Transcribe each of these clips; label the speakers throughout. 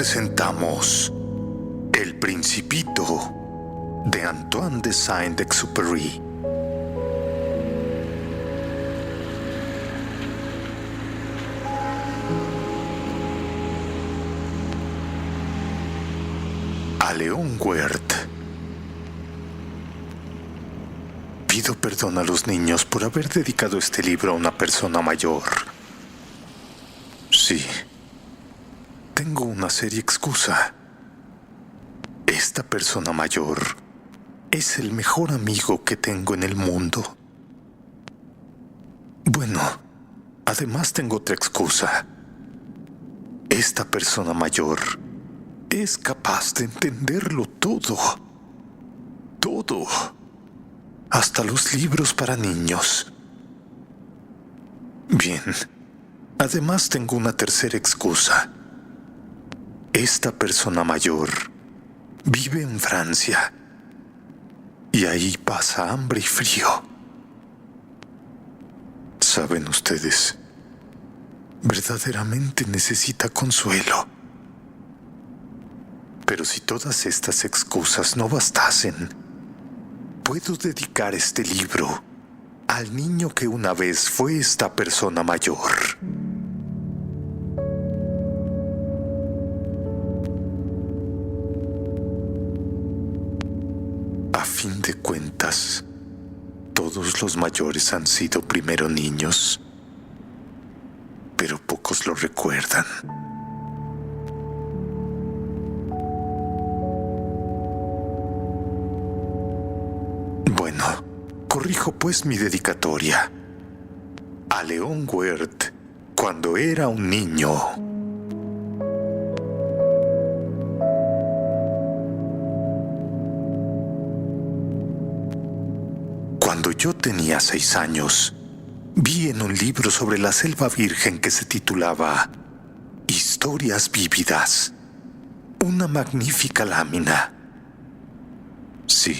Speaker 1: presentamos El Principito de Antoine de Saint-Exupéry. A León Wirt. Pido perdón a los niños por haber dedicado este libro a una persona mayor. Sí, tengo una seria excusa. Esta persona mayor es el mejor amigo que tengo en el mundo. Bueno, además tengo otra excusa. Esta persona mayor es capaz de entenderlo todo. Todo. Hasta los libros para niños. Bien. Además tengo una tercera excusa. Esta persona mayor vive en Francia. Y ahí pasa hambre y frío. ¿Saben ustedes? Verdaderamente necesita consuelo. Pero si todas estas excusas no bastasen, puedo dedicar este libro al niño que una vez fue esta persona mayor. A fin de cuentas, todos los mayores han sido primero niños, pero pocos lo recuerdan. Bueno, corrijo pues mi dedicatoria. A León Wirt, cuando era un niño. Cuando yo tenía 6 años, vi en un libro sobre la selva virgen que se titulaba Historias vívidas una magnífica lámina. Sí,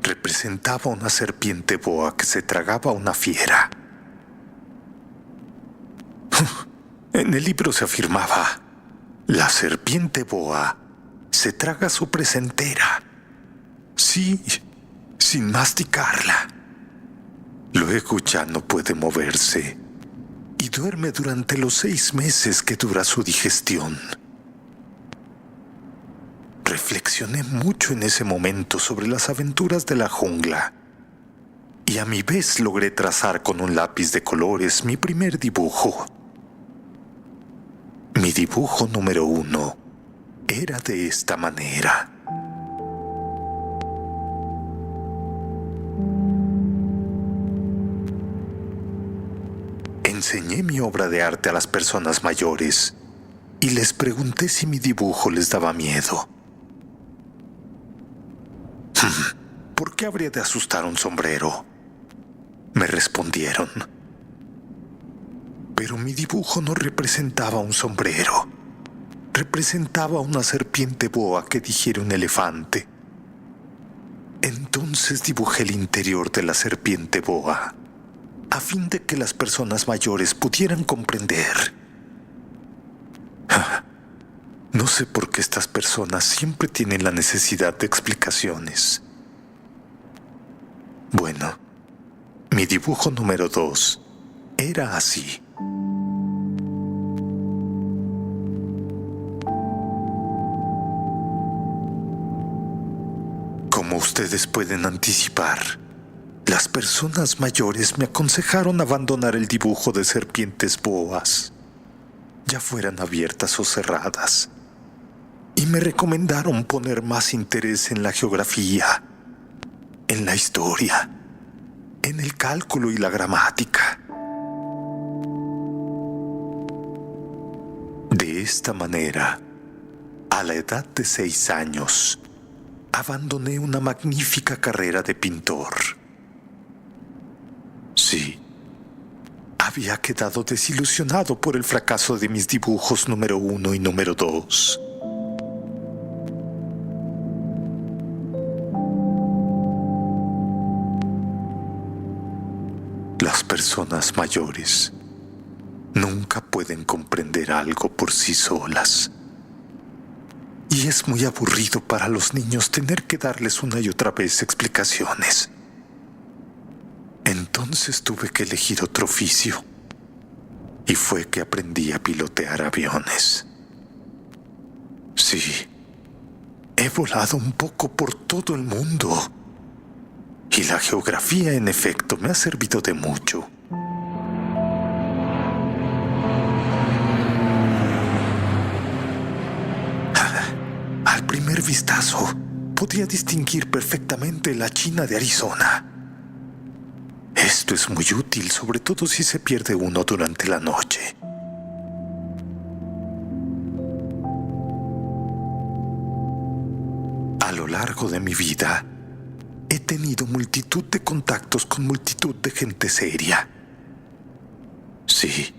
Speaker 1: representaba una serpiente boa que se tragaba a una fiera. En el libro se afirmaba: la serpiente boa se traga su presa entera. Sí, sin masticarla. Luego ya no puede moverse y duerme durante los 6 meses que dura su digestión. Reflexioné mucho en ese momento sobre las aventuras de la jungla y a mi vez logré trazar con un lápiz de colores mi primer dibujo. Mi dibujo número 1 era de esta manera. Enseñé mi obra de arte a las personas mayores y les pregunté si mi dibujo les daba miedo. ¿Por qué habría de asustar un sombrero? Me respondieron. Pero mi dibujo no representaba un sombrero. Representaba una serpiente boa que digiere un elefante. Entonces dibujé el interior de la serpiente boa, a fin de que las personas mayores pudieran comprender. No sé por qué estas personas siempre tienen la necesidad de explicaciones. Bueno, mi dibujo número 2 era así. Como ustedes pueden anticipar, las personas mayores me aconsejaron abandonar el dibujo de serpientes boas, ya fueran abiertas o cerradas, y me recomendaron poner más interés en la geografía, en la historia, en el cálculo y la gramática. De esta manera, a la edad de 6 años, abandoné una magnífica carrera de pintor. Sí, había quedado desilusionado por el fracaso de mis dibujos número 1 y número 2. Las personas mayores nunca pueden comprender algo por sí solas. Y es muy aburrido para los niños tener que darles una y otra vez explicaciones. Entonces tuve que elegir otro oficio. Y fue que aprendí a pilotear aviones. Sí, he volado un poco por todo el mundo. Y la geografía, en efecto, me ha servido de mucho. Al primer vistazo, podía distinguir perfectamente la China de Arizona. Esto es muy útil, sobre todo si se pierde uno durante la noche. A lo largo de mi vida, he tenido multitud de contactos con multitud de gente seria. Sí,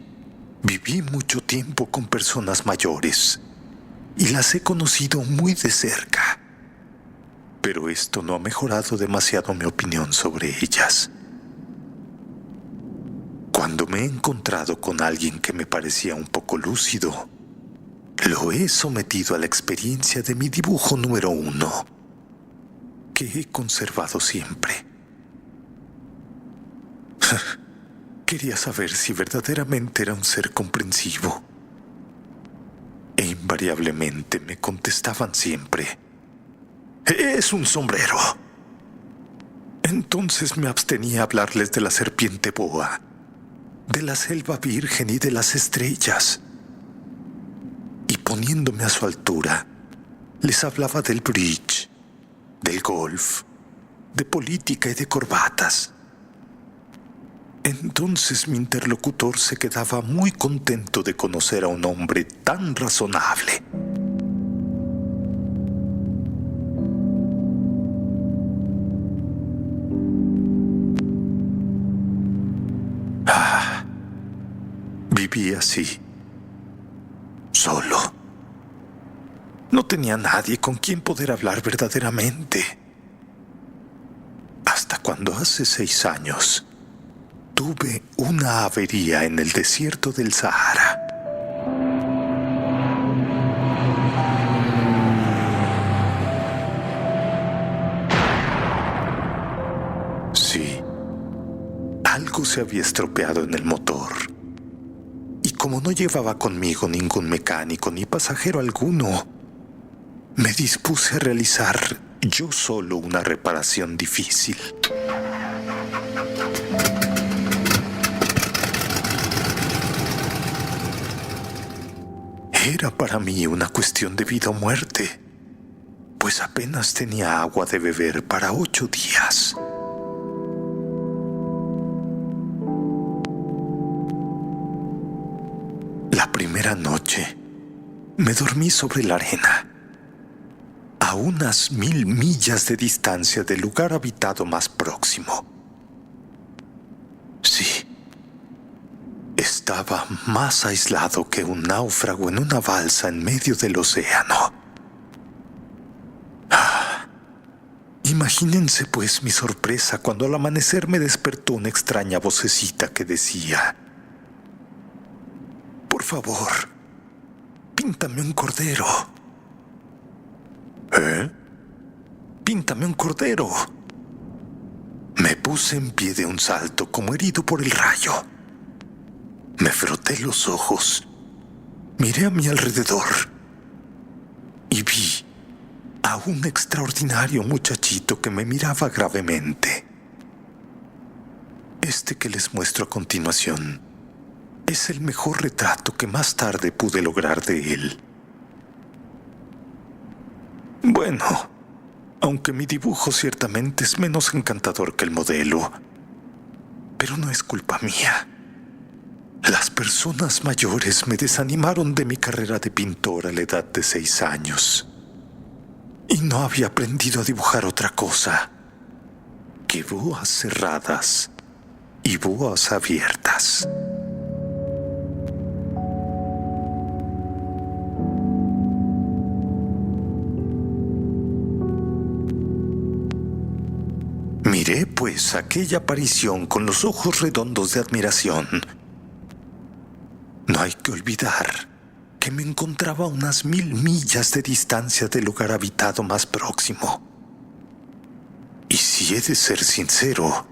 Speaker 1: viví mucho tiempo con personas mayores y las he conocido muy de cerca. Pero esto no ha mejorado demasiado mi opinión sobre ellas. Cuando me he encontrado con alguien que me parecía un poco lúcido, lo he sometido a la experiencia de mi dibujo número 1, que he conservado siempre. Quería saber si verdaderamente era un ser comprensivo. E invariablemente me contestaban siempre: «Es un sombrero». Entonces me abstenía a hablarles de la serpiente boa, de la selva virgen y de las estrellas. Y poniéndome a su altura, les hablaba del bridge, del golf, de política y de corbatas. Entonces mi interlocutor se quedaba muy contento de conocer a un hombre tan razonable. Viví así, solo. No tenía nadie con quien poder hablar verdaderamente. Hasta cuando hace 6 años tuve una avería en el desierto del Sahara. Sí, algo se había estropeado en el motor. Y como no llevaba conmigo ningún mecánico ni pasajero alguno, me dispuse a realizar yo solo una reparación difícil. Era para mí una cuestión de vida o muerte, pues apenas tenía agua de beber para 8 días. La primera noche me dormí sobre la arena, a unas 1000 millas de distancia del lugar habitado más próximo. Sí, estaba más aislado que un náufrago en una balsa en medio del océano. Imagínense pues mi sorpresa cuando al amanecer me despertó una extraña vocecita que decía: «Por favor, píntame un cordero». «¿Eh? Píntame un cordero». Me puse en pie de un salto como herido por el rayo. Me froté los ojos, miré a mi alrededor y vi a un extraordinario muchachito que me miraba gravemente. Este que les muestro a continuación es el mejor retrato que más tarde pude lograr de él. Bueno, aunque mi dibujo ciertamente es menos encantador que el modelo, pero no es culpa mía. Las personas mayores me desanimaron de mi carrera de pintor a la edad de 6 años. Y no había aprendido a dibujar otra cosa que boas cerradas y boas abiertas. Miré pues aquella aparición con los ojos redondos de admiración. No hay que olvidar que me encontraba a unas 1000 millas de distancia del lugar habitado más próximo. Y si he de ser sincero,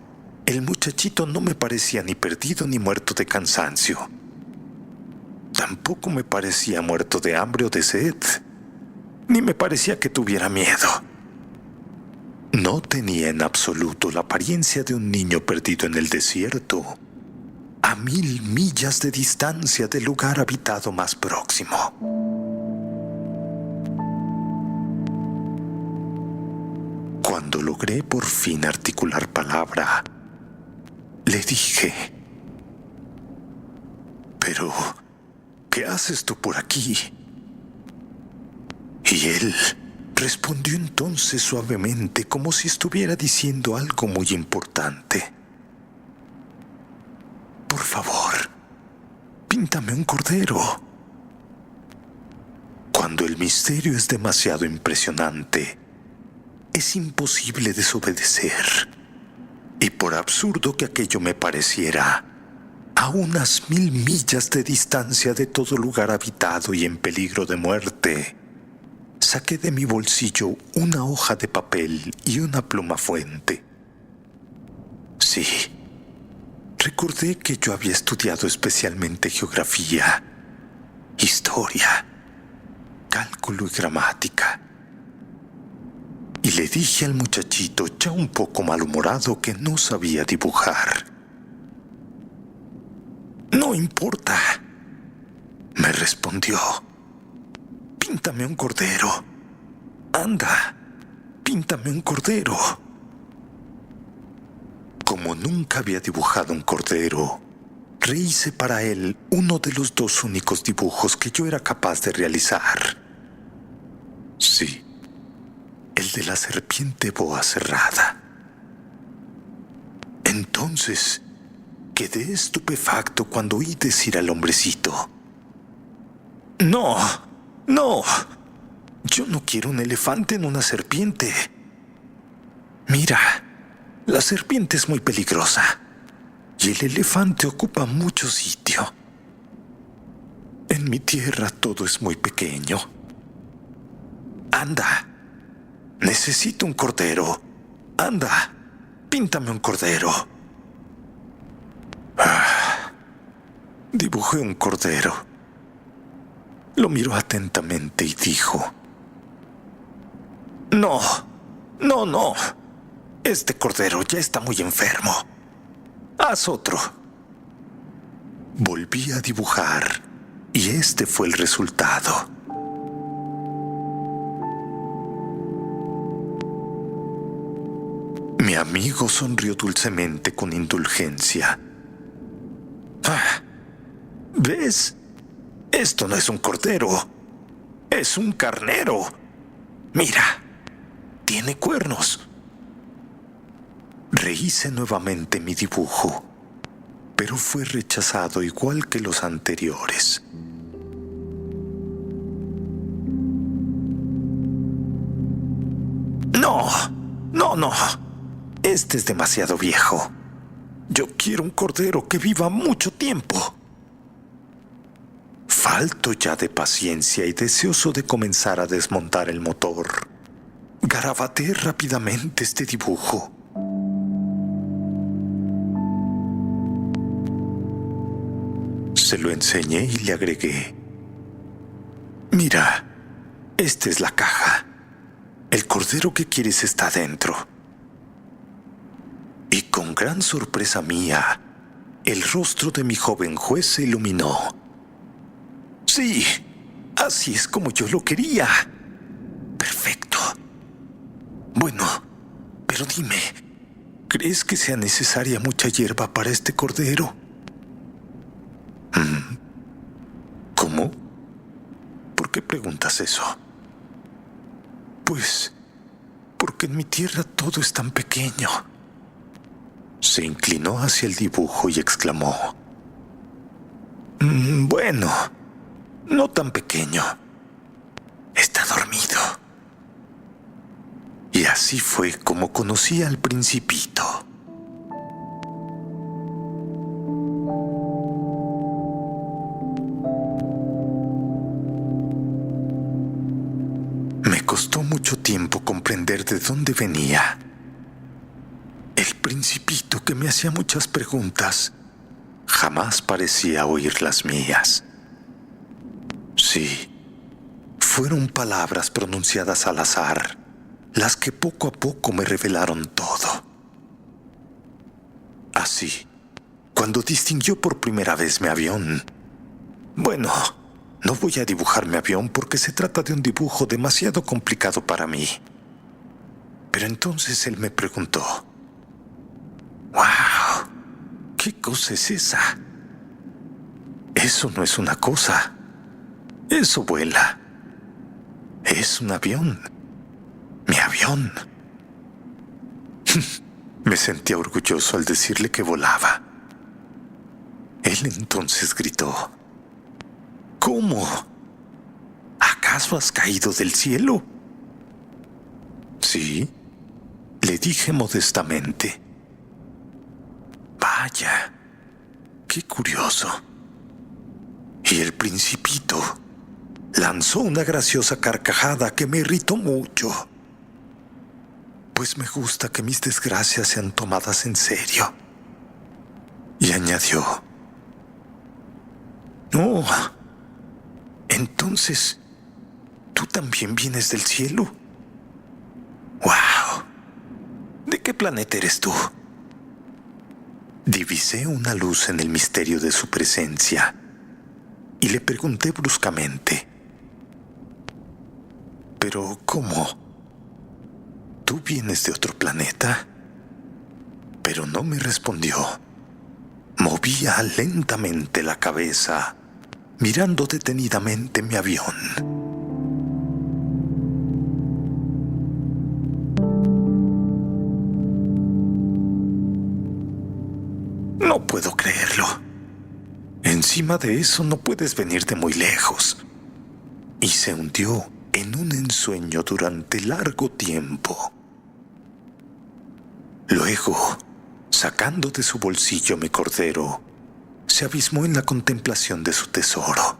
Speaker 1: el muchachito no me parecía ni perdido ni muerto de cansancio. Tampoco me parecía muerto de hambre o de sed, ni me parecía que tuviera miedo. No tenía en absoluto la apariencia de un niño perdido en el desierto, a 1000 millas de distancia del lugar habitado más próximo. Cuando logré por fin articular palabra, le dije: «Pero, ¿qué haces tú por aquí?». Y él respondió entonces suavemente, como si estuviera diciendo algo muy importante: «Por favor, píntame un cordero». Cuando el misterio es demasiado impresionante, es imposible desobedecer. Y por absurdo que aquello me pareciera, a unas 1000 millas de distancia de todo lugar habitado y en peligro de muerte, saqué de mi bolsillo una hoja de papel y una pluma fuente. Sí, recordé que yo había estudiado especialmente geografía, historia, cálculo y gramática. Y le dije al muchachito, ya un poco malhumorado, que no sabía dibujar. «No importa», me respondió. «Píntame un cordero. Anda, píntame un cordero». Como nunca había dibujado un cordero, rehice para él uno de los 2 únicos dibujos que yo era capaz de realizar. Sí, el de la serpiente boa cerrada. Entonces quedé estupefacto cuando oí decir al hombrecito: «No, no, yo no quiero un elefante en una serpiente. Mira, la serpiente es muy peligrosa y el elefante ocupa mucho sitio. En mi tierra todo es muy pequeño. Anda, necesito un cordero. Anda, píntame un cordero». Dibujé un cordero. Lo miró atentamente y dijo: «No, no, no. Este cordero ya está muy enfermo. Haz otro». Volví a dibujar y este fue el resultado. Mi amigo sonrió dulcemente con indulgencia. «¿Ves? Esto no es un cordero, es un carnero. Mira, tiene cuernos». Rehice nuevamente mi dibujo, pero fue rechazado igual que los anteriores. «No, no, no. Este es demasiado viejo. Yo quiero un cordero que viva mucho tiempo». Falto ya de paciencia y deseoso de comenzar a desmontar el motor, garabateé rápidamente este dibujo. Se lo enseñé y le agregué: «Mira, esta es la caja. El cordero que quieres está dentro». Y con gran sorpresa mía, el rostro de mi joven juez se iluminó. «Sí, así es como yo lo quería. Perfecto. Bueno, pero dime, ¿crees que sea necesaria mucha hierba para este cordero?» «¿Cómo? ¿Por qué preguntas eso?» «Pues, porque en mi tierra todo es tan pequeño». Se inclinó hacia el dibujo y exclamó: «Bueno, no tan pequeño. Está dormido». Y así fue como conocí al Principito. llevó mucho tiempo comprender de dónde venía. El principito que me hacía muchas preguntas jamás parecía oír las mías. Sí, fueron palabras pronunciadas al azar las que poco a poco me revelaron todo. Así, cuando distinguió por primera vez mi avión, bueno, no voy a dibujar mi avión porque se trata de un dibujo demasiado complicado para mí. Pero entonces él me preguntó: ¡Wow! ¿Qué cosa es esa? Eso no es una cosa. Eso vuela. Es un avión. Mi avión. Me sentía orgulloso al decirle que volaba. Él entonces gritó: ¿Cómo? ¿Acaso has caído del cielo? Sí, le dije modestamente. Vaya, qué curioso. Y el principito lanzó una graciosa carcajada que me irritó mucho, pues me gusta que mis desgracias sean tomadas en serio. Y añadió: «Oh, entonces, ¿tú también vienes del cielo? ¡Wow! ¿De qué planeta eres tú?» Divisé una luz en el misterio de su presencia y le pregunté bruscamente: «¿Pero cómo? ¿Tú vienes de otro planeta?» Pero no me respondió. Movía lentamente la cabeza, mirando detenidamente mi avión. No puedo creerlo. Encima de eso no puedes venir de muy lejos. Y se hundió en un ensueño durante largo tiempo. Luego, sacando de su bolsillo mi cordero, se abismó en la contemplación de su tesoro.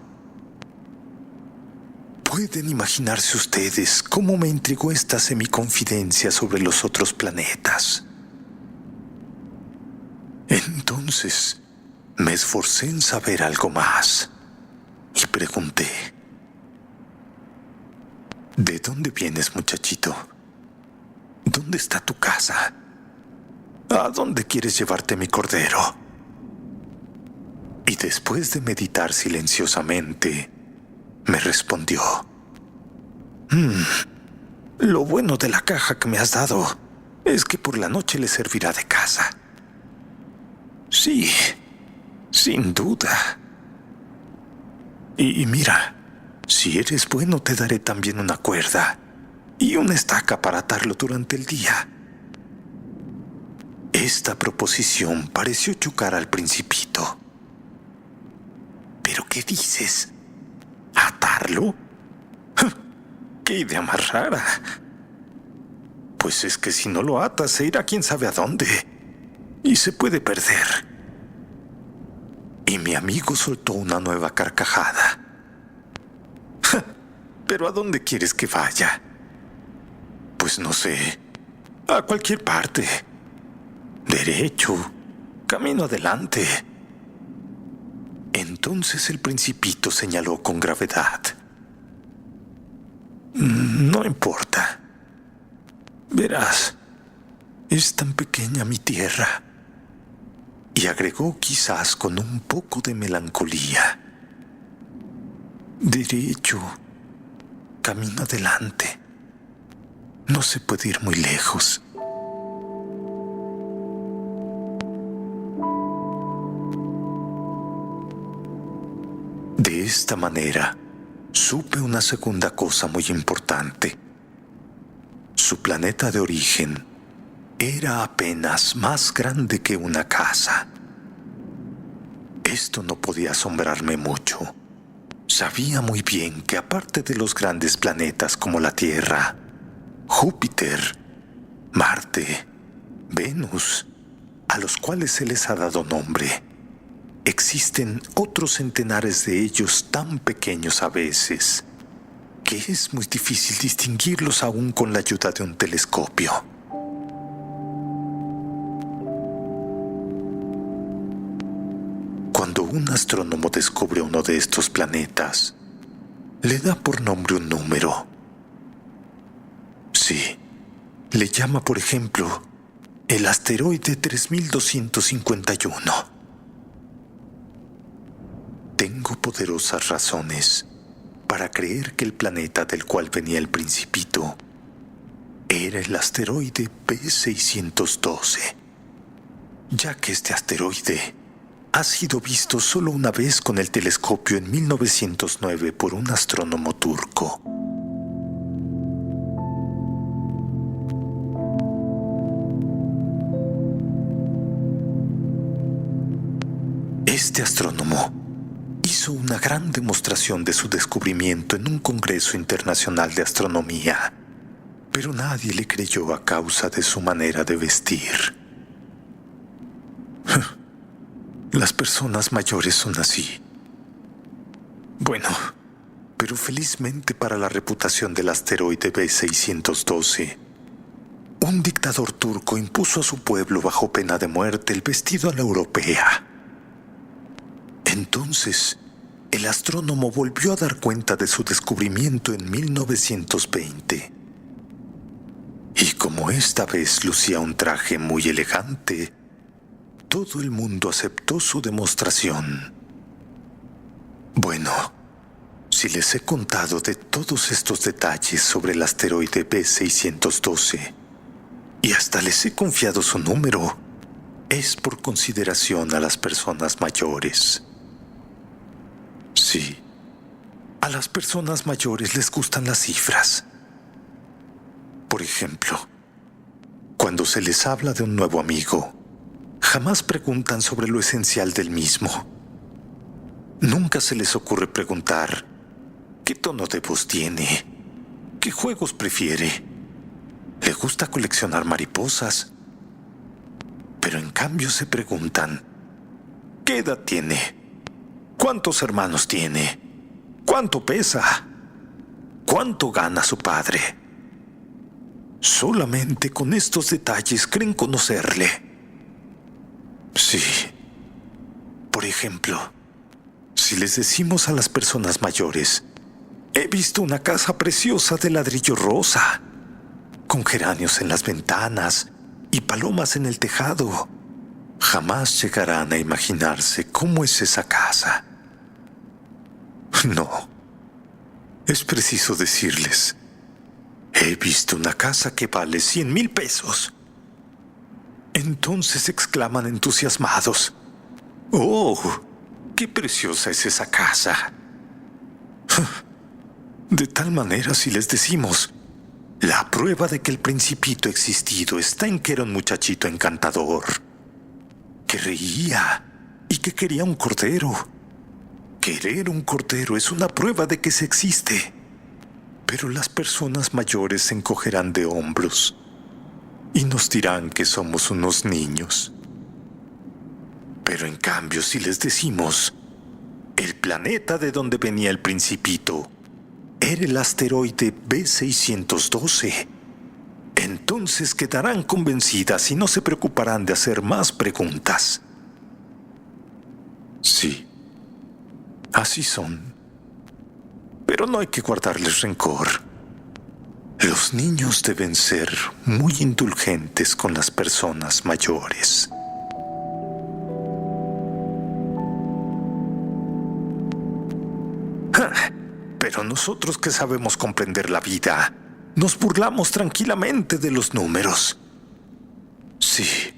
Speaker 1: ¿Pueden imaginarse ustedes cómo me intrigó esta semiconfidencia sobre los otros planetas? Entonces, me esforcé en saber algo más y pregunté: ¿de dónde vienes, muchachito? ¿Dónde está tu casa? ¿A dónde quieres llevarte mi cordero? Y después de meditar silenciosamente, me respondió: lo bueno de la caja que me has dado es que por la noche le servirá de casa. Sí, sin duda. Y mira, si eres bueno te daré también una cuerda y una estaca para atarlo durante el día. Esta proposición pareció chocar al principito. ¿Pero qué dices? ¿Atarlo? ¡Qué idea más rara! Pues es que si no lo atas se irá quién sabe a dónde y se puede perder. Y mi amigo soltó una nueva carcajada. ¿Pero a dónde quieres que vaya? Pues no sé, a cualquier parte. Derecho, camino adelante. Entonces el principito señaló con gravedad: no importa. Verás, es tan pequeña mi tierra. Y agregó quizás con un poco de melancolía: derecho, camino adelante. No se puede ir muy lejos. De esta manera, supe una segunda cosa muy importante. Su planeta de origen era apenas más grande que una casa. Esto no podía asombrarme mucho. Sabía muy bien que aparte de los grandes planetas como la Tierra, Júpiter, Marte, Venus, a los cuales se les ha dado nombre, existen otros centenares de ellos tan pequeños a veces que es muy difícil distinguirlos aún con la ayuda de un telescopio. Cuando un astrónomo descubre uno de estos planetas, le da por nombre un número. Sí, le llama, por ejemplo, el asteroide 3251. Tengo poderosas razones para creer que el planeta del cual venía el Principito era el asteroide B612, ya que este asteroide ha sido visto solo una vez con el telescopio en 1909 por un astrónomo turco. Este astrónomo hizo una gran demostración de su descubrimiento en un congreso internacional de astronomía, pero nadie le creyó a causa de su manera de vestir. Las personas mayores son así. Bueno, pero felizmente para la reputación del asteroide B612, un dictador turco impuso a su pueblo bajo pena de muerte el vestido a la europea. Entonces, el astrónomo volvió a dar cuenta de su descubrimiento en 1920. Y como esta vez lucía un traje muy elegante, todo el mundo aceptó su demostración. Bueno, si les he contado de todos estos detalles sobre el asteroide B612 y hasta les he confiado su número, es por consideración a las personas mayores. Sí, a las personas mayores les gustan las cifras. Por ejemplo, cuando se les habla de un nuevo amigo, jamás preguntan sobre lo esencial del mismo. Nunca se les ocurre preguntar qué tono de voz tiene, qué juegos prefiere, le gusta coleccionar mariposas. Pero en cambio se preguntan ¿qué edad tiene? ¿Cuántos hermanos tiene? ¿Cuánto pesa? ¿Cuánto gana su padre? Solamente con estos detalles creen conocerle. Sí. Por ejemplo, si les decimos a las personas mayores, he visto una casa preciosa de ladrillo rosa, con geranios en las ventanas y palomas en el tejado, jamás llegarán a imaginarse cómo es esa casa. No. Es preciso decirles, he visto una casa que vale 100,000 pesos. Entonces exclaman entusiasmados, ¡oh! ¡Qué preciosa es esa casa! De tal manera, si les decimos, la prueba de que el Principito existido está en que era un muchachito encantador, que reía y que quería un cordero. Querer un cordero es una prueba de que se existe. Pero las personas mayores se encogerán de hombros y nos dirán que somos unos niños. Pero en cambio, si les decimos, el planeta de donde venía el Principito era el asteroide B612, entonces quedarán convencidas y no se preocuparán de hacer más preguntas. Sí, así son. Pero no hay que guardarles rencor. Los niños deben ser muy indulgentes con las personas mayores. Pero nosotros que sabemos comprender la vida, nos burlamos tranquilamente de los números. Sí,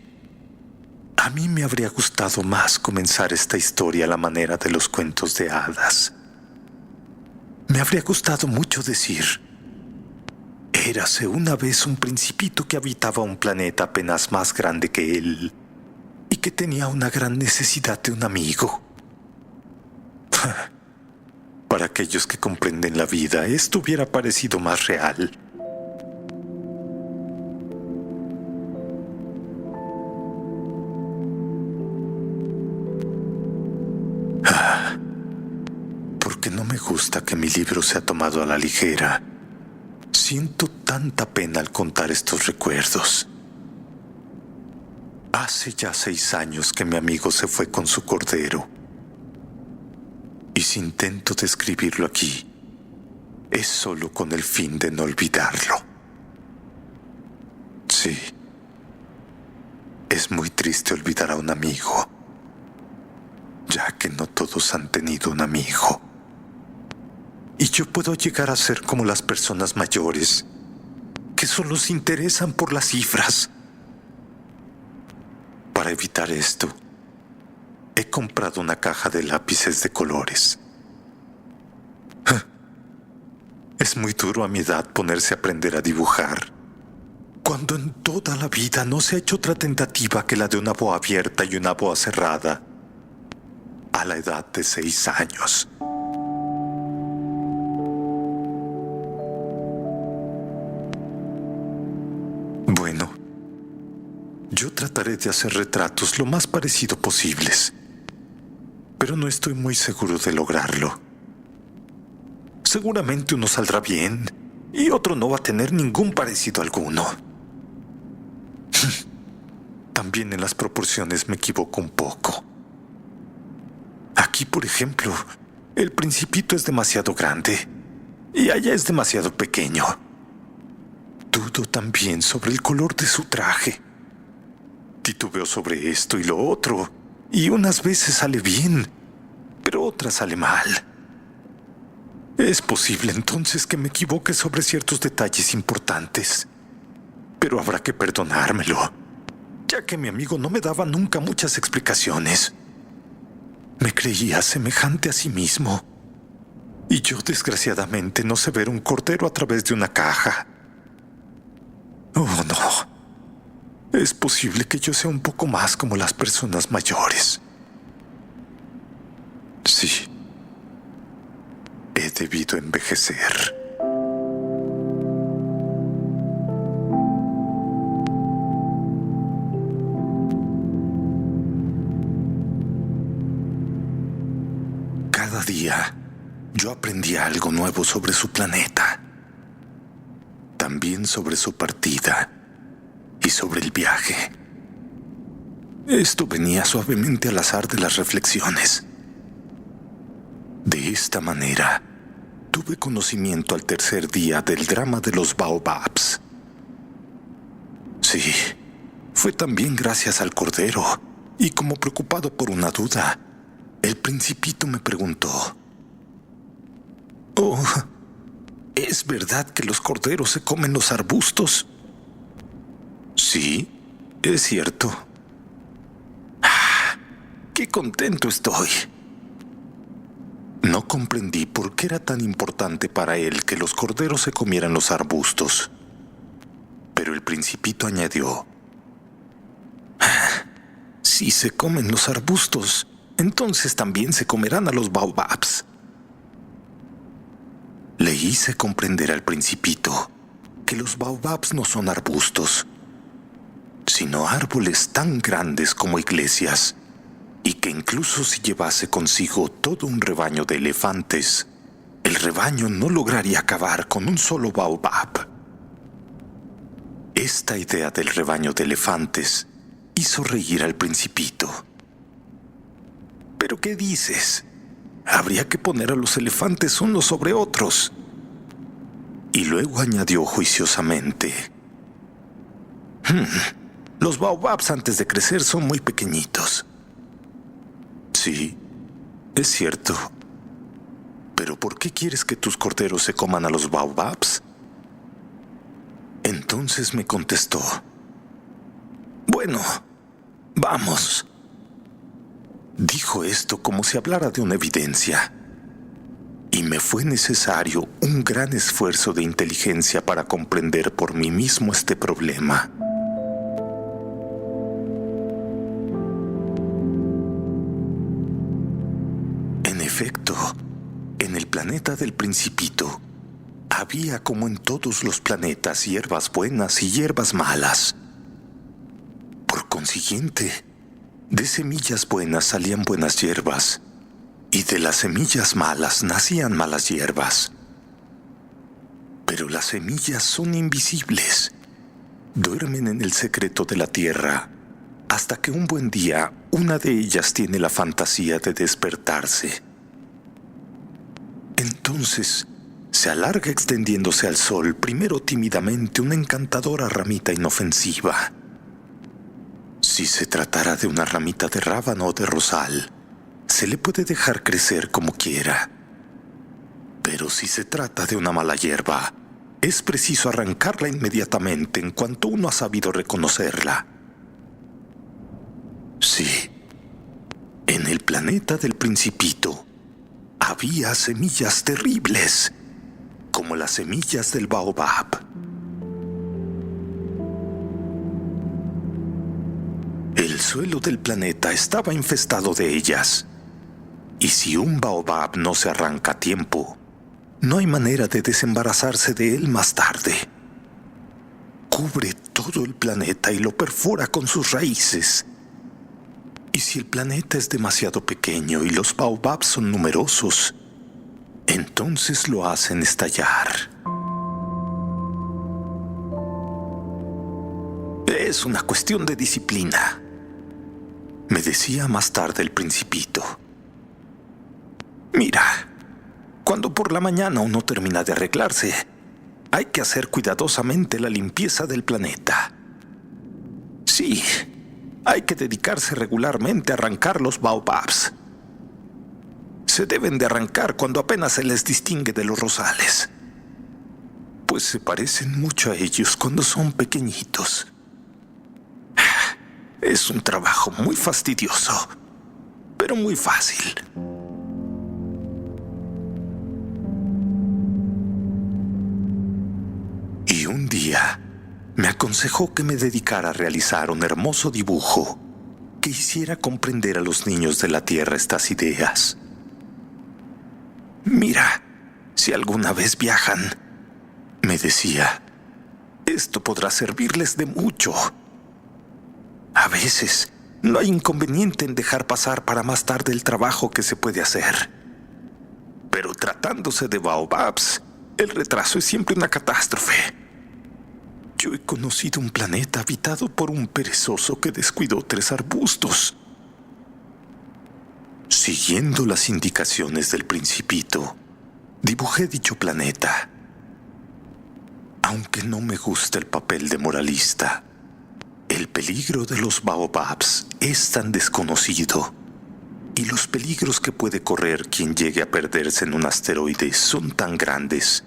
Speaker 1: a mí me habría gustado más comenzar esta historia a la manera de los cuentos de hadas. Me habría gustado mucho decir, érase una vez un principito que habitaba un planeta apenas más grande que él y que tenía una gran necesidad de un amigo. Para aquellos que comprenden la vida, esto hubiera parecido más real. ¿Por qué no No me gusta que mi libro sea tomado a la ligera. Siento tanta pena al contar estos recuerdos. Hace ya 6 años que mi amigo se fue con su cordero. Y si intento describirlo aquí, es solo con el fin de no olvidarlo. Sí, es muy triste olvidar a un amigo, ya que no todos han tenido un amigo. Y yo puedo llegar a ser como las personas mayores, que solo se interesan por las cifras. Para evitar esto, he comprado una caja de lápices de colores. Es muy duro a mi edad ponerse a aprender a dibujar, cuando en toda la vida no se ha hecho otra tentativa que la de una boa abierta y una boa cerrada, a la edad de 6 años. Bueno, yo trataré de hacer retratos lo más parecido posibles, pero no estoy muy seguro de lograrlo. Seguramente uno saldrá bien y otro no va a tener ningún parecido alguno. También en las proporciones me equivoco un poco. Aquí, por ejemplo, el Principito es demasiado grande y allá es demasiado pequeño. Dudo también sobre el color de su traje. Titubeo sobre esto y lo otro, y unas veces sale bien, pero otras sale mal. Es posible entonces que me equivoque sobre ciertos detalles importantes, pero habrá que perdonármelo, ya que mi amigo no me daba nunca muchas explicaciones. Me creía semejante a sí mismo, y yo desgraciadamente no sé ver un cordero a través de una caja. Oh, no. Es posible que yo sea un poco más como las personas mayores. Sí. He debido envejecer. Cada día, yo aprendía algo nuevo sobre su planeta. También sobre su partida y sobre el viaje. Esto venía suavemente al azar de las reflexiones. De esta manera, tuve conocimiento al tercer día del drama de los baobabs. Sí, fue también gracias al cordero, y como preocupado por una duda, el Principito me preguntó: «Oh, ¿es verdad que los corderos se comen los arbustos?» «Sí, es cierto». ¡Ah! ¡Qué contento estoy! No comprendí por qué era tan importante para él que los corderos se comieran los arbustos. Pero el Principito añadió: «Si se comen los arbustos, entonces también se comerán a los baobabs». Le hice comprender al Principito que los baobabs no son arbustos, sino árboles tan grandes como iglesias, y que incluso si llevase consigo todo un rebaño de elefantes, el rebaño no lograría acabar con un solo baobab. Esta idea del rebaño de elefantes hizo reír al Principito. «¿Pero qué dices? Habría que poner a los elefantes unos sobre otros». Y luego añadió juiciosamente: «Los baobabs antes de crecer son muy pequeñitos». Sí, es cierto. ¿Pero por qué quieres que tus corderos se coman a los baobabs? Entonces me contestó: «Bueno, vamos». Dijo esto como si hablara de una evidencia, y me fue necesario un gran esfuerzo de inteligencia para comprender por mí mismo este problema. En efecto, en el planeta del Principito había, como en todos los planetas, hierbas buenas y hierbas malas. Por consiguiente, de semillas buenas salían buenas hierbas, Y de las semillas malas nacían malas hierbas. Pero las semillas son invisibles. Duermen en el secreto de la tierra hasta que un buen día una de ellas tiene la fantasía de despertarse. Entonces se alarga extendiéndose al sol, primero tímidamente, una encantadora ramita inofensiva. Si se tratara de una ramita de rábano o de rosal, se le puede dejar crecer como quiera. Pero si se trata de una mala hierba, es preciso arrancarla inmediatamente en cuanto uno ha sabido reconocerla. Sí, en el planeta del Principito había semillas terribles, como las semillas del baobab. El suelo del planeta estaba infestado de ellas, y si un baobab no se arranca a tiempo, no hay manera de desembarazarse de él más tarde. Cubre todo el planeta y lo perfora con sus raíces. Y si el planeta es demasiado pequeño y los baobabs son numerosos, entonces lo hacen estallar. Es una cuestión de disciplina, me decía más tarde el Principito. Mira, cuando por la mañana uno termina de arreglarse, hay que hacer cuidadosamente la limpieza del planeta. Sí, hay que dedicarse regularmente a arrancar los baobabs. Se deben de arrancar cuando apenas se les distingue de los rosales, pues se parecen mucho a ellos cuando son pequeñitos. Es un trabajo muy fastidioso, pero muy fácil. Y un día me aconsejó que me dedicara a realizar un hermoso dibujo que hiciera comprender a los niños de la Tierra estas ideas. Mira, si alguna vez viajan, me decía, esto podrá servirles de mucho. A veces no hay inconveniente en dejar pasar para más tarde el trabajo que se puede hacer. Pero tratándose de baobabs, el retraso es siempre una catástrofe. Yo he conocido un planeta habitado por un perezoso que descuidó 3 arbustos. Siguiendo las indicaciones del Principito, dibujé dicho planeta. Aunque no me gusta el papel de moralista, el peligro de los baobabs es tan desconocido y los peligros que puede correr quien llegue a perderse en un asteroide son tan grandes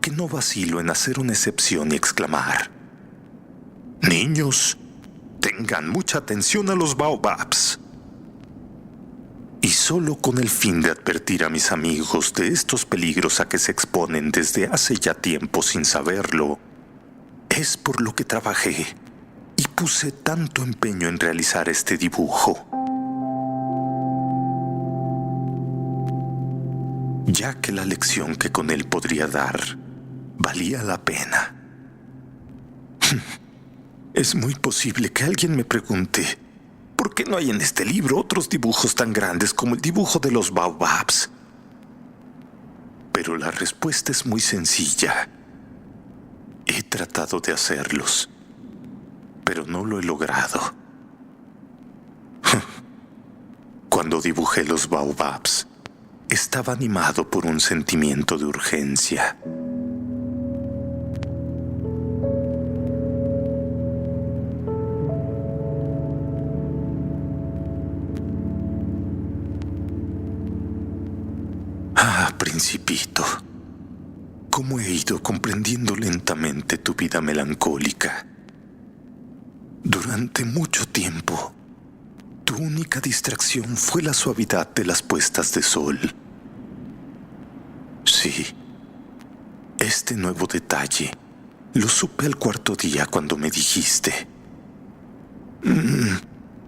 Speaker 1: que no vacilo en hacer una excepción y exclamar: niños, tengan mucha atención a los baobabs. Y solo con el fin de advertir a mis amigos de estos peligros a que se exponen desde hace ya tiempo sin saberlo, es por lo que trabajé y puse tanto empeño en realizar este dibujo, ya que la lección que con él podría dar valía la pena. Es muy posible que alguien me pregunte, ¿por qué no hay en este libro otros dibujos tan grandes como el dibujo de los baobabs? Pero la respuesta es muy sencilla. He tratado de hacerlos, pero no lo he logrado. Cuando dibujé los baobabs, estaba animado por un sentimiento de urgencia. Ah, Principito, cómo he ido comprendiendo lentamente tu vida melancólica. Durante mucho tiempo, tu única distracción fue la suavidad de las puestas de sol. Sí, este nuevo detalle lo supe al 4.º día cuando me dijiste: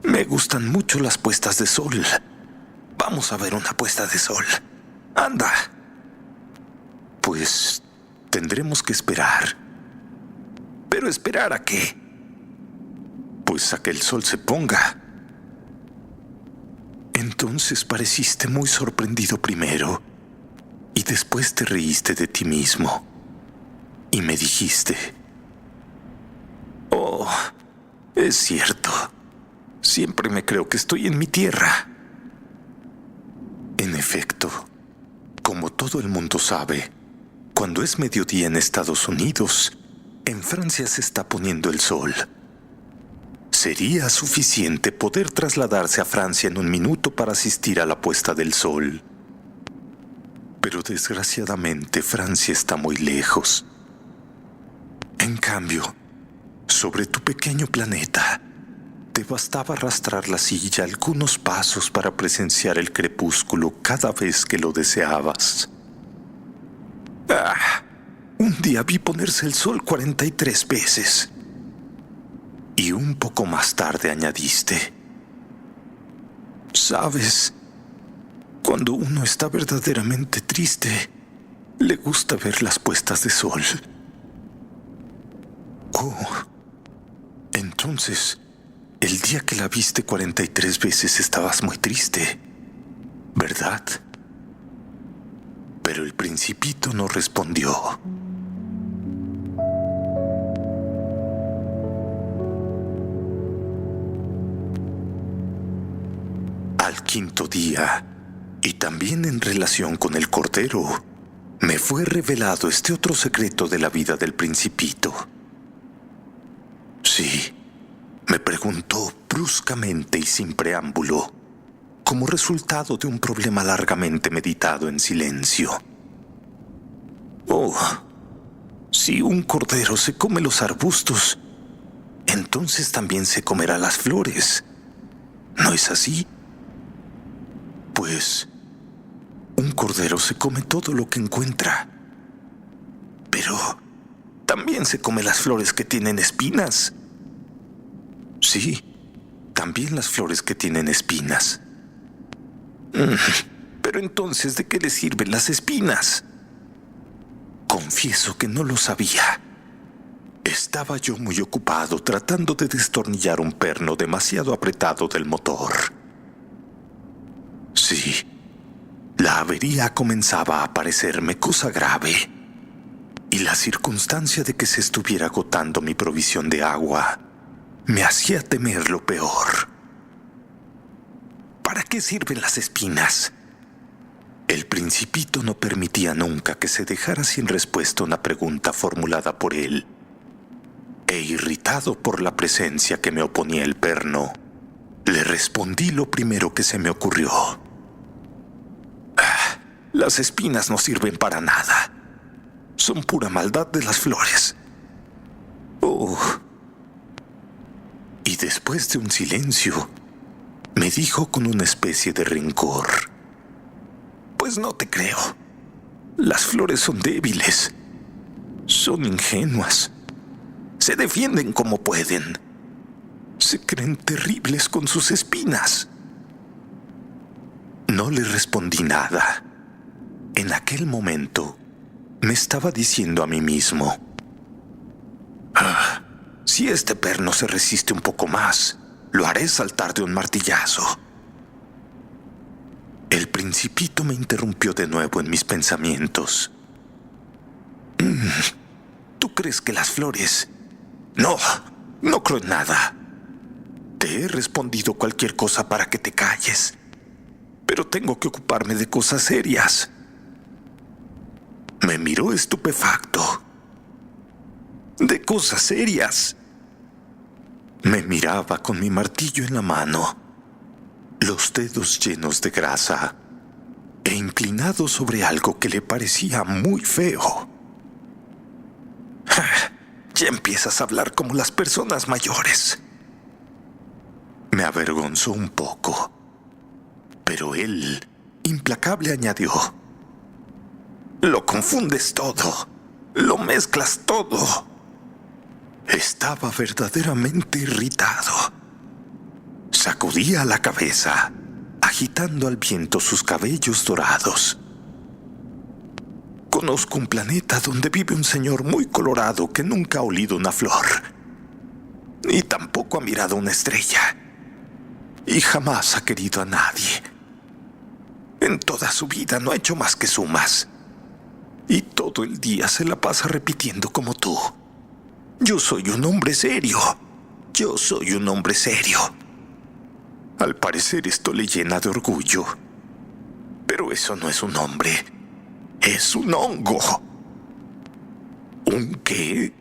Speaker 1: me gustan mucho las puestas de sol. Vamos a ver una puesta de sol. Anda. Pues tendremos que esperar. ¿Pero esperar a qué? Pues a que el sol se ponga. Entonces pareciste muy sorprendido primero y después te reíste de ti mismo y me dijiste: «Oh, es cierto, siempre me creo que estoy en mi tierra». En efecto, como todo el mundo sabe, cuando es mediodía en Estados Unidos, en Francia se está poniendo el sol. Sería suficiente poder trasladarse a Francia en un minuto para asistir a la puesta del sol. Pero desgraciadamente Francia está muy lejos. En cambio, sobre tu pequeño planeta, te bastaba arrastrar la silla algunos pasos para presenciar el crepúsculo cada vez que lo deseabas. Un día vi ponerse el sol 43 veces. Y un poco más tarde añadiste: «Sabes, cuando uno está verdaderamente triste, le gusta ver las puestas de sol». Oh, entonces, el día que la viste 43 veces estabas muy triste, ¿verdad? Pero el Principito no respondió. Al quinto día, y también en relación con el Cordero, me fue revelado este otro secreto de la vida del Principito. Sí, me preguntó bruscamente y sin preámbulo, como resultado de un problema largamente meditado en silencio. Oh, si un cordero se come los arbustos, entonces también se comerá las flores. ¿No es así? Pues un cordero se come todo lo que encuentra, pero también se come las flores que tienen espinas. Sí, también las flores que tienen espinas. Pero entonces, ¿de qué le sirven las espinas? Confieso que no lo sabía. Estaba yo muy ocupado tratando de destornillar un perno demasiado apretado del motor. Sí, la avería comenzaba a parecerme cosa grave, y la circunstancia de que se estuviera agotando mi provisión de agua me hacía temer lo peor. ¿Para qué sirven las espinas? El Principito no permitía nunca que se dejara sin respuesta una pregunta formulada por él, e irritado por la presencia que me oponía el perno, le respondí lo primero que se me ocurrió. Las espinas no sirven para nada. Son pura maldad de las flores. Y después de un silencio, me dijo con una especie de rencor: «Pues no te creo. Las flores son débiles. Son ingenuas. Se defienden como pueden. Se creen terribles con sus espinas». No le respondí nada. En aquel momento, me estaba diciendo a mí mismo: si este perno se resiste un poco más, lo haré saltar de un martillazo. El Principito me interrumpió de nuevo en mis pensamientos. ¿Tú crees que las flores? No, no creo en nada. Te he respondido cualquier cosa para que te calles, pero tengo que ocuparme de cosas serias. Me miró estupefacto. ¿De cosas serias? Me miraba con mi martillo en la mano, los dedos llenos de grasa, e inclinado sobre algo que le parecía muy feo. Ya empiezas a hablar como las personas mayores. Me avergonzó un poco, pero él, implacable, añadió: «Lo confundes todo, lo mezclas todo». Estaba verdaderamente irritado. Sacudía la cabeza, agitando al viento sus cabellos dorados. Conozco un planeta donde vive un señor muy colorado que nunca ha olido una flor, ni tampoco ha mirado una estrella, y jamás ha querido a nadie. En toda su vida no ha hecho más que sumas. Y todo el día se la pasa repitiendo como tú. Yo soy un hombre serio. Yo soy un hombre serio. Al parecer esto le llena de orgullo. Pero eso no es un hombre. Es un hongo. ¿Un qué?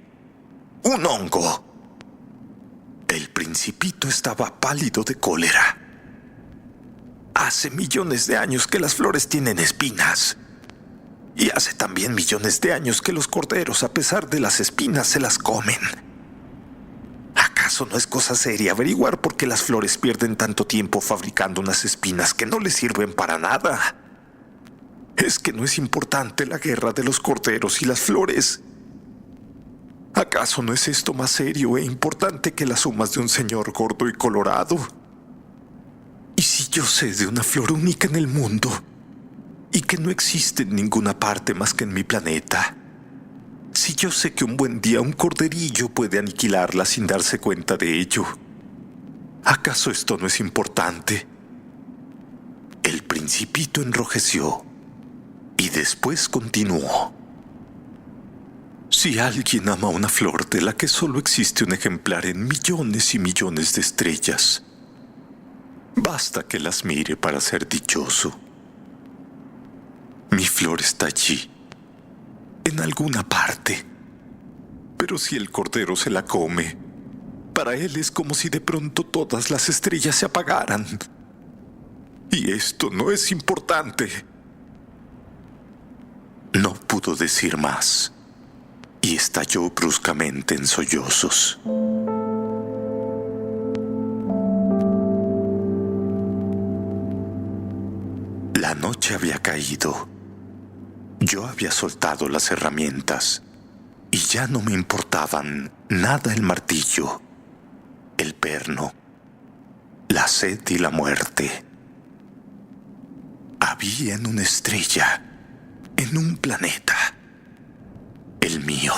Speaker 1: Un hongo. El Principito estaba pálido de cólera. Hace millones de años que las flores tienen espinas. Y hace también millones de años que los corderos, a pesar de las espinas, se las comen. ¿Acaso no es cosa seria averiguar por qué las flores pierden tanto tiempo fabricando unas espinas que no les sirven para nada? ¿Es que no es importante la guerra de los corderos y las flores? ¿Acaso no es esto más serio e importante que las umas de un señor gordo y colorado? ¿Y si yo sé de una flor única en el mundo y que no existe en ninguna parte más que en mi planeta? Si yo sé que un buen día un corderillo puede aniquilarla sin darse cuenta de ello, ¿acaso esto no es importante? El Principito enrojeció y después continuó. Si alguien ama una flor de la que solo existe un ejemplar en millones y millones de estrellas, basta que las mire para ser dichoso. Mi flor está allí, en alguna parte. Pero si el cordero se la come, para él es como si de pronto todas las estrellas se apagaran. Y esto no es importante. No pudo decir más y estalló bruscamente en sollozos. La noche había caído. Yo había soltado las herramientas y ya no me importaban nada el martillo, el perno, la sed y la muerte. Había en una estrella, en un planeta, el mío,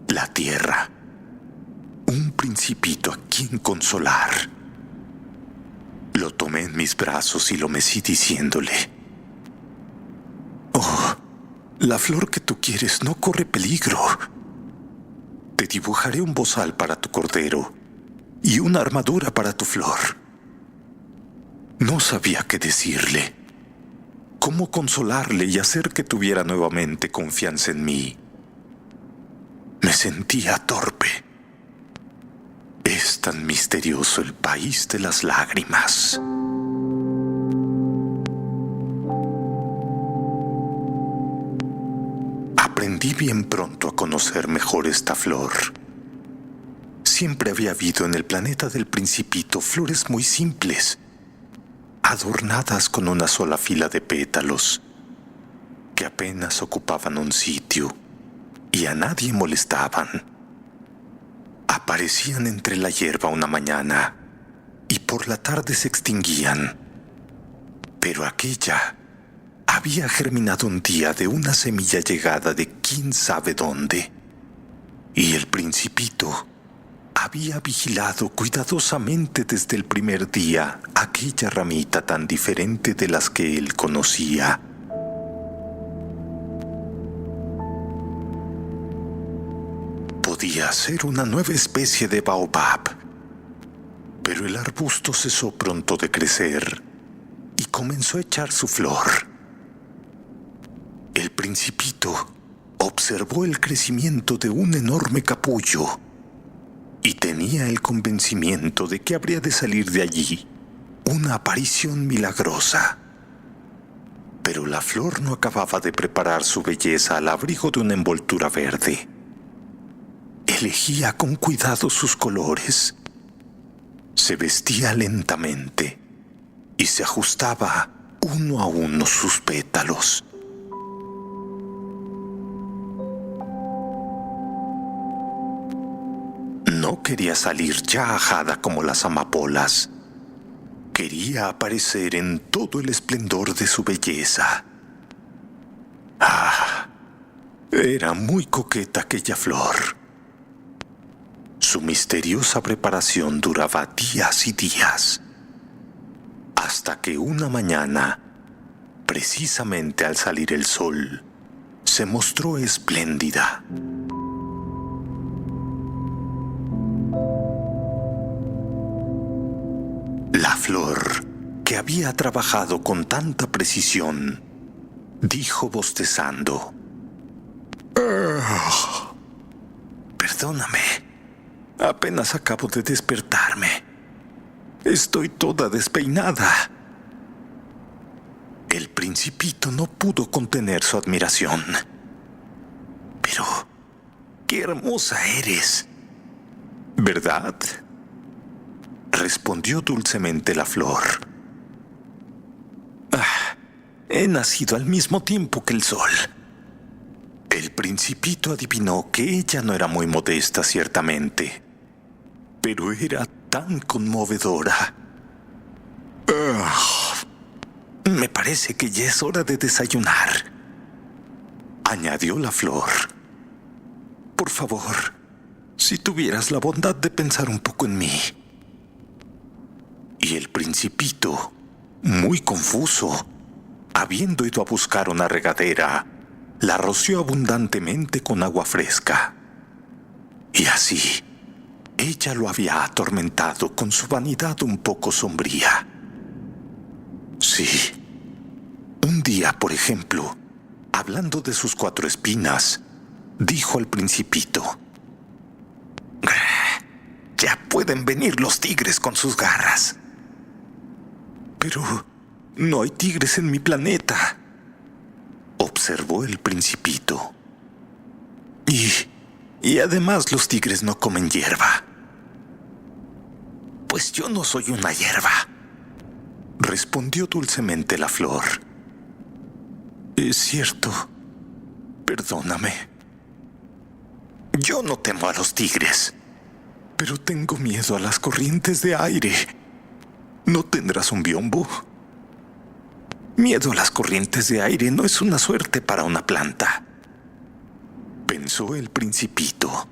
Speaker 1: la Tierra, un Principito a quien consolar. Lo tomé en mis brazos y lo mecí diciéndole: «Oh, la flor que tú quieres no corre peligro. Te dibujaré un bozal para tu cordero y una armadura para tu flor». No sabía qué decirle, cómo consolarle y hacer que tuviera nuevamente confianza en mí. Me sentía torpe. Es tan misterioso el país de las lágrimas. Aprendí bien pronto a conocer mejor esta flor. Siempre había habido en el planeta del Principito flores muy simples, adornadas con una sola fila de pétalos, que apenas ocupaban un sitio y a nadie molestaban. Aparecían entre la hierba una mañana y por la tarde se extinguían. Pero aquella había germinado un día de una semilla llegada de quién sabe dónde, y el Principito había vigilado cuidadosamente desde el primer día aquella ramita tan diferente de las que él conocía. Podía ser una nueva especie de baobab, pero el arbusto cesó pronto de crecer y comenzó a echar su flor. El Principito observó el crecimiento de un enorme capullo y tenía el convencimiento de que habría de salir de allí una aparición milagrosa. Pero la flor no acababa de preparar su belleza al abrigo de una envoltura verde. Elegía con cuidado sus colores, se vestía lentamente y se ajustaba uno a uno sus pétalos. No quería salir ya ajada como las amapolas. Quería aparecer en todo el esplendor de su belleza. ¡Ah! Era muy coqueta aquella flor. Su misteriosa preparación duraba días y días, hasta que una mañana Precisamente al salir el sol, se mostró espléndida. La flor, que había trabajado con tanta precisión, dijo bostezando: Perdóname, apenas acabo de despertarme. Estoy toda despeinada. El Principito no pudo contener su admiración. Pero, qué hermosa eres, ¿verdad?, respondió dulcemente la flor. He nacido al mismo tiempo que el sol. El Principito adivinó que ella no era muy modesta, ciertamente, pero era tan conmovedora. Me parece que ya es hora de desayunar, añadió la flor. Por favor, si tuvieras la bondad de pensar un poco en mí. Y el Principito, muy confuso, habiendo ido a buscar una regadera, la roció abundantemente con agua fresca. Y así, ella lo había atormentado con su vanidad un poco sombría. Sí, un día, por ejemplo, hablando de sus 4 espinas, dijo al Principito: ya pueden venir los tigres con sus garras. Pero no hay tigres en mi planeta, observó el Principito. Y además los tigres no comen hierba. Pues yo no soy una hierba, respondió dulcemente la flor. Es cierto. Perdóname. Yo no temo a los tigres, pero tengo miedo a las corrientes de aire. ¿No tendrás un biombo? Miedo a las corrientes de aire no es una suerte para una planta, pensó el Principito.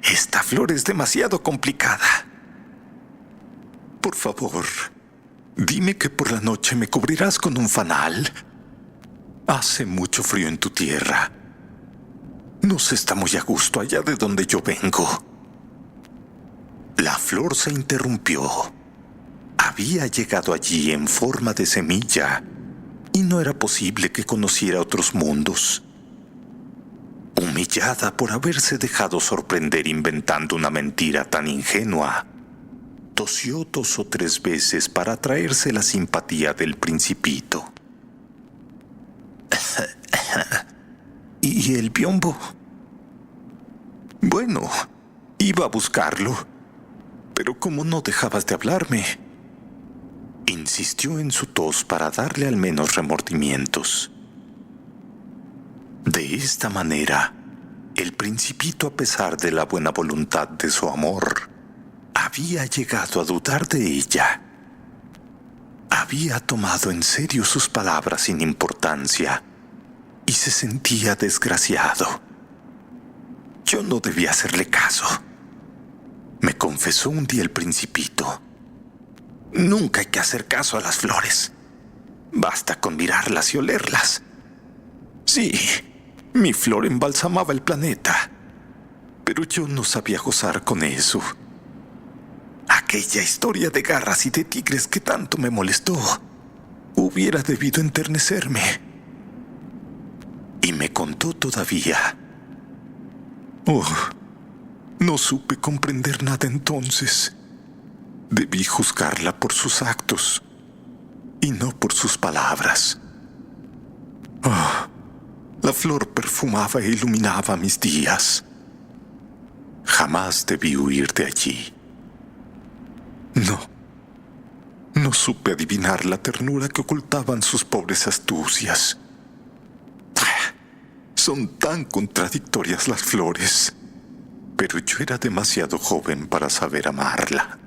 Speaker 1: Esta flor es demasiado complicada. Por favor, dime que por la noche me cubrirás con un fanal. Hace mucho frío en tu tierra. No se está muy a gusto allá de donde yo vengo. La flor se interrumpió. Había llegado allí en forma de semilla y no era posible que conociera otros mundos. Humillada por haberse dejado sorprender inventando una mentira tan ingenua, tosió 2 o 3 veces para atraerse la simpatía del Principito. ¿Y el biombo? Bueno, iba a buscarlo, pero como no dejabas de hablarme, insistió en su tos para darle al menos remordimientos. De esta manera, el Principito, a pesar de la buena voluntad de su amor, había llegado a dudar de ella. Había tomado en serio sus palabras sin importancia y se sentía desgraciado. Yo no debía hacerle caso, me confesó un día el Principito. Nunca hay que hacer caso a las flores. Basta con mirarlas y olerlas. Sí, mi flor embalsamaba el planeta, pero yo no sabía gozar con eso. Aquella historia de garras y de tigres que tanto me molestó hubiera debido enternecerme. Y me contó todavía. No supe comprender nada entonces. Debí juzgarla por sus actos y no por sus palabras. La flor perfumaba e iluminaba mis días. Jamás debí huir de allí. No supe adivinar la ternura que ocultaban sus pobres astucias. Son tan contradictorias las flores, pero yo era demasiado joven para saber amarla.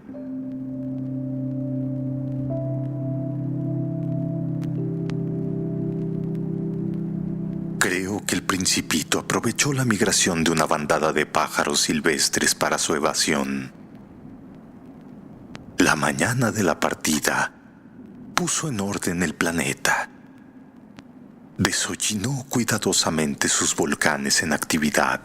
Speaker 1: Creo que el Principito aprovechó la migración de una bandada de pájaros silvestres para su evasión. La mañana de la partida, puso en orden el planeta. Desollinó cuidadosamente sus volcanes en actividad,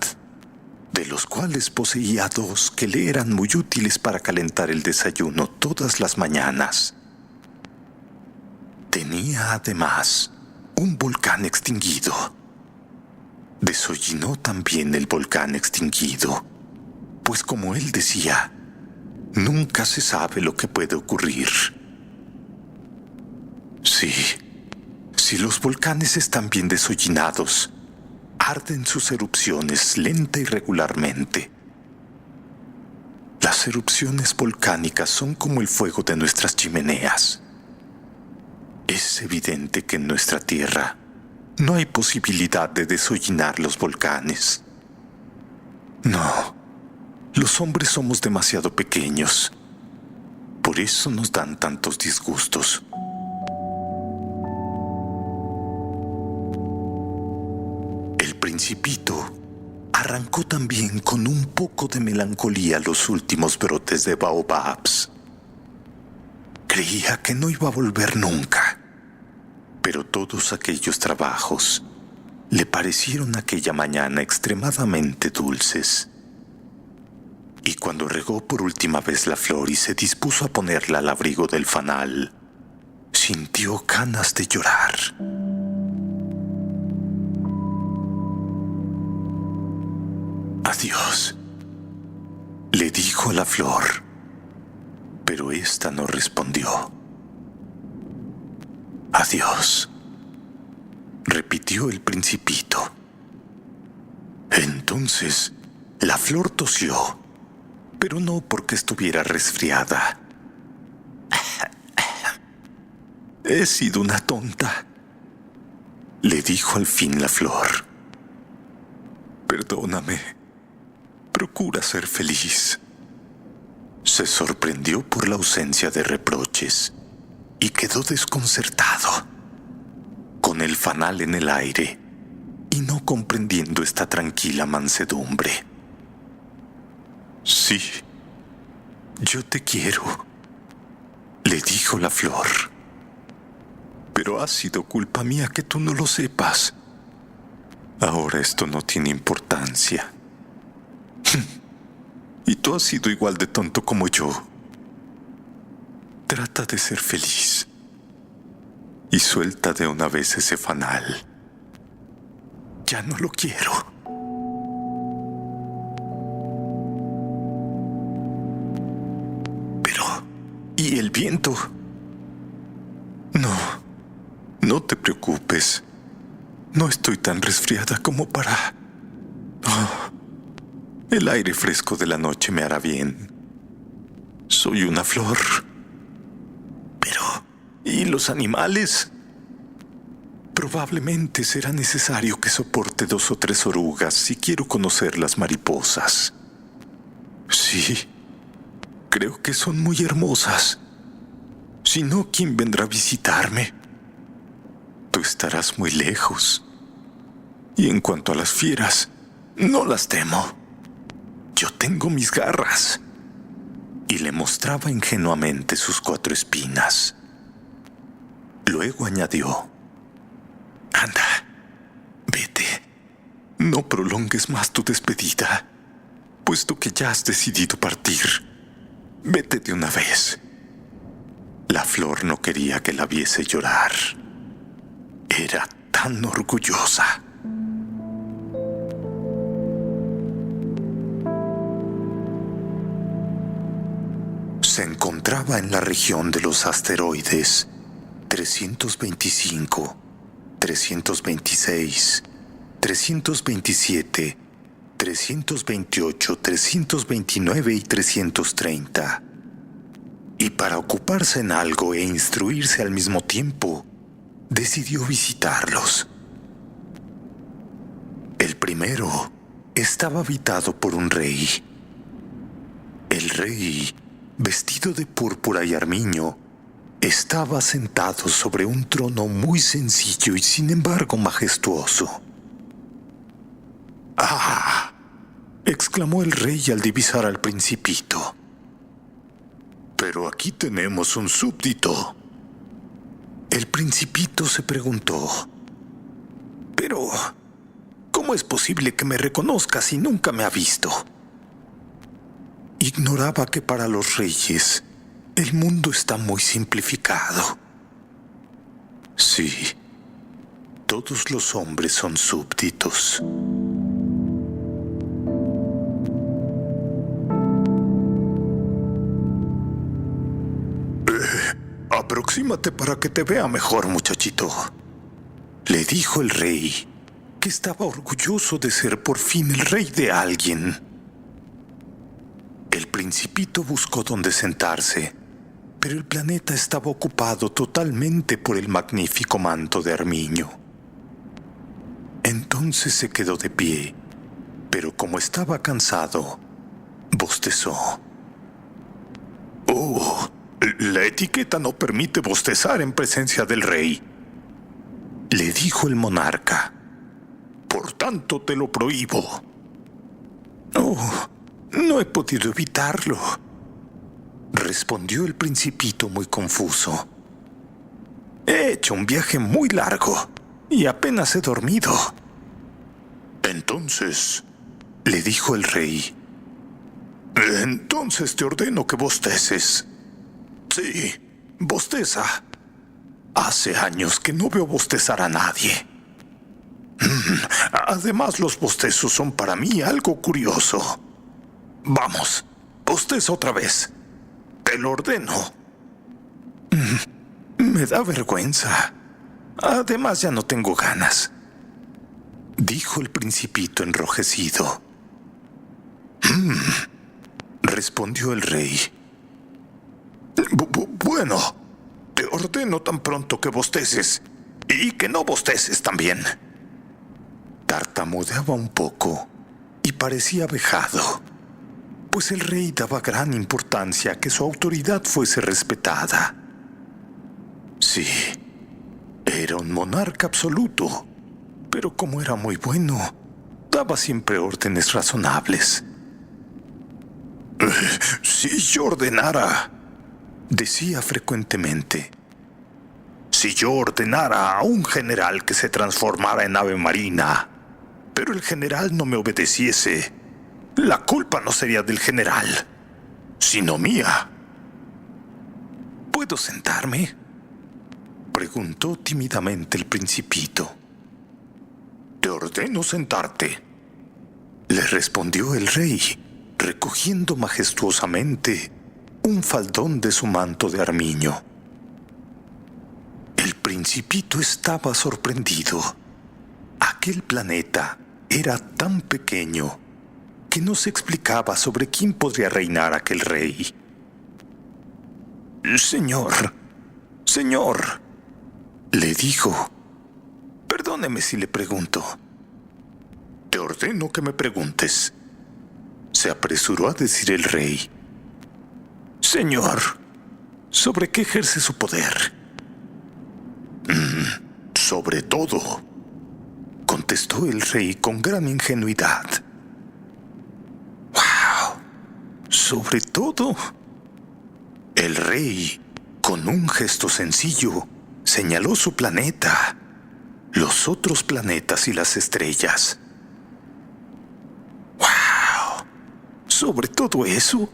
Speaker 1: de los cuales poseía dos que le eran muy útiles para calentar el desayuno todas las mañanas. Tenía además un volcán extinguido. Desollinó también el volcán extinguido, pues como él decía, nunca se sabe lo que puede ocurrir. Sí, si los volcanes están bien desollinados, arden sus erupciones lenta y regularmente. Las erupciones volcánicas son como el fuego de nuestras chimeneas. Es evidente que en nuestra Tierra no hay posibilidad de desollinar los volcanes. No, los hombres somos demasiado pequeños. Por eso nos dan tantos disgustos. El Principito arrancó también con un poco de melancolía los últimos brotes de baobabs. Creía que no iba a volver nunca, pero todos aquellos trabajos le parecieron aquella mañana extremadamente dulces. Y cuando regó por última vez la flor y se dispuso a ponerla al abrigo del fanal, sintió ganas de llorar. Adiós, le dijo a la flor, pero ésta no respondió. Adiós, repitió el Principito. Entonces la flor tosió, pero no porque estuviera resfriada. He sido una tonta, le dijo al fin la flor. Perdóname, procura ser feliz. Se sorprendió por la ausencia de reproches y quedó desconcertado, con el fanal en el aire y no comprendiendo esta tranquila mansedumbre. Sí, yo te quiero, le dijo la flor. Pero ha sido culpa mía que tú no lo sepas. Ahora esto no tiene importancia. Y tú has sido igual de tonto como yo. Trata de ser feliz y suelta de una vez ese fanal. Ya no lo quiero. Pero, ¿y el viento? No te preocupes. No estoy tan resfriada como para... Oh, el aire fresco de la noche me hará bien. Soy una flor. Pero, ¿y los animales? Probablemente será necesario que soporte 2 o 3 orugas si quiero conocer las mariposas. Sí, creo que son muy hermosas. Si no, ¿quién vendrá a visitarme? Tú estarás muy lejos. Y en cuanto a las fieras, no las temo. Yo tengo mis garras. Y le mostraba ingenuamente sus 4 espinas. Luego añadió: Anda, vete. No prolongues más tu despedida, puesto que ya has decidido partir. Vete de una vez. La flor no quería que la viese llorar. Era tan orgullosa. Se encontraba en la región de los asteroides 325, 326, 327, 328, 329 y 330. Y para ocuparse en algo e instruirse al mismo tiempo, decidió visitarlos. El primero estaba habitado por un rey. El rey, vestido de púrpura y armiño, estaba sentado sobre un trono muy sencillo y sin embargo majestuoso. ¡Ah!, exclamó el rey al divisar al Principito. Pero aquí tenemos un súbdito. El Principito se preguntó: «Pero, ¿cómo es posible que me reconozca si nunca me ha visto?». Ignoraba que para los reyes el mundo está muy simplificado. Sí, todos los hombres son súbditos. Aproxímate para que te vea mejor, muchachito, le dijo el rey, que estaba orgulloso de ser por fin el rey de alguien. El Principito buscó dónde sentarse, pero el planeta estaba ocupado totalmente por el magnífico manto de armiño. Entonces se quedó de pie, pero como estaba cansado, bostezó. «Oh, la etiqueta no permite bostezar en presencia del rey», le dijo el monarca. «Por tanto te lo prohíbo». «Oh, no he podido evitarlo», respondió el Principito muy confuso. «He hecho un viaje muy largo y apenas he dormido». «Entonces», le dijo el rey, «entonces te ordeno que bosteces». «Sí, bosteza. Hace años que no veo bostezar a nadie. Además, los bostezos son para mí algo curioso. Vamos, bosteza otra vez. Te lo ordeno». «Me da vergüenza. Además, ya no tengo ganas», dijo el Principito enrojecido. Respondió el rey. «Bueno, te ordeno tan pronto que bosteces y que no bosteces también». Tartamudeaba un poco y parecía vejado, pues el rey daba gran importancia a que su autoridad fuese respetada. Sí, era un monarca absoluto, pero como era muy bueno, daba siempre órdenes razonables. «Si yo ordenara», decía frecuentemente, «si yo ordenara a un general que se transformara en ave marina, pero el general no me obedeciese, la culpa no sería del general, sino mía». «¿Puedo sentarme?», preguntó tímidamente el Principito. «Te ordeno sentarte», le respondió el rey, recogiendo majestuosamente un faldón de su manto de armiño. El Principito estaba sorprendido. Aquel planeta era tan pequeño que no se explicaba sobre quién podría reinar aquel rey. «Señor, señor», le dijo, «perdóneme si le pregunto». «Te ordeno que me preguntes», se apresuró a decir el rey. «Señor, ¿sobre qué ejerce su poder?». «Sobre todo», contestó el rey con gran ingenuidad. ¡Wow! ¿Sobre todo? El rey, con un gesto sencillo, señaló su planeta, los otros planetas y las estrellas. ¡Wow! ¿Sobre todo eso?,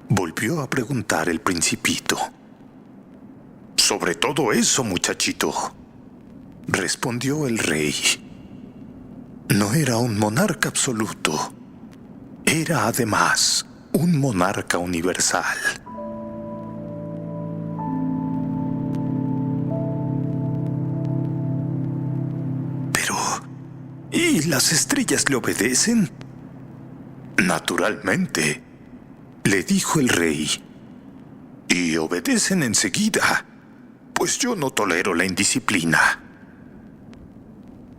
Speaker 1: volvió a preguntar el Principito. «Sobre todo eso, muchachito», respondió el rey. No era un monarca absoluto, era además un monarca universal. Pero, ¿y las estrellas le obedecen? Naturalmente, le dijo el rey, y obedecen enseguida, pues yo no tolero la indisciplina.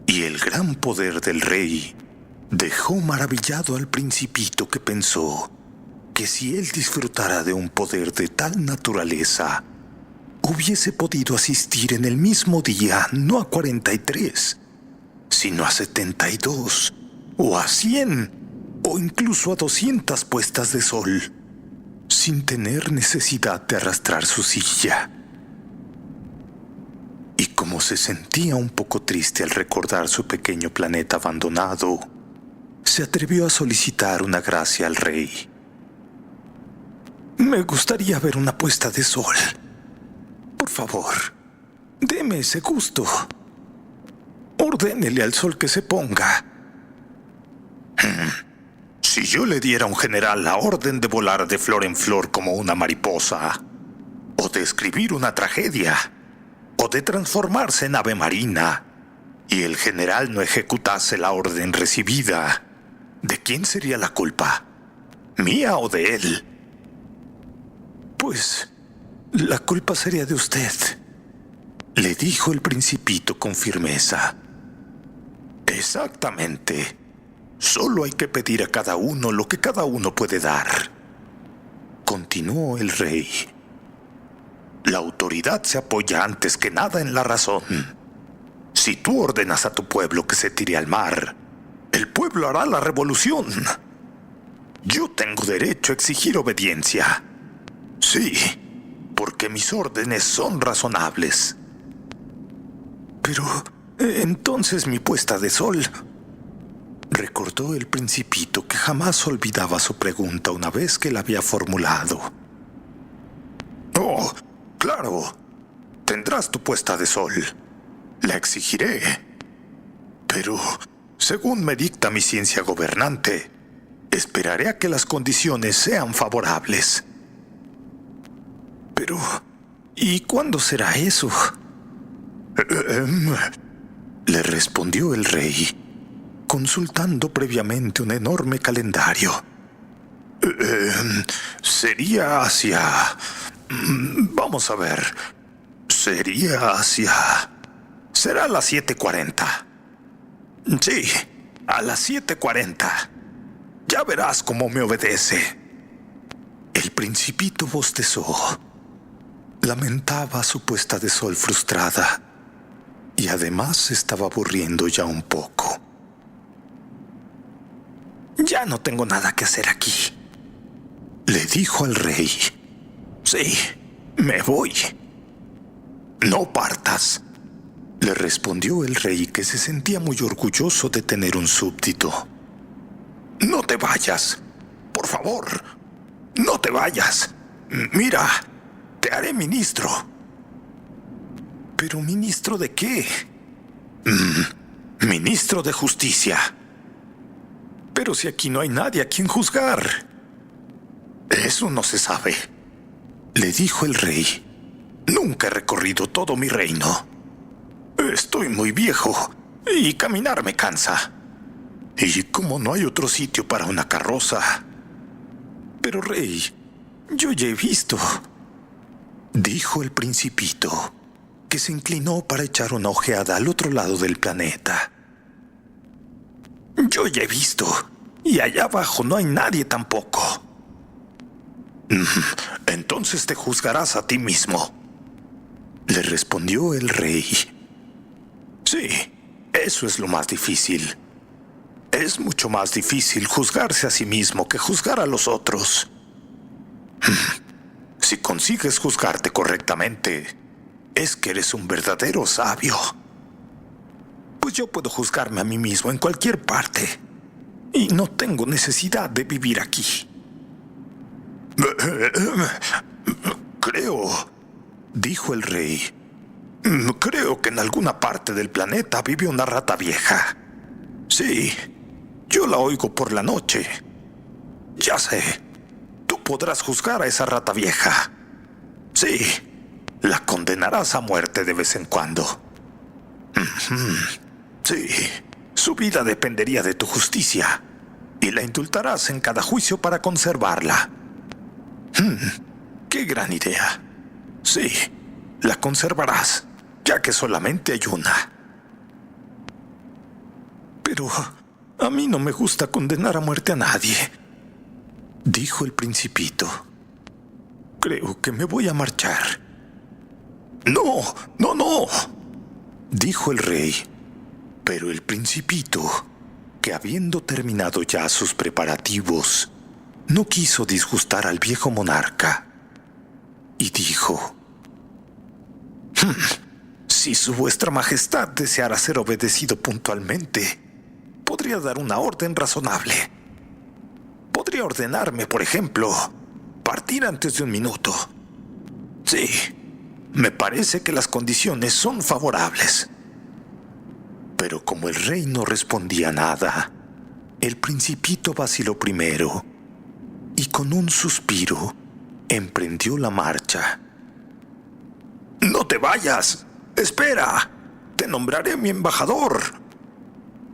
Speaker 1: Y el gran poder del rey dejó maravillado al Principito, que pensó que si él disfrutara de un poder de tal naturaleza, hubiese podido asistir en el mismo día no a 43, sino a 72, o a 100, o incluso a 200 puestas de sol, sin tener necesidad de arrastrar su silla. como se sentía un poco triste al recordar su pequeño planeta abandonado, se atrevió a solicitar una gracia al rey. Me gustaría ver una puesta de sol. Por favor, deme ese gusto. Ordénele al sol que se ponga. Si yo le diera a un general la orden de volar de flor en flor como una mariposa, o de escribir una tragedia, o de transformarse en ave marina, y el general no ejecutase la orden recibida, ¿de quién sería la culpa? ¿Mía o de él? Pues la culpa sería de usted, le dijo el Principito con firmeza. Exactamente. Solo hay que pedir a cada uno lo que cada uno puede dar, continuó el rey. La autoridad se apoya antes que nada en la razón. Si tú ordenas a tu pueblo que se tire al mar, el pueblo hará la revolución. Yo tengo derecho a exigir obediencia. Sí, porque mis órdenes son razonables. Pero, entonces mi puesta de sol... Recordó el Principito que jamás olvidaba su pregunta una vez que la había formulado. Oh, claro. Tendrás tu puesta de sol. La exigiré. Pero, según me dicta mi ciencia gobernante, esperaré a que las condiciones sean favorables. Pero, ¿y cuándo será eso? Le respondió el rey, consultando previamente un enorme calendario. Sería hacia... Vamos a ver. Sería hacia... Será a las 7:40. Sí, a las 7:40. Ya verás cómo me obedece. El Principito bostezó. Lamentaba su puesta de sol frustrada y además se estaba aburriendo ya un poco. Ya no tengo nada que hacer aquí, le dijo al rey. Sí, me voy. No partas, le respondió el rey, que se sentía muy orgulloso de tener un súbdito. No te vayas, por favor, no te vayas. Mira, te haré ministro. ¿Pero ministro de qué? Ministro de Justicia. Pero si aquí no hay nadie a quien juzgar. Eso no se sabe, le dijo el rey. Nunca he recorrido todo mi reino. Estoy muy viejo y caminar me cansa. Y como no hay otro sitio para una carroza. Pero rey, yo ya he visto, dijo el Principito, que se inclinó para echar una ojeada al otro lado del planeta. Yo ya he visto, y allá abajo no hay nadie tampoco. Entonces te juzgarás a ti mismo, le respondió el rey. Sí, eso es lo más difícil. Es mucho más difícil juzgarse a sí mismo que juzgar a los otros. Si consigues juzgarte correctamente, es que eres un verdadero sabio. Pues yo puedo juzgarme a mí mismo en cualquier parte y no tengo necesidad de vivir aquí. Creo, dijo el rey, creo que en alguna parte del planeta vive una rata vieja. Sí, yo la oigo por la noche. Ya sé, tú podrás juzgar a esa rata vieja. Sí, la condenarás a muerte de vez en cuando. Sí, su vida dependería de tu justicia y la indultarás en cada juicio para conservarla. ¡Qué gran idea! Sí, la conservarás, ya que solamente hay una. Pero a mí no me gusta condenar a muerte a nadie, dijo el Principito. Creo que me voy a marchar. No, no, no, dijo el rey. Pero el Principito, que habiendo terminado ya sus preparativos, no quiso disgustar al viejo monarca y dijo: Si su vuestra majestad deseara ser obedecido puntualmente, podría dar una orden razonable. Podría ordenarme, por ejemplo, partir antes de 1 minuto. Sí, me parece que las condiciones son favorables. Pero como el rey no respondía nada, el principito vaciló primero y con un suspiro emprendió la marcha. ¡No te vayas! ¡Espera! ¡Te nombraré mi embajador!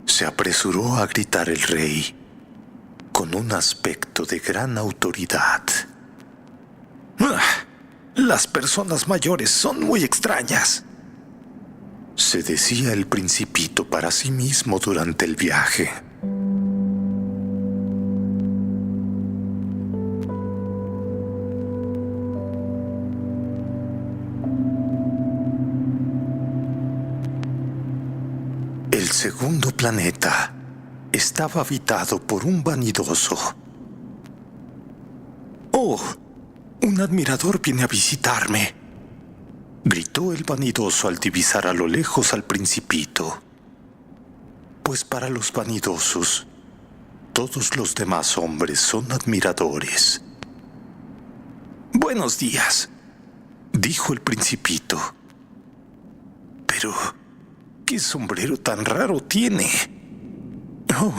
Speaker 1: Se apresuró a gritar el rey, con un aspecto de gran autoridad. Las personas mayores son muy extrañas, se decía el principito para sí mismo durante el viaje. El segundo planeta estaba habitado por un vanidoso. ¡Oh! Un admirador viene a visitarme, gritó el vanidoso al divisar a lo lejos al principito. Pues para los vanidosos, todos los demás hombres son admiradores. Buenos días, dijo el principito. Pero, ¿qué sombrero tan raro tiene? Oh,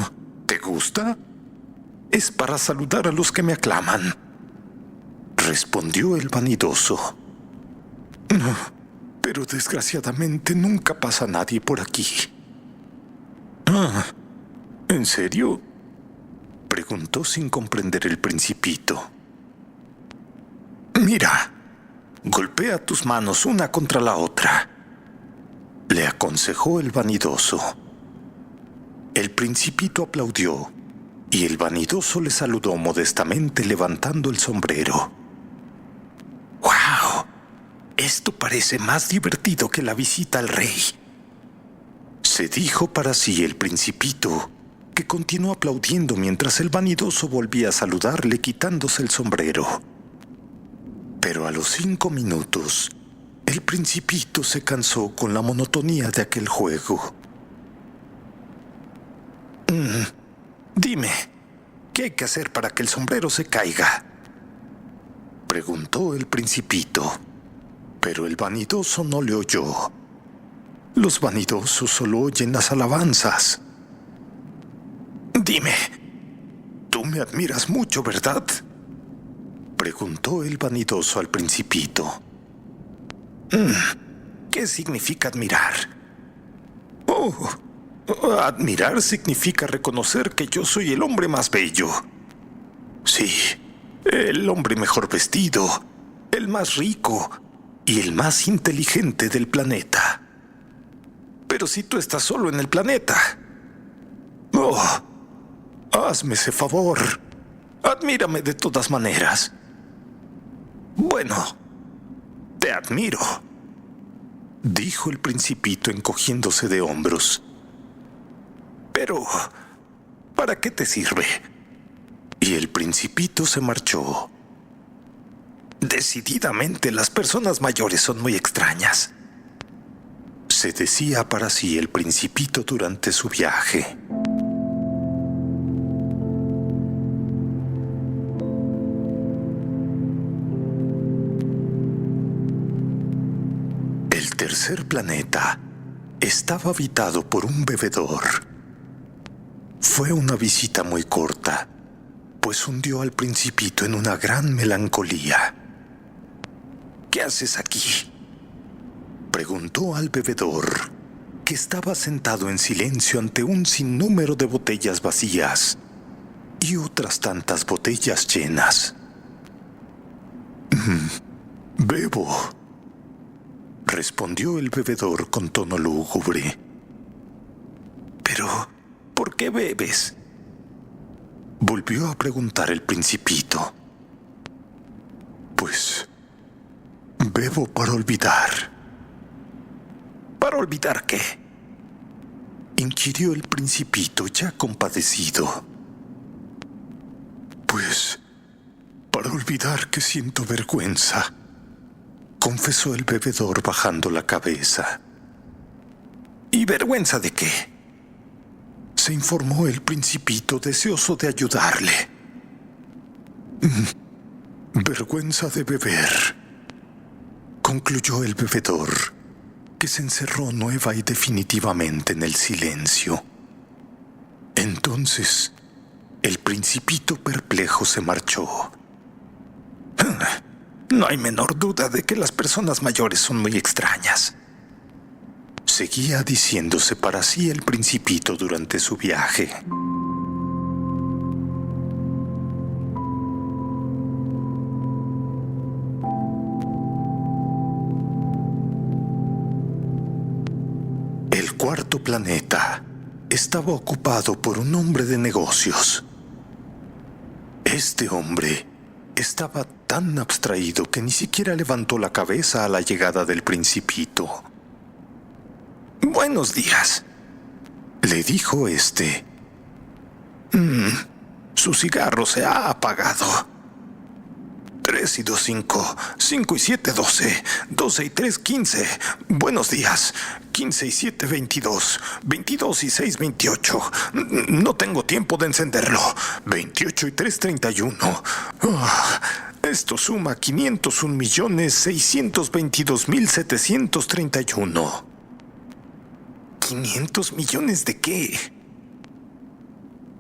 Speaker 1: ¿te gusta? Es para saludar a los que me aclaman, respondió el vanidoso. No, pero desgraciadamente nunca pasa nadie por aquí. ¿En serio? Preguntó sin comprender el principito. Mira, golpea tus manos una contra la otra, le aconsejó el vanidoso. El principito aplaudió y el vanidoso le saludó modestamente levantando el sombrero. ¡Guau! Esto parece más divertido que la visita al rey, se dijo para sí el principito, que continuó aplaudiendo mientras el vanidoso volvía a saludarle quitándose el sombrero. Pero a los 5 minutos, el principito se cansó con la monotonía de aquel juego. Dime, ¿qué hay que hacer para que el sombrero se caiga?, preguntó el principito. Pero el vanidoso no le oyó. Los vanidosos solo oyen las alabanzas. Dime, tú me admiras mucho, ¿verdad?, preguntó el vanidoso al principito. ¿Qué significa admirar? Oh, admirar significa reconocer que yo soy el hombre más bello. Sí, el hombre mejor vestido, el más rico y el más inteligente del planeta. Pero si tú estás solo en el planeta. Oh, hazme ese favor. Admírame de todas maneras. Bueno, te admiro, dijo el principito encogiéndose de hombros. Pero, ¿para qué te sirve? Y el principito se marchó. Decididamente las personas mayores son muy extrañas, se decía para sí el principito durante su viaje. El tercer planeta estaba habitado por un bebedor. Fue una visita muy corta, pues hundió al principito en una gran melancolía. ¿Qué haces aquí?, preguntó al bebedor, que estaba sentado en silencio ante un sinnúmero de botellas vacías y otras tantas botellas llenas. Bebo, respondió el bebedor con tono lúgubre. Pero, ¿por qué bebes?, volvió a preguntar el principito. Pues, bebo para olvidar. ¿Para olvidar qué?, inquirió el principito ya compadecido. Pues, para olvidar que siento vergüenza, confesó el bebedor bajando la cabeza. ¿Y vergüenza de qué? Se informó el principito, deseoso de ayudarle. Vergüenza de beber, concluyó el bebedor, que se encerró nueva y definitivamente en el silencio. Entonces, el principito perplejo se marchó. No hay menor duda de que las personas mayores son muy extrañas, seguía diciéndose para sí el principito durante su viaje. El cuarto planeta estaba ocupado por un hombre de negocios. Este hombre estaba tan abstraído que ni siquiera levantó la cabeza a la llegada del principito. «Buenos días», le dijo este. Su cigarro se ha apagado. 3 y 2, 5. 5 y 7, 12. 12 y 3, 15. Buenos días. 15 y 7, 22. 22 y 6, 28. No tengo tiempo de encenderlo. 28 y 3, 31. Esto suma 501.622.731. ¿500 millones de qué?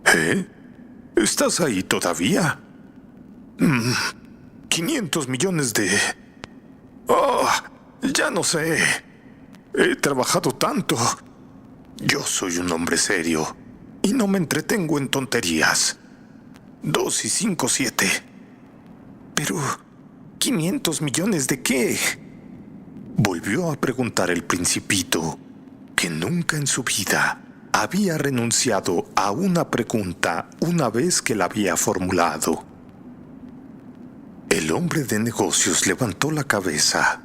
Speaker 1: ¿Eh? ¿Estás ahí todavía? 500 millones de... ¡Oh! Ya no sé. He trabajado tanto. Yo soy un hombre serio y no me entretengo en tonterías. 2 y 5, 7. Pero... ¿500 millones de qué? Volvió a preguntar el principito, que nunca en su vida había renunciado a una pregunta una vez que la había formulado. El hombre de negocios levantó la cabeza.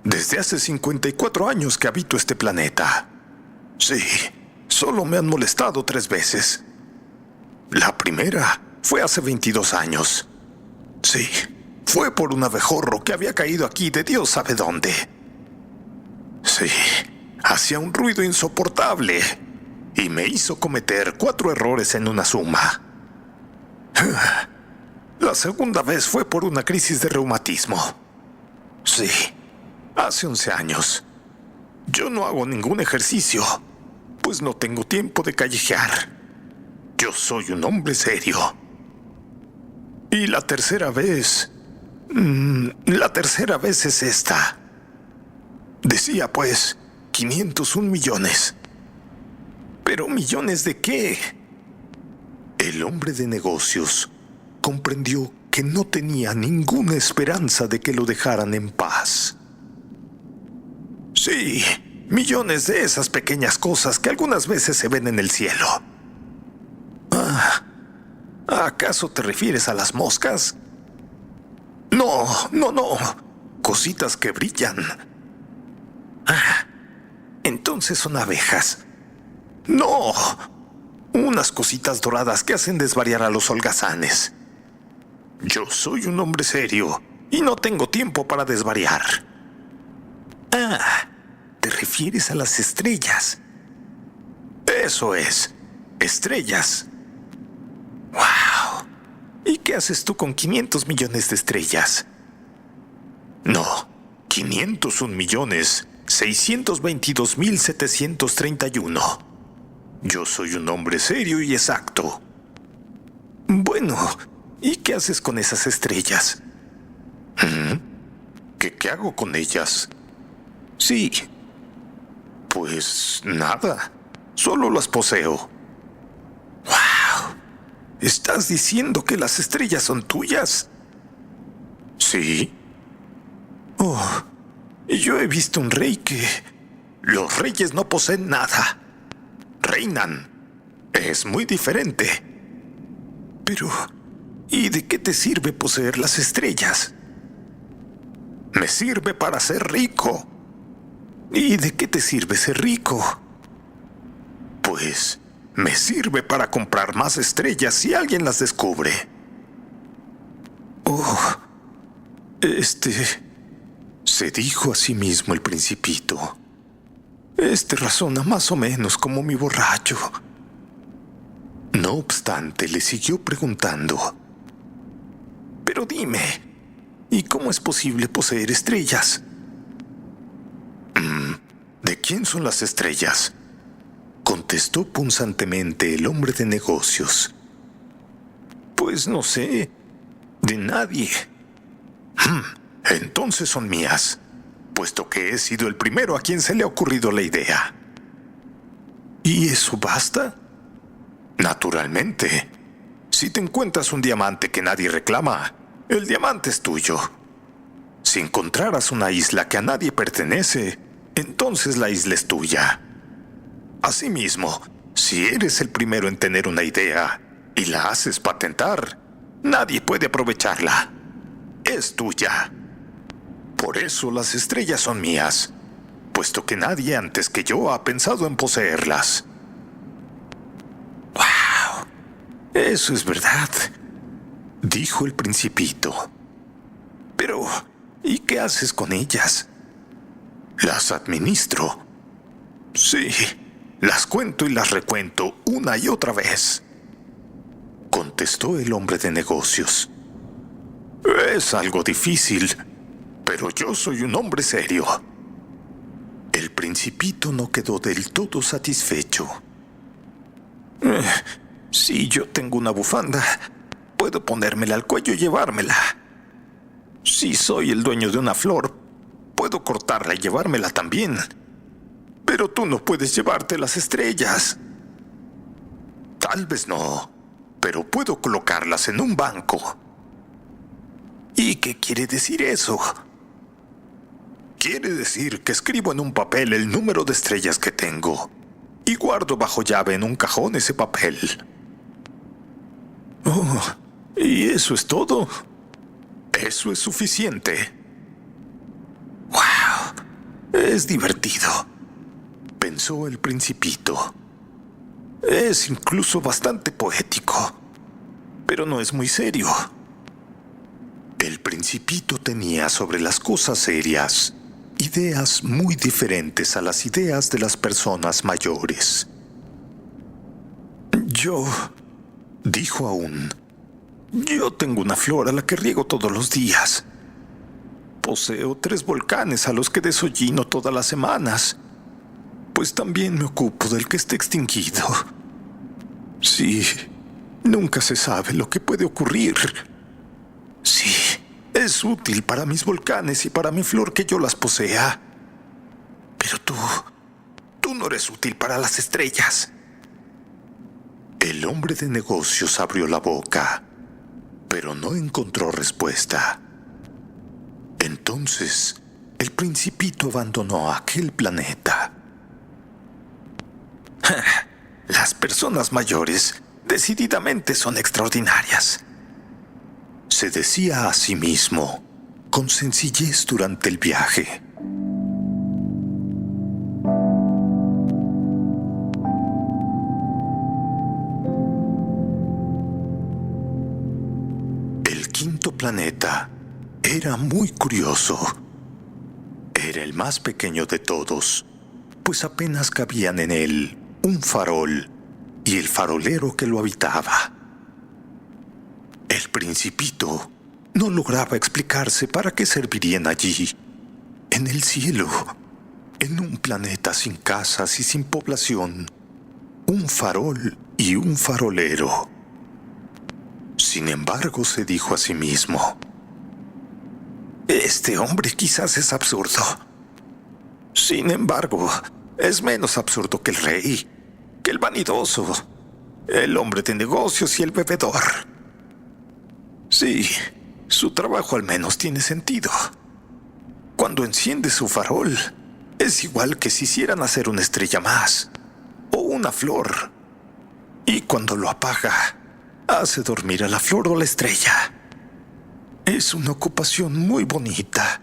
Speaker 1: Desde hace 54 años que habito este planeta. Sí, solo me han molestado 3 veces. La primera fue hace 22 años. Sí, fue por un abejorro que había caído aquí de Dios sabe dónde. Sí, hacía un ruido insoportable y me hizo cometer 4 errores en una suma. La segunda vez fue por una crisis de reumatismo. Sí, hace 11 años. Yo no hago ningún ejercicio, pues no tengo tiempo de callejear. Yo soy un hombre serio. Y la tercera vez... la tercera vez es esta. Decía, pues, 501 millones. ¿Pero millones de qué? El hombre de negocios comprendió que no tenía ninguna esperanza de que lo dejaran en paz. Sí, millones de esas pequeñas cosas que algunas veces se ven en el cielo. ¿Acaso te refieres a las moscas? No. Cositas que brillan. Entonces son abejas. No. Unas cositas doradas que hacen desvariar a los holgazanes. Yo soy un hombre serio y no tengo tiempo para desvariar. ¿Te refieres a las estrellas? Eso es, estrellas. ¡Wow! ¿Y qué haces tú con 500 millones de estrellas? No, 501.622.731. Yo soy un hombre serio y exacto. Bueno, ¿y qué haces con esas estrellas? ¿Qué hago con ellas? Sí. Pues nada, solo las poseo. ¡Wow! ¿Estás diciendo que las estrellas son tuyas? Sí. Oh, yo he visto un rey que... Los reyes no poseen nada. Reinan. Es muy diferente. Pero, ¿y de qué te sirve poseer las estrellas? Me sirve para ser rico. ¿Y de qué te sirve ser rico? Pues me sirve para comprar más estrellas si alguien las descubre. Oh, se dijo a sí mismo el principito. Este razona más o menos como mi borracho. No obstante, le siguió preguntando. Pero dime, ¿y cómo es posible poseer estrellas? ¿De quién son las estrellas?, contestó punzantemente el hombre de negocios. Pues no sé, de nadie. Entonces son mías, puesto que he sido el primero a quien se le ha ocurrido la idea. ¿Y eso basta? Naturalmente. Si te encuentras un diamante que nadie reclama, el diamante es tuyo. Si encontraras una isla que a nadie pertenece, entonces la isla es tuya. Asimismo, si eres el primero en tener una idea y la haces patentar, nadie puede aprovecharla. Es tuya. Por eso las estrellas son mías, puesto que nadie antes que yo ha pensado en poseerlas. ¡Wow! Eso es verdad, dijo el Principito. Pero, ¿y qué haces con ellas? Las administro. Sí, las cuento y las recuento una y otra vez, contestó el hombre de negocios. Es algo difícil, pero yo soy un hombre serio. El Principito no quedó del todo satisfecho. Si yo tengo una bufanda, puedo ponérmela al cuello y llevármela. Si soy el dueño de una flor, puedo cortarla y llevármela también. Pero tú no puedes llevarte las estrellas. Tal vez no, pero puedo colocarlas en un banco. ¿Y qué quiere decir eso? Quiere decir que escribo en un papel el número de estrellas que tengo y guardo bajo llave en un cajón ese papel. Oh, ¿y eso es todo? Eso es suficiente. ¡Wow! Es divertido, pensó el Principito. Es incluso bastante poético, pero no es muy serio. El Principito tenía sobre las cosas serias ideas muy diferentes a las ideas de las personas mayores. Dijo aún, yo tengo una flor a la que riego todos los días. Poseo 3 volcanes a los que desollino todas las semanas, pues también me ocupo del que está extinguido. Sí, nunca se sabe lo que puede ocurrir. Sí, es útil para mis volcanes y para mi flor que yo las posea. Pero tú no eres útil para las estrellas. El hombre de negocios abrió la boca, pero no encontró respuesta. Entonces, el Principito abandonó aquel planeta. Las personas mayores decididamente son extraordinarias, se decía a sí mismo, con sencillez durante el viaje. El quinto planeta era muy curioso. Era el más pequeño de todos, pues apenas cabían en él un farol y el farolero que lo habitaba. El Principito no lograba explicarse para qué servirían allí, en el cielo, en un planeta sin casas y sin población, un farol y un farolero. Sin embargo, se dijo a sí mismo, este hombre quizás es absurdo. Sin embargo, es menos absurdo que el rey, que el vanidoso, el hombre de negocios y el bebedor. Sí, su trabajo al menos tiene sentido. Cuando enciende su farol, es igual que si hiciera nacer una estrella más, o una flor. Y cuando lo apaga, hace dormir a la flor o la estrella. Es una ocupación muy bonita.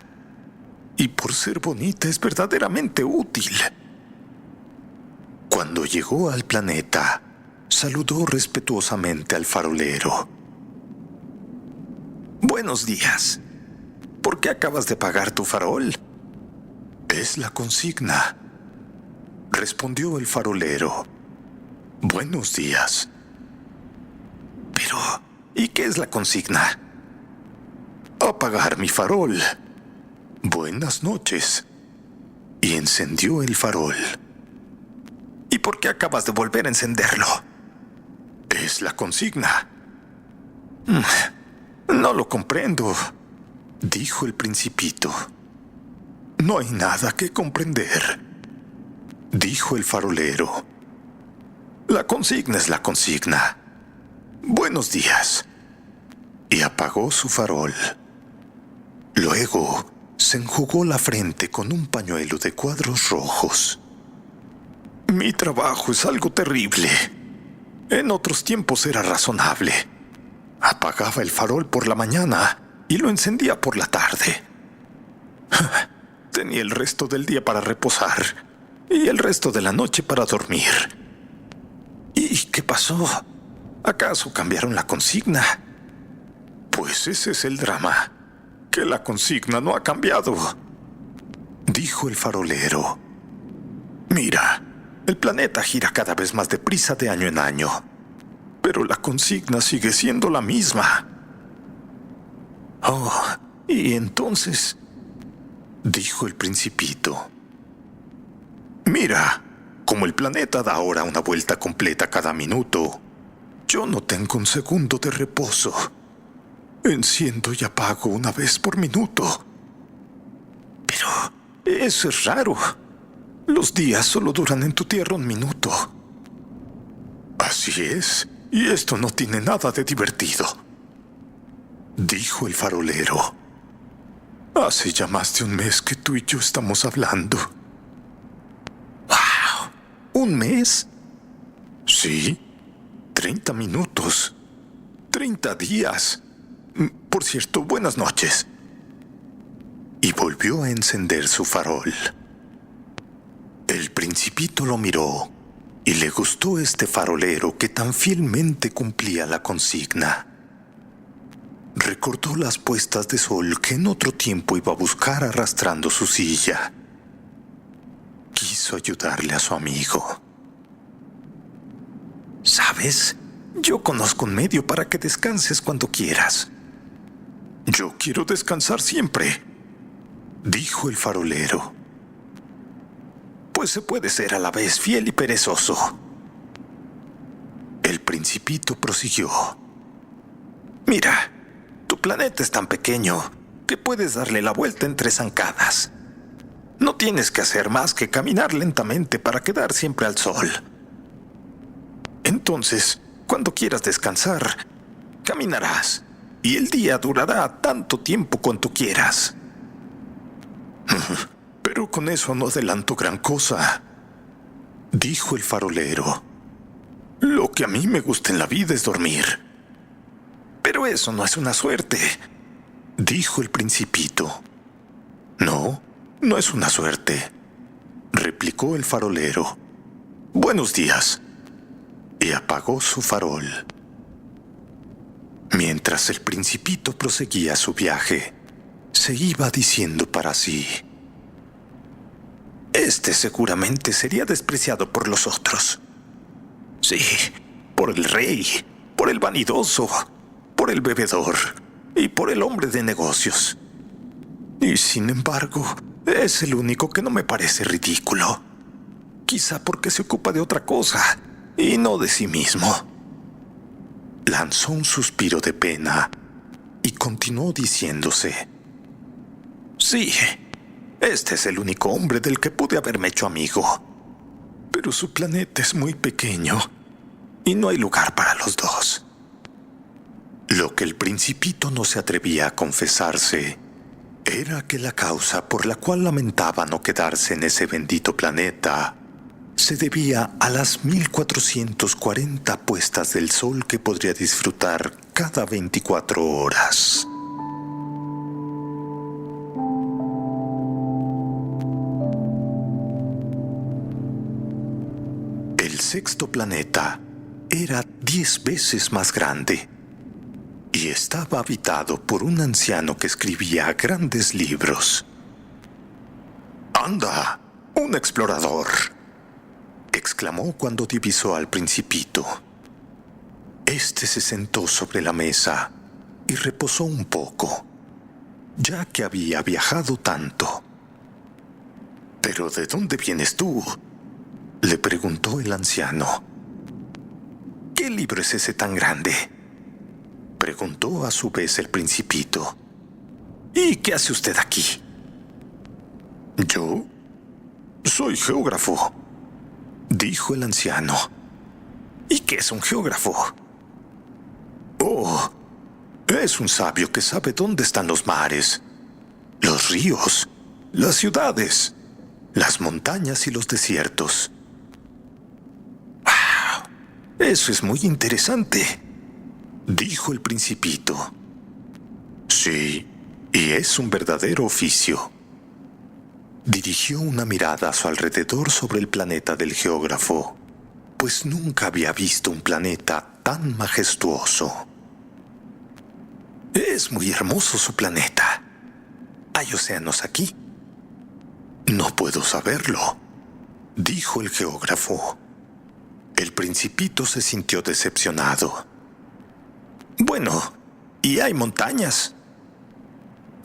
Speaker 1: Y por ser bonita es verdaderamente útil. Cuando llegó al planeta, saludó respetuosamente al farolero. Buenos días. ¿Por qué acabas de pagar tu farol? Es la consigna. respondió el farolero. Buenos días. Pero, ¿y qué es la consigna? Apagar mi farol. Buenas noches. Y encendió el farol. ¿Y por qué acabas de volver a encenderlo? Es la consigna. No lo comprendo, dijo el Principito. No hay nada que comprender, dijo el farolero. La consigna es la consigna. Buenos días. Y apagó su farol. Luego se enjugó la frente con un pañuelo de cuadros rojos. Mi trabajo es algo terrible. En otros tiempos era razonable. Apagaba el farol por la mañana y lo encendía por la tarde. Tenía el resto del día para reposar y el resto de la noche para dormir. ¿Y qué pasó? ¿Acaso cambiaron la consigna? Pues ese es el drama, que la consigna no ha cambiado, dijo el farolero. Mira, el planeta gira cada vez más deprisa de año en año, pero la consigna sigue siendo la misma. Oh, y entonces, dijo el Principito. Mira, como el planeta da ahora una vuelta completa cada minuto, yo no tengo un segundo de reposo. Enciendo y apago una vez por minuto. Pero eso es raro. Los días solo duran en tu tierra un minuto. Así es, y esto no tiene nada de divertido, dijo el farolero. Hace ya más de un mes que tú y yo estamos hablando. ¡Wow! ¿Un mes? Sí, 30 minutos, 30 días. Por cierto, buenas noches. Y volvió a encender su farol. El Principito lo miró y le gustó este farolero que tan fielmente cumplía la consigna. Recordó las puestas de sol que en otro tiempo iba a buscar arrastrando su silla. Quiso ayudarle a su amigo. ¿Sabes? Yo conozco un medio para que descanses cuando quieras. Yo quiero descansar siempre, dijo el farolero. Pues se puede ser a la vez fiel y perezoso. El Principito prosiguió. Mira, tu planeta es tan pequeño que puedes darle la vuelta en 3 zancadas. No tienes que hacer más que caminar lentamente para quedar siempre al sol. Entonces, cuando quieras descansar, caminarás y el día durará tanto tiempo cuanto quieras. Pero con eso no adelanto gran cosa, dijo el farolero. Lo que a mí me gusta en la vida es dormir. Pero eso no es una suerte, dijo el Principito. No, no es una suerte, replicó el farolero. Buenos días. Y apagó su farol. Mientras el Principito proseguía su viaje, se iba diciendo para sí: este seguramente sería despreciado por los otros. Sí, por el rey, por el vanidoso, por el bebedor y por el hombre de negocios. Y sin embargo, es el único que no me parece ridículo. Quizá porque se ocupa de otra cosa y no de sí mismo. Lanzó un suspiro de pena y continuó diciéndose: sí, este es el único hombre del que pude haberme hecho amigo. Pero su planeta es muy pequeño y no hay lugar para los dos. Lo que el Principito no se atrevía a confesarse era que la causa por la cual lamentaba no quedarse en ese bendito planeta se debía a las 1440 puestas del sol que podría disfrutar cada 24 horas. El sexto planeta era 10 veces más grande y estaba habitado por un anciano que escribía grandes libros. «Anda, un explorador», exclamó cuando divisó al Principito. Este se sentó sobre la mesa y reposó un poco, ya que había viajado tanto. «¿Pero de dónde vienes tú?», le preguntó el anciano. «¿Qué libro es ese tan grande?», preguntó a su vez el Principito. «¿Y qué hace usted aquí?». «Yo soy geógrafo», dijo el anciano. «¿Y qué es un geógrafo?». «Oh, es un sabio que sabe dónde están los mares, los ríos, las ciudades, las montañas y los desiertos». «¡Wow! Eso es muy interesante», dijo el Principito. «Sí, y es un verdadero oficio». Dirigió una mirada a su alrededor sobre el planeta del geógrafo, pues nunca había visto un planeta tan majestuoso. «Es muy hermoso su planeta. ¿Hay océanos aquí?». «No puedo saberlo», dijo el geógrafo. El Principito se sintió decepcionado. «Bueno, ¿y hay montañas?».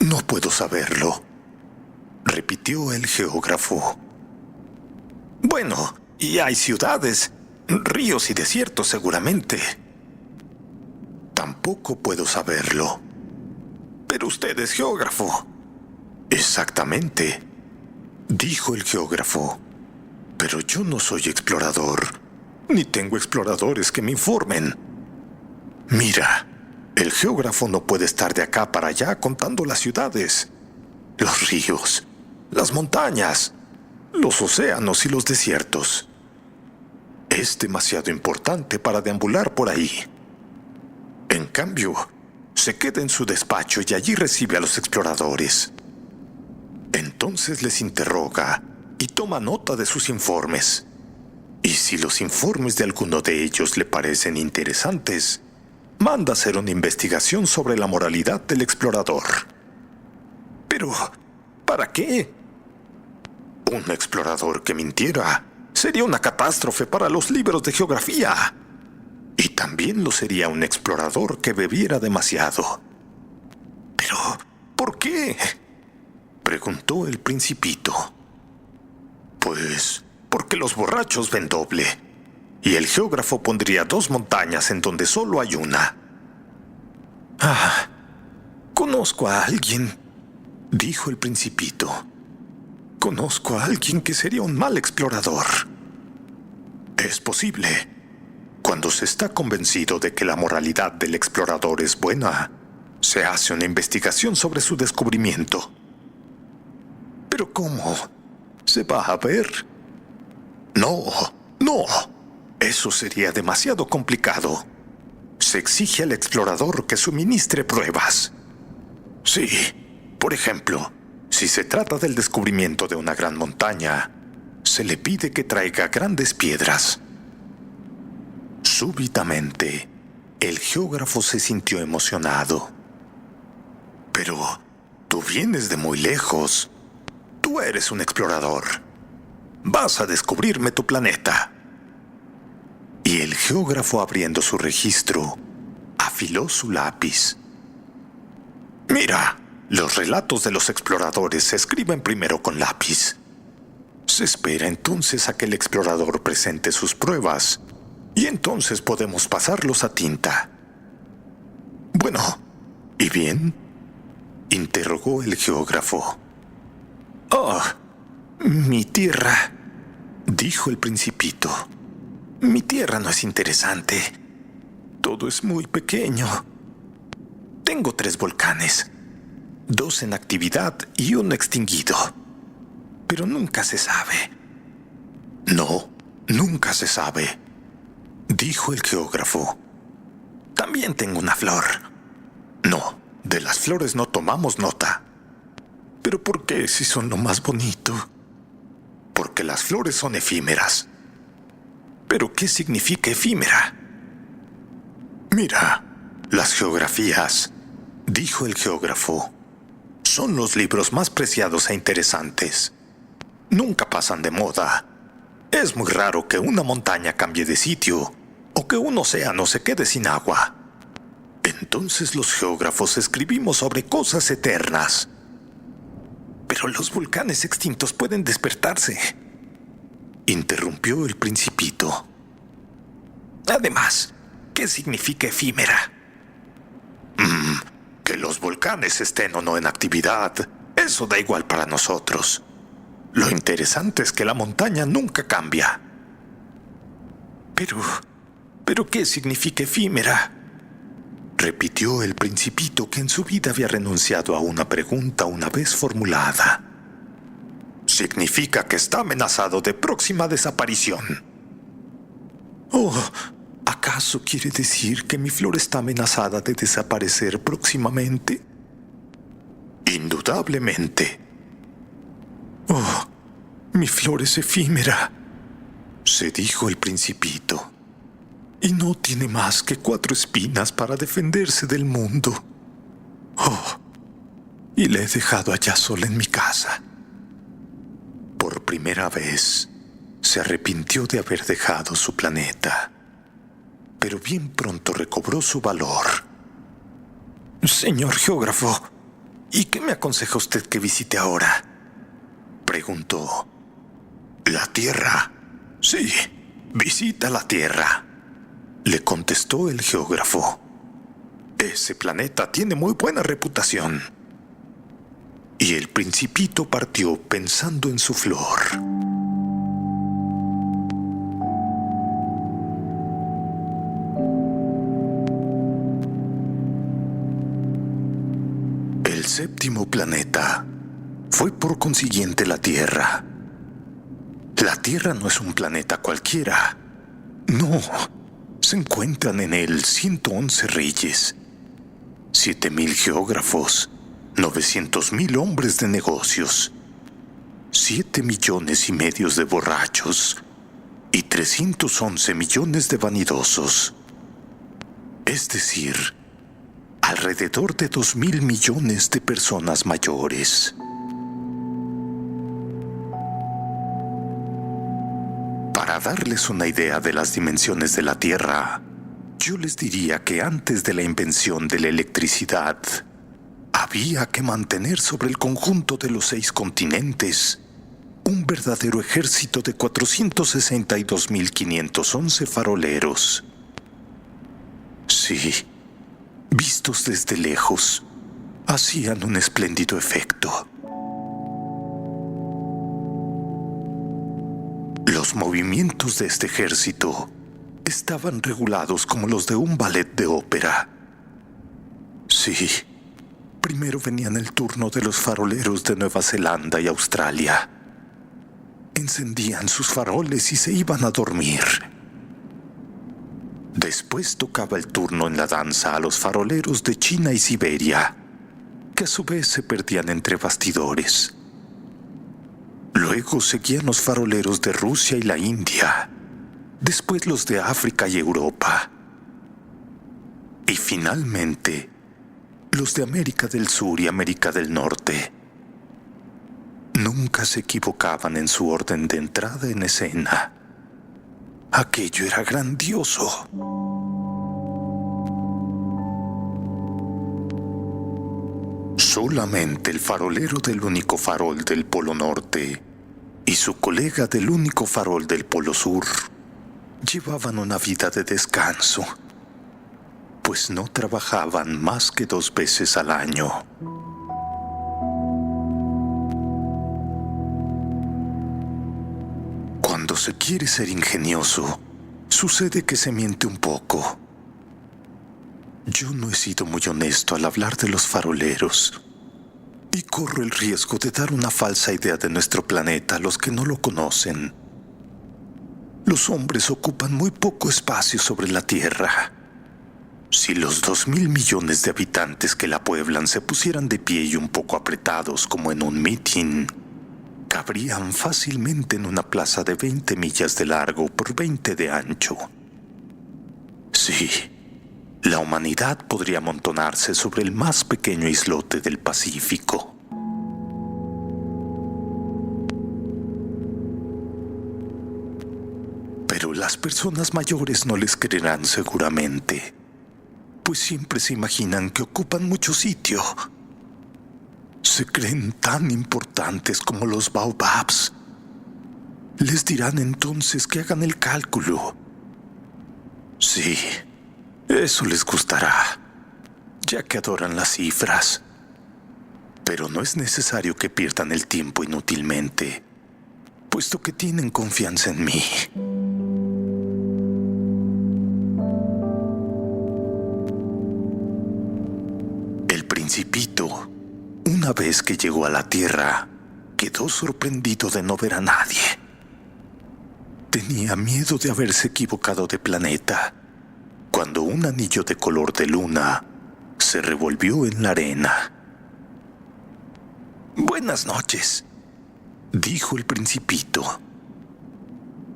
Speaker 1: «No puedo saberlo», repitió el geógrafo. «Bueno, y hay ciudades, ríos y desiertos seguramente». «Tampoco puedo saberlo». «Pero usted es geógrafo». «Exactamente», dijo el geógrafo. «Pero yo no soy explorador, ni tengo exploradores que me informen. Mira, el geógrafo no puede estar de acá para allá contando las ciudades, los ríos, las montañas, los océanos y los desiertos. Es demasiado importante para deambular por ahí. En cambio, se queda en su despacho y allí recibe a los exploradores. Entonces les interroga y toma nota de sus informes. Y si los informes de alguno de ellos le parecen interesantes, manda hacer una investigación sobre la moralidad del explorador». «Pero, ¿para qué?». «Un explorador que mintiera sería una catástrofe para los libros de geografía. Y también lo sería un explorador que bebiera demasiado». «¿Pero por qué?», preguntó el Principito. «Pues porque los borrachos ven doble, y el geógrafo pondría 2 montañas en donde solo hay una». «Ah, conozco a alguien», dijo el Principito. «Conozco a alguien que sería un mal explorador». «Es posible. Cuando se está convencido de que la moralidad del explorador es buena, se hace una investigación sobre su descubrimiento». «¿Pero cómo? ¿Se va a ver?». «No, no. Eso sería demasiado complicado. Se exige al explorador que suministre pruebas. Sí, por ejemplo, si se trata del descubrimiento de una gran montaña, se le pide que traiga grandes piedras». Súbitamente, el geógrafo se sintió emocionado. «Pero tú vienes de muy lejos. Tú eres un explorador. Vas a descubrirme tu planeta». Y el geógrafo, abriendo su registro, afiló su lápiz. «Mira, los relatos de los exploradores se escriben primero con lápiz. Se espera entonces a que el explorador presente sus pruebas, y entonces podemos pasarlos a tinta». «Bueno, ¿y bien?», interrogó el geógrafo. «Oh, mi tierra», dijo el Principito. «Mi tierra no es interesante. Todo es muy pequeño. Tengo 3 volcanes, 2 en actividad y 1 extinguido. Pero nunca se sabe». «No, nunca se sabe», dijo el geógrafo. «También tengo una flor». «No, de las flores no tomamos nota». «¿Pero por qué si son lo más bonito?». «Porque las flores son efímeras». «¿Pero qué significa efímera?». «Mira, las geografías», dijo el geógrafo, «son los libros más preciados e interesantes. Nunca pasan de moda. Es muy raro que una montaña cambie de sitio o que un océano se quede sin agua. Entonces los geógrafos escribimos sobre cosas eternas. Pero los volcanes extintos pueden despertarse, interrumpió el Principito. Además, ¿qué significa efímera? Que los volcanes estén o no en actividad, eso da igual para nosotros. Lo interesante es que la montaña nunca cambia. Pero ¿qué significa efímera? Repitió el Principito, que en su vida había renunciado a una pregunta una vez formulada. Significa que está amenazado de próxima desaparición. Oh, ¿acaso quiere decir que mi flor está amenazada de desaparecer próximamente? Indudablemente. Oh, mi flor es efímera, se dijo el Principito, y no tiene más que 4 espinas para defenderse del mundo. Oh, y la he dejado allá sola en mi casa. Por primera vez, se arrepintió de haber dejado su planeta, pero bien pronto recobró su valor. Señor geógrafo, ¿y qué me aconseja usted que visite ahora?, preguntó. La Tierra. Sí, visita la Tierra, le contestó el geógrafo. Ese planeta tiene muy buena reputación. Y el Principito partió pensando en su flor. El séptimo planeta fue por consiguiente la Tierra. La Tierra no es un planeta cualquiera. No, se encuentran en él 111 reyes, 7,000 geógrafos, 900,000 hombres de negocios, 7,5 millones de borrachos y 311 millones de vanidosos. Es decir, alrededor de 2,000 millones de personas mayores. Para darles una idea de las dimensiones de la Tierra, yo les diría que antes de la invención de la electricidad, había que mantener sobre el conjunto de los 6 continentes un verdadero ejército de 462,511 faroleros. Sí, vistos desde lejos, hacían un espléndido efecto. Los movimientos de este ejército estaban regulados como los de un ballet de ópera. Sí, primero venían el turno de los faroleros de Nueva Zelanda y Australia. Encendían sus faroles y se iban a dormir. Después tocaba el turno en la danza a los faroleros de China y Siberia, que a su vez se perdían entre bastidores. Luego seguían los faroleros de Rusia y la India, después los de África y Europa, y finalmente los de América del Sur y América del Norte. Nunca se equivocaban en su orden de entrada en escena. Aquello era grandioso. Solamente el farolero del único farol del Polo Norte y su colega del único farol del Polo Sur llevaban una vida de descanso, pues no trabajaban más que 2 veces al año. Cuando se quiere ser ingenioso, sucede que se miente un poco. Yo no he sido muy honesto al hablar de los faroleros, y corro el riesgo de dar una falsa idea de nuestro planeta a los que no lo conocen. Los hombres ocupan muy poco espacio sobre la Tierra. Si los 2,000 millones de habitantes que la pueblan se pusieran de pie y un poco apretados como en un mitin, cabrían fácilmente en una plaza de 20 millas de largo por 20 de ancho. Sí, la humanidad podría amontonarse sobre el más pequeño islote del Pacífico. Pero las personas mayores no les creerán seguramente, pues siempre se imaginan que ocupan mucho sitio. Se creen tan importantes como los baobabs. Les dirán entonces que hagan el cálculo. Sí, eso les gustará, ya que adoran las cifras. Pero no es necesario que pierdan el tiempo inútilmente, puesto que tienen confianza en mí. El Principito, una vez que llegó a la Tierra, quedó sorprendido de no ver a nadie. Tenía miedo de haberse equivocado de planeta, cuando un anillo de color de luna se revolvió en la arena. «Buenas noches», dijo el Principito.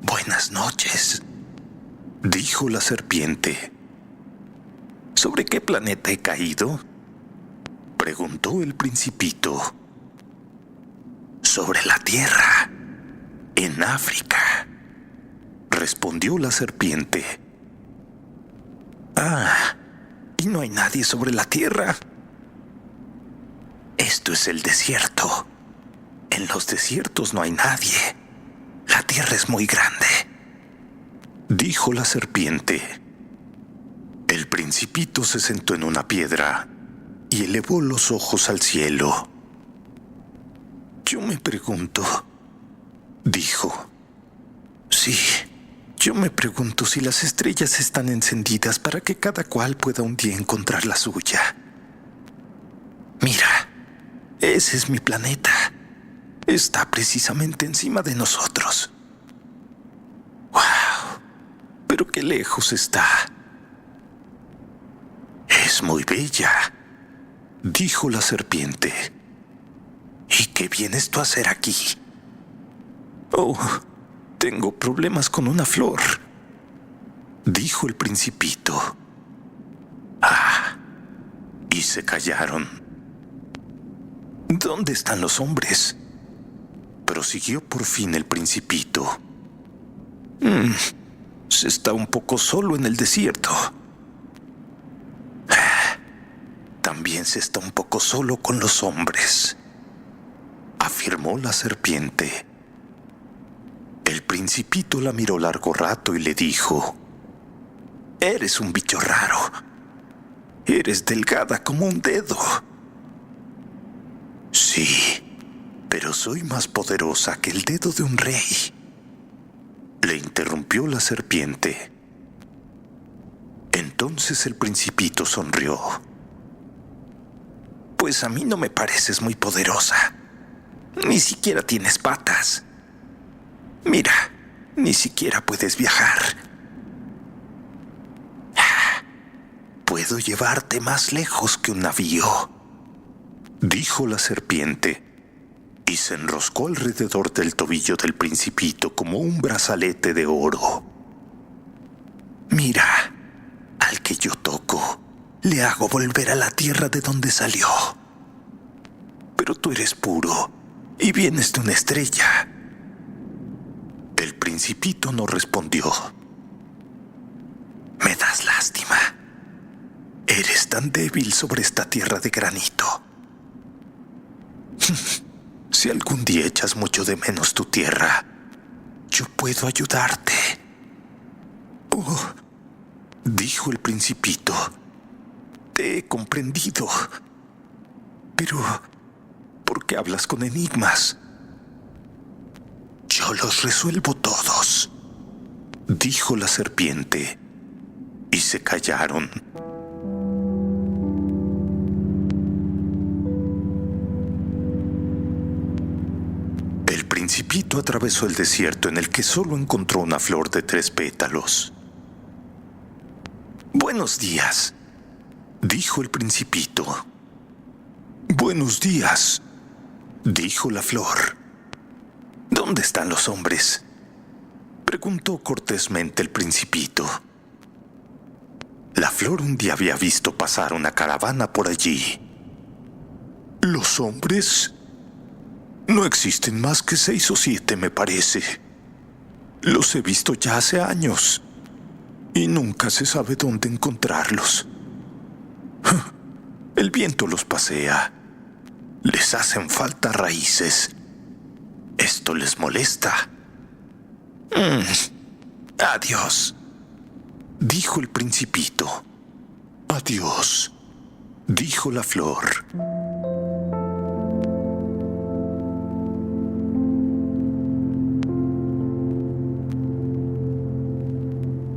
Speaker 1: «Buenas noches», dijo la serpiente. «¿Sobre qué planeta he caído?», preguntó el Principito. «Sobre la Tierra, en África», respondió la serpiente. «Ah, ¿y no hay nadie sobre la Tierra?». «Esto es el desierto. En los desiertos no hay nadie. La Tierra es muy grande», dijo la serpiente. El Principito se sentó en una piedra y elevó los ojos al cielo. «Yo me pregunto», dijo. «Sí, yo me pregunto si las estrellas están encendidas para que cada cual pueda un día encontrar la suya. Mira, ese es mi planeta. Está precisamente encima de nosotros. ¡Wow! Pero qué lejos está». «Es muy bella», dijo la serpiente. «¿Y qué vienes tú a hacer aquí?». «Oh, tengo problemas con una flor», dijo el Principito. «Ah», y se callaron. «¿Dónde están los hombres?», prosiguió por fin el Principito. Se está un poco solo en el desierto». «También se está un poco solo con los hombres», afirmó la serpiente. El Principito la miró largo rato y le dijo: «Eres un bicho raro. Eres delgada como un dedo». «Sí, pero soy más poderosa que el dedo de un rey», le interrumpió la serpiente. Entonces el Principito sonrió. «Pues a mí no me pareces muy poderosa. Ni siquiera tienes patas. Mira, ni siquiera puedes viajar. Puedo llevarte más lejos que un navío», dijo la serpiente, y se enroscó alrededor del tobillo del Principito como un brazalete de oro. «Mira, al que yo toco, le hago volver a la tierra de donde salió. Pero tú eres puro y vienes de una estrella». El Principito no respondió. «Me das lástima. Eres tan débil sobre esta tierra de granito. Si algún día echas mucho de menos tu tierra, yo puedo ayudarte». «Oh», dijo el Principito, «te he comprendido. Pero, ¿por qué hablas con enigmas?». «Yo los resuelvo todos», dijo la serpiente, y se callaron. El Principito atravesó el desierto en el que solo encontró una flor de 3 pétalos. «Buenos días», dijo el Principito. «Buenos días», dijo la flor. «¿Dónde están los hombres?», preguntó cortésmente el Principito. La flor un día había visto pasar una caravana por allí. «¿Los hombres? No existen más que 6 o 7, me parece. Los he visto ya hace años y nunca se sabe dónde encontrarlos. El viento los pasea. Les hacen falta raíces. Esto les molesta. Adiós, dijo el Principito. Adiós, dijo la flor.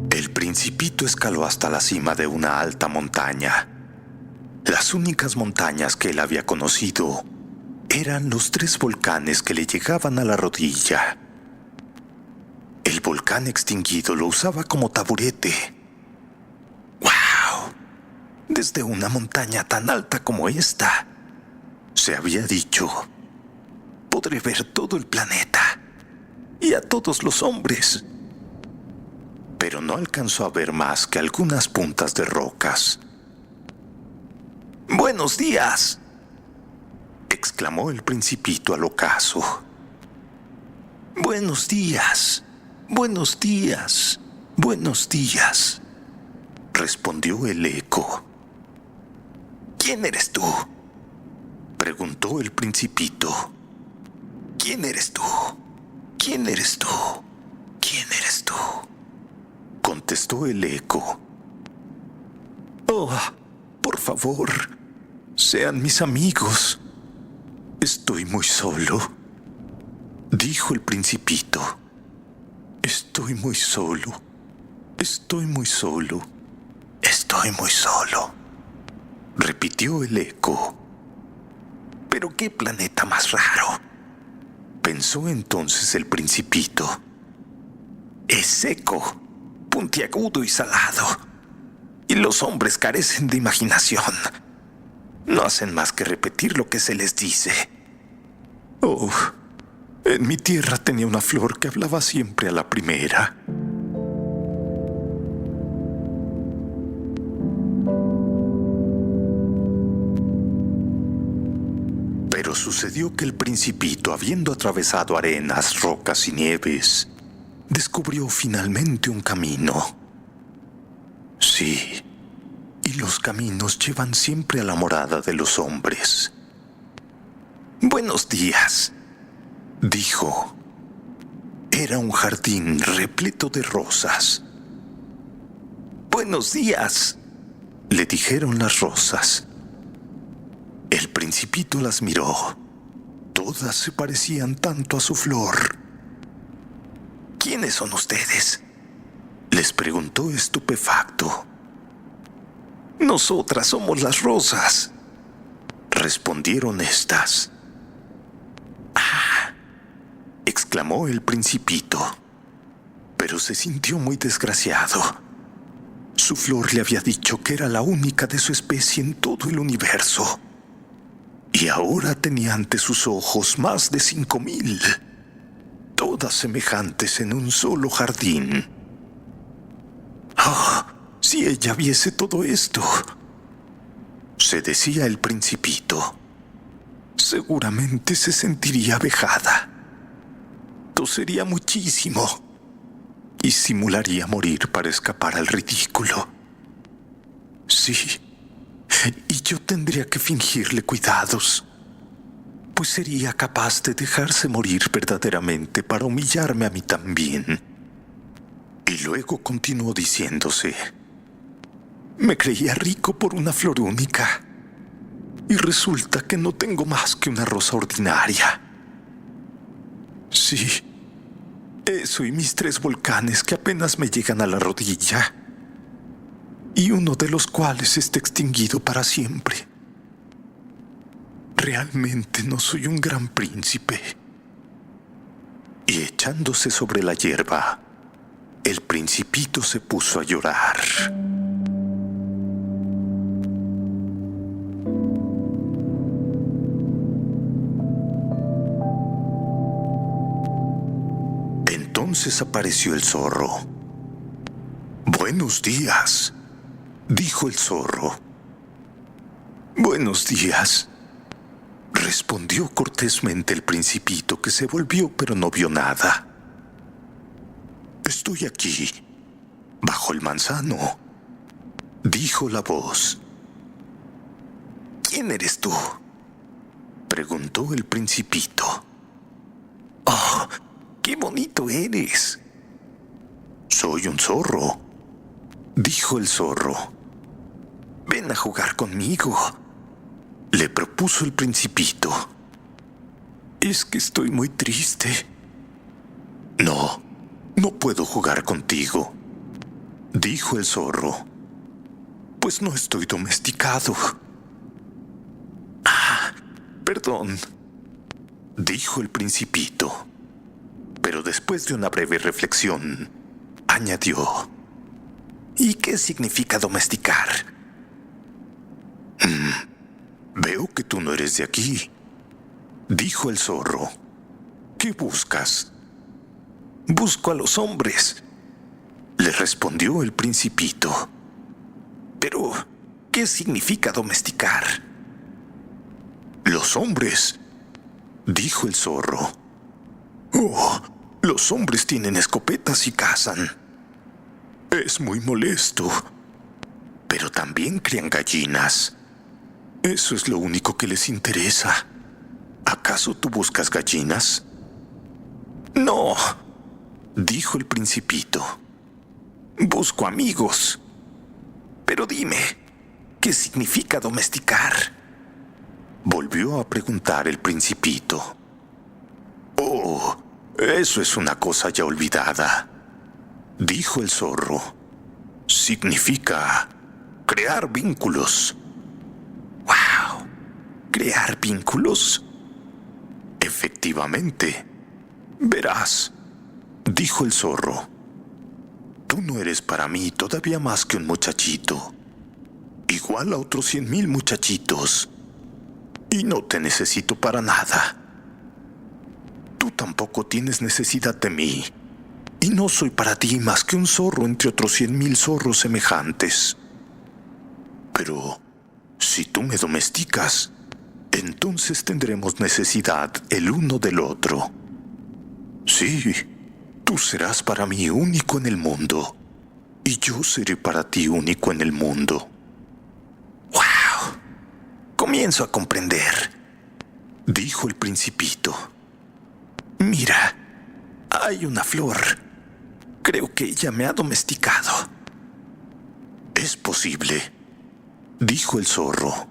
Speaker 1: El Principito escaló hasta la cima de una alta montaña. Las únicas montañas que él había conocido eran los 3 volcanes que le llegaban a la rodilla. El volcán extinguido lo usaba como taburete. ¡Wow! Desde una montaña tan alta como esta, se había dicho, podré ver todo el planeta y a todos los hombres. Pero no alcanzó a ver más que algunas puntas de rocas. ¡Buenos días!, exclamó el Principito al ocaso. ¡Buenos días! ¡Buenos días! ¡Buenos días!, respondió el eco. ¿Quién eres tú?, preguntó el Principito. ¿Quién eres tú? ¿Quién eres tú? ¿Quién eres tú?, contestó el eco. Oh, por favor, sean mis amigos. Estoy muy solo, dijo el Principito. Estoy muy solo. Estoy muy solo. Estoy muy solo, repitió el eco. ¿Pero qué planeta más raro?, pensó entonces el Principito. Es seco, puntiagudo y salado, y los hombres carecen de imaginación. No hacen más que repetir lo que se les dice. Oh, en mi tierra tenía una flor que hablaba siempre a la primera. Pero sucedió que el Principito, habiendo atravesado arenas, rocas y nieves, descubrió finalmente un camino. Sí, y los caminos llevan siempre a la morada de los hombres. Buenos días, dijo. Era un jardín repleto de rosas. Buenos días, le dijeron las rosas. El Principito las miró. Todas se parecían tanto a su flor. ¿Quiénes son ustedes?, les preguntó estupefacto. Nosotras somos las rosas, respondieron estas. ¡Ah!, exclamó el Principito, pero se sintió muy desgraciado. Su flor le había dicho que era la única de su especie en todo el universo. Y ahora tenía ante sus ojos más de 5,000, todas semejantes en un solo jardín. ¡Oh, si ella viese todo esto!, se decía el Principito. Seguramente se sentiría vejada. Tosería muchísimo y simularía morir para escapar al ridículo. Sí, y yo tendría que fingirle cuidados, pues sería capaz de dejarse morir verdaderamente para humillarme a mí también. Y luego continuó diciéndose: me creía rico por una flor única, y resulta que no tengo más que una rosa ordinaria. Sí, eso y mis 3 volcanes que apenas me llegan a la rodilla, y uno de los cuales está extinguido para siempre. Realmente no soy un gran príncipe. Y echándose sobre la hierba, el Principito se puso a llorar. Entonces apareció el zorro. Buenos días, dijo el zorro. Buenos días, respondió cortésmente el Principito, que se volvió pero no vio nada. Estoy aquí, bajo el manzano, dijo la voz. ¿Quién eres tú?, preguntó el Principito. ¡Oh, qué bonito eres! Soy un zorro, dijo el zorro. Ven a jugar conmigo, le propuso el Principito. Es que estoy muy triste. No, no puedo jugar contigo, dijo el zorro. Pues no estoy domesticado. Ah, perdón, dijo el Principito. Pero después de una breve reflexión, añadió: ¿y qué significa domesticar? Veo que tú no eres de aquí, dijo el zorro. ¿Qué buscas? Busco a los hombres, le respondió el Principito. Pero, ¿qué significa domesticar? Los hombres, dijo el zorro. Oh, los hombres tienen escopetas y cazan. Es muy molesto. Pero también crían gallinas. Eso es lo único que les interesa. ¿Acaso tú buscas gallinas? No, dijo el Principito. Busco amigos. Pero dime, ¿qué significa domesticar? Volvió a preguntar el Principito. Oh, eso es una cosa ya olvidada, dijo el zorro. Significa crear vínculos. ¡Wow! ¿Crear vínculos? Efectivamente. Verás, dijo el zorro. Tú no eres para mí todavía más que un muchachito, igual a otros 100,000 muchachitos. Y no te necesito para nada. Tú tampoco tienes necesidad de mí. Y no soy para ti más que un zorro entre otros 100,000 zorros semejantes. Pero si tú me domesticas, entonces tendremos necesidad el uno del otro. Sí, tú serás para mí único en el mundo, y yo seré para ti único en el mundo. ¡Wow! Comienzo a comprender, dijo el Principito. Mira, hay una flor. Creo que ella me ha domesticado. Es posible, dijo el zorro.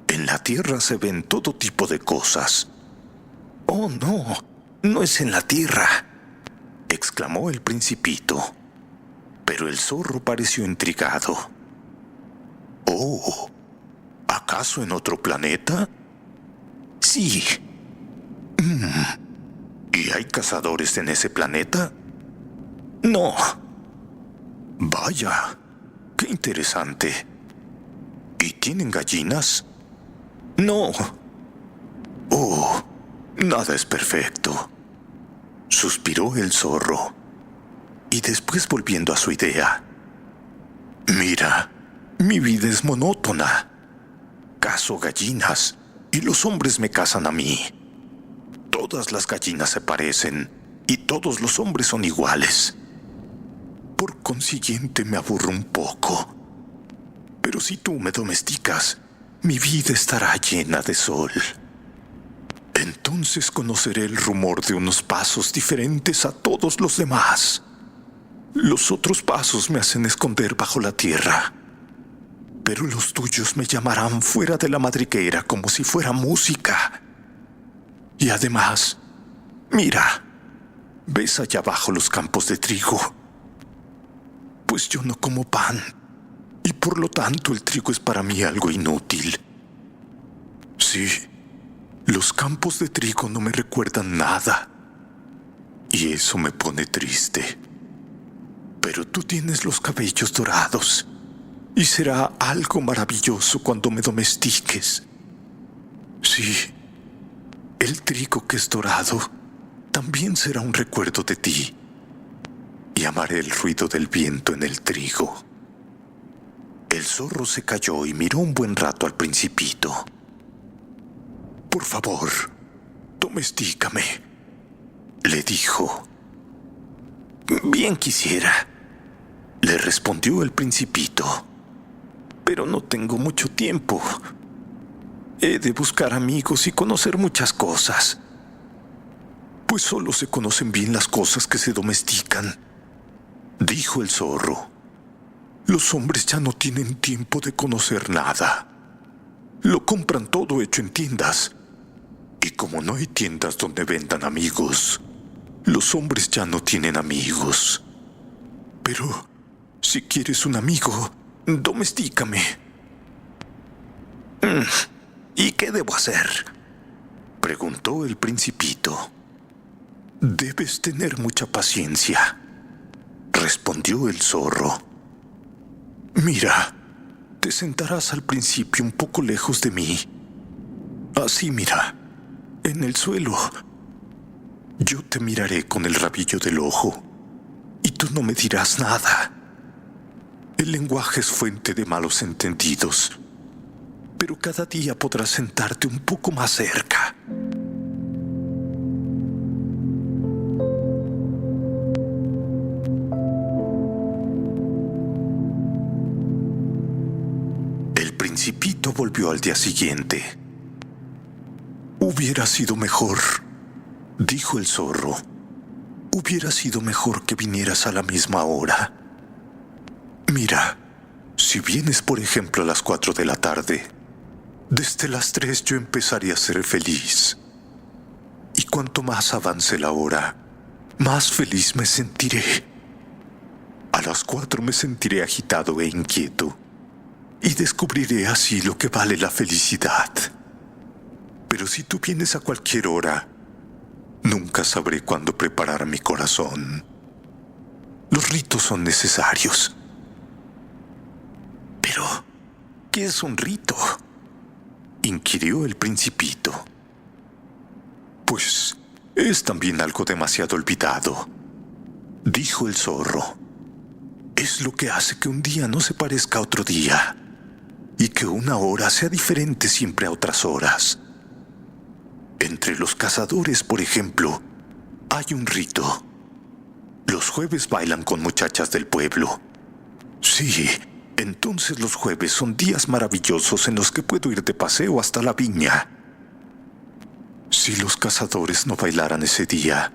Speaker 1: En la tierra se ven todo tipo de cosas. Oh, no, no es en la tierra, exclamó el Principito. Pero el zorro pareció intrigado. Oh, ¿acaso en otro planeta? Sí. ¿Y hay cazadores en ese planeta? No. Vaya, qué interesante. ¿Y tienen gallinas? No. Oh, nada es perfecto, suspiró el zorro. Y después, volviendo a su idea: mira, mi vida es monótona. Cazo gallinas y los hombres me cazan a mí. Todas las gallinas se parecen y todos los hombres son iguales. Por consiguiente, me aburro un poco. Pero si tú me domesticas, mi vida estará llena de sol. Entonces conoceré el rumor de unos pasos diferentes a todos los demás. Los otros pasos me hacen esconder bajo la tierra, pero los tuyos me llamarán fuera de la madriguera como si fuera música. Y además, mira, ¿ves allá abajo los campos de trigo? Pues yo no como pan, y por lo tanto el trigo es para mí algo inútil. Sí, los campos de trigo no me recuerdan nada, y eso me pone triste. Pero tú tienes los cabellos dorados, y será algo maravilloso cuando me domestiques. Sí, el trigo que es dorado también será un recuerdo de ti, y amaré el ruido del viento en el trigo. El zorro se calló y miró un buen rato al Principito. Por favor, domestícame, le dijo. Bien quisiera, le respondió el Principito, pero no tengo mucho tiempo. He de buscar amigos y conocer muchas cosas. Pues solo se conocen bien las cosas que se domestican, dijo el zorro. Los hombres ya no tienen tiempo de conocer nada. Lo compran todo hecho en tiendas. Y como no hay tiendas donde vendan amigos, los hombres ya no tienen amigos. Pero si quieres un amigo, domestícame. ¿Y qué debo hacer?, preguntó el Principito. Debes tener mucha paciencia, respondió el zorro. Mira, te sentarás al principio un poco lejos de mí. Así, mira, en el suelo. Yo te miraré con el rabillo del ojo y tú no me dirás nada. El lenguaje es fuente de malos entendidos, pero cada día podrás sentarte un poco más cerca. El Principito volvió al día siguiente. Hubiera sido mejor, dijo el zorro. Hubiera sido mejor que vinieras a la misma hora. Mira, si vienes por ejemplo a las 4 de la tarde, desde las 3 yo empezaré a ser feliz. Y cuanto más avance la hora, más feliz me sentiré. A las 4 me sentiré agitado e inquieto, y descubriré así lo que vale la felicidad. Pero si tú vienes a cualquier hora, nunca sabré cuándo preparar mi corazón. Los ritos son necesarios. Pero, ¿qué es un rito?, inquirió el Principito. Pues es también algo demasiado olvidado, dijo el zorro. Es lo que hace que un día no se parezca a otro día y que una hora sea diferente siempre a otras horas. Entre los cazadores, por ejemplo, hay un rito. Los jueves bailan con muchachas del pueblo. Sí, entonces los jueves son días maravillosos en los que puedo ir de paseo hasta la viña. Si los cazadores no bailaran ese día,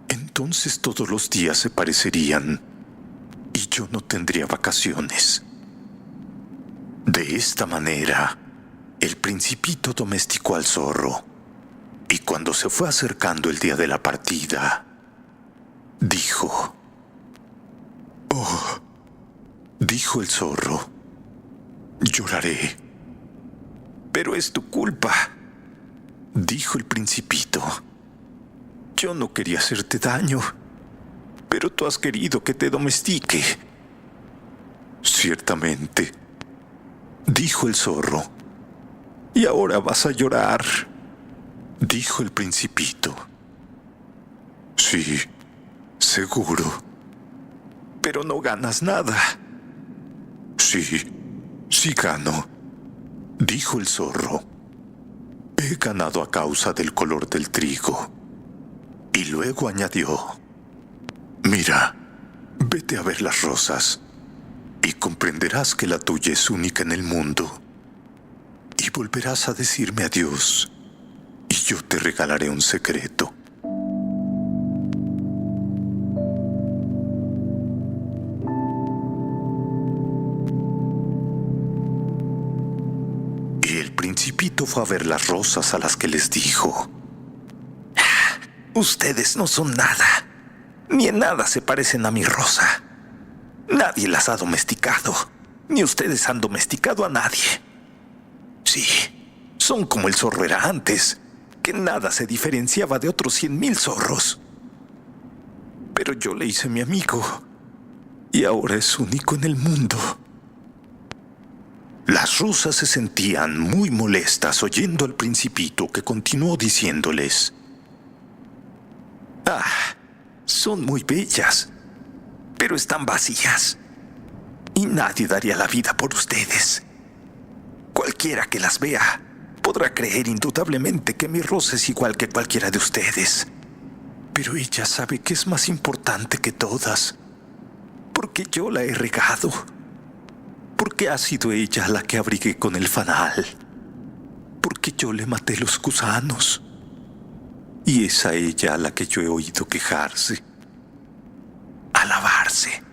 Speaker 1: entonces todos los días se parecerían y yo no tendría vacaciones. De esta manera, el Principito domesticó al zorro, y cuando se fue acercando el día de la partida, dijo: «Oh», dijo el zorro, «lloraré». «Pero es tu culpa», dijo el Principito. «Yo no quería hacerte daño, pero tú has querido que te domestique». «Ciertamente», dijo el zorro. «Y ahora vas a llorar», dijo el Principito. «Sí, seguro». «Pero no ganas nada». «Sí, sí gano», dijo el zorro. «He ganado a causa del color del trigo». Y luego añadió: «Mira, vete a ver las rosas y comprenderás que la tuya es única en el mundo. Y volverás a decirme adiós y yo te regalaré un secreto». Y el Principito fue a ver las rosas, a las que les dijo: «Ustedes no son nada, ni en nada se parecen a mi rosa. Nadie las ha domesticado, ni ustedes han domesticado a nadie. Sí, son como el zorro era antes, que nada se diferenciaba de otros 100,000 zorros. Pero yo le hice mi amigo, y ahora es único en el mundo». Las rosas se sentían muy molestas oyendo al Principito, que continuó diciéndoles: «Ah, son muy bellas, pero están vacías, y nadie daría la vida por ustedes. Cualquiera que las vea podrá creer indudablemente que mi rosa es igual que cualquiera de ustedes. Pero ella sabe que es más importante que todas, porque yo la he regado, porque ha sido ella la que abrigué con el fanal, porque yo le maté los gusanos, y es a ella a la que yo he oído quejarse, alabarse,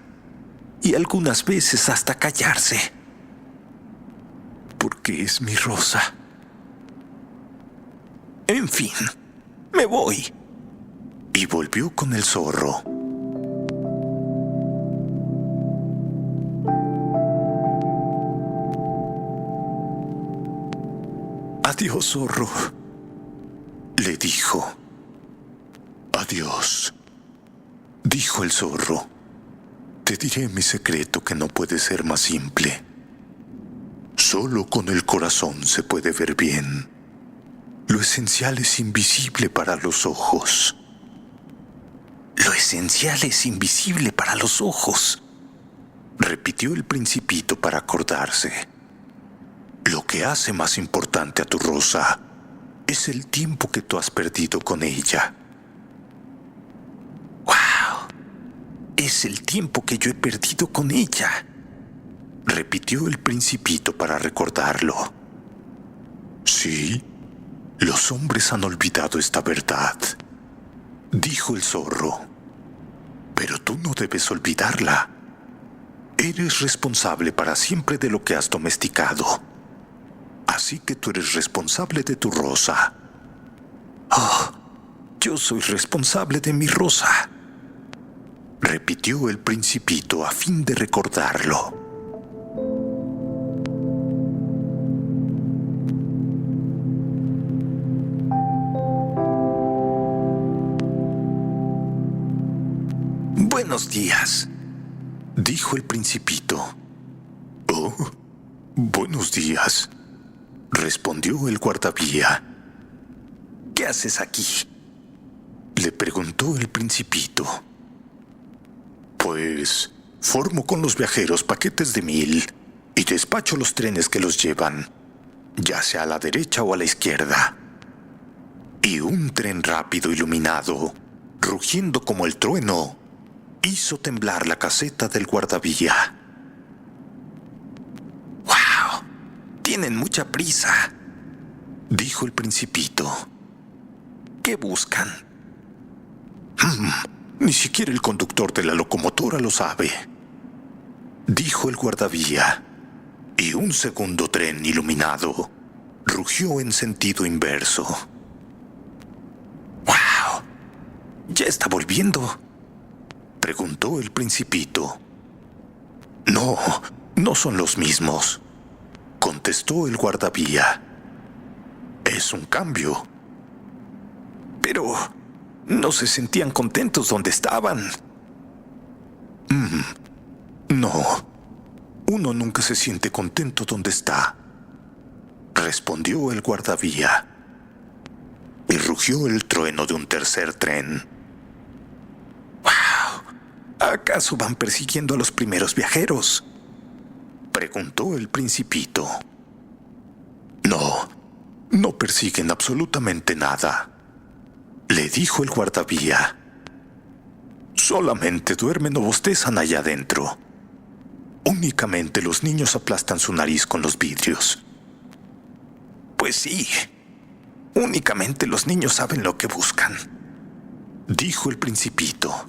Speaker 1: y algunas veces hasta callarse, porque es mi Rosa. En fin, me voy. Y volvió con el zorro. Adiós, zorro, le dijo. Adiós, dijo el zorro. Te diré mi secreto que no puede ser más simple. Solo con el corazón se puede ver bien. Lo esencial es invisible para los ojos. Lo esencial es invisible para los ojos, repitió el Principito para acordarse. Lo que hace más importante a tu Rosa es el tiempo que tú has perdido con ella. ¡Wow! Es el tiempo que yo he perdido con ella, repitió el Principito para recordarlo. Sí, los hombres han olvidado esta verdad, dijo el zorro. Pero tú no debes olvidarla. Eres responsable para siempre de lo que has domesticado. Así que tú eres responsable de tu Rosa. Oh, yo soy responsable de mi Rosa, repitió el Principito a fin de recordarlo. Buenos días, dijo el Principito. Oh, buenos días, respondió el guardavía. ¿Qué haces aquí?, le preguntó el Principito. Pues formo con los viajeros paquetes de 1000 y despacho los trenes que los llevan, ya sea a la derecha o a la izquierda. Y un tren rápido iluminado, rugiendo como el trueno, hizo temblar la caseta del guardavía. ¡Wow! Tienen mucha prisa, dijo el Principito. ¿Qué buscan? Ni siquiera el conductor de la locomotora lo sabe, dijo el guardavía. Y un segundo tren iluminado rugió en sentido inverso. ¡Wow! ¿Ya está volviendo?, preguntó el Principito. No, no son los mismos, contestó el guardavía. Es un cambio. Pero no se sentían contentos donde estaban. No, uno nunca se siente contento donde está, respondió el guardavía. Y rugió el trueno de un tercer tren. ¿Acaso van persiguiendo a los primeros viajeros?, preguntó el Principito. No, no persiguen absolutamente nada, le dijo el guardavía. Solamente duermen o bostezan allá adentro. Únicamente los niños aplastan su nariz con los vidrios. Pues sí, únicamente los niños saben lo que buscan, dijo el Principito.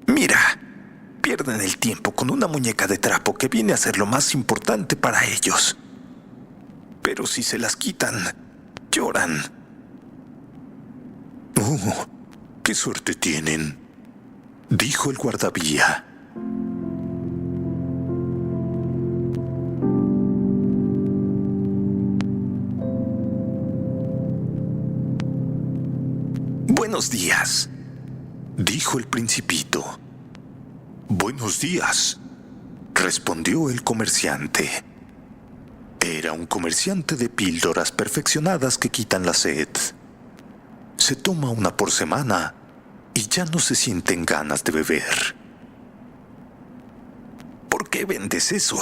Speaker 1: Mira, pierden el tiempo con una muñeca de trapo que viene a ser lo más importante para ellos. Pero si se las quitan, lloran. ¡Oh, qué suerte tienen!, dijo el guardavía. Buenos días, dijo el Principito. Buenos días, respondió el comerciante. Era un comerciante de píldoras perfeccionadas que quitan la sed. Se toma una por semana y ya no se sienten ganas de beber. ¿Por qué vendes eso?,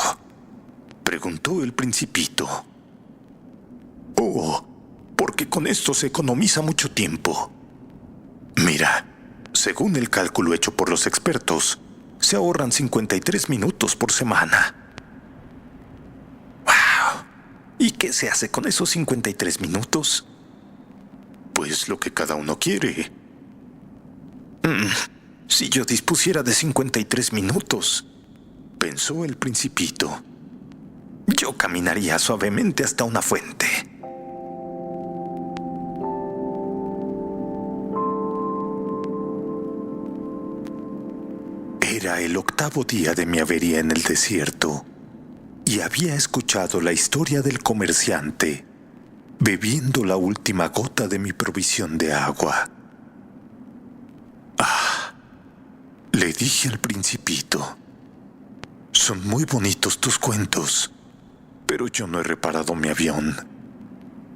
Speaker 1: preguntó el Principito. Oh, porque con esto se economiza mucho tiempo. Mira, según el cálculo hecho por los expertos, se ahorran 53 minutos por semana. ¡Wow! ¿Y qué se hace con esos 53 minutos? Pues lo que cada uno quiere. Si yo dispusiera de 53 minutos, pensó el Principito, yo caminaría suavemente hasta una fuente. Era el 8º día de mi avería en el desierto y había escuchado la historia del comerciante bebiendo la última gota de mi provisión de agua. Le dije al Principito, son muy bonitos tus cuentos, pero yo no he reparado mi avión.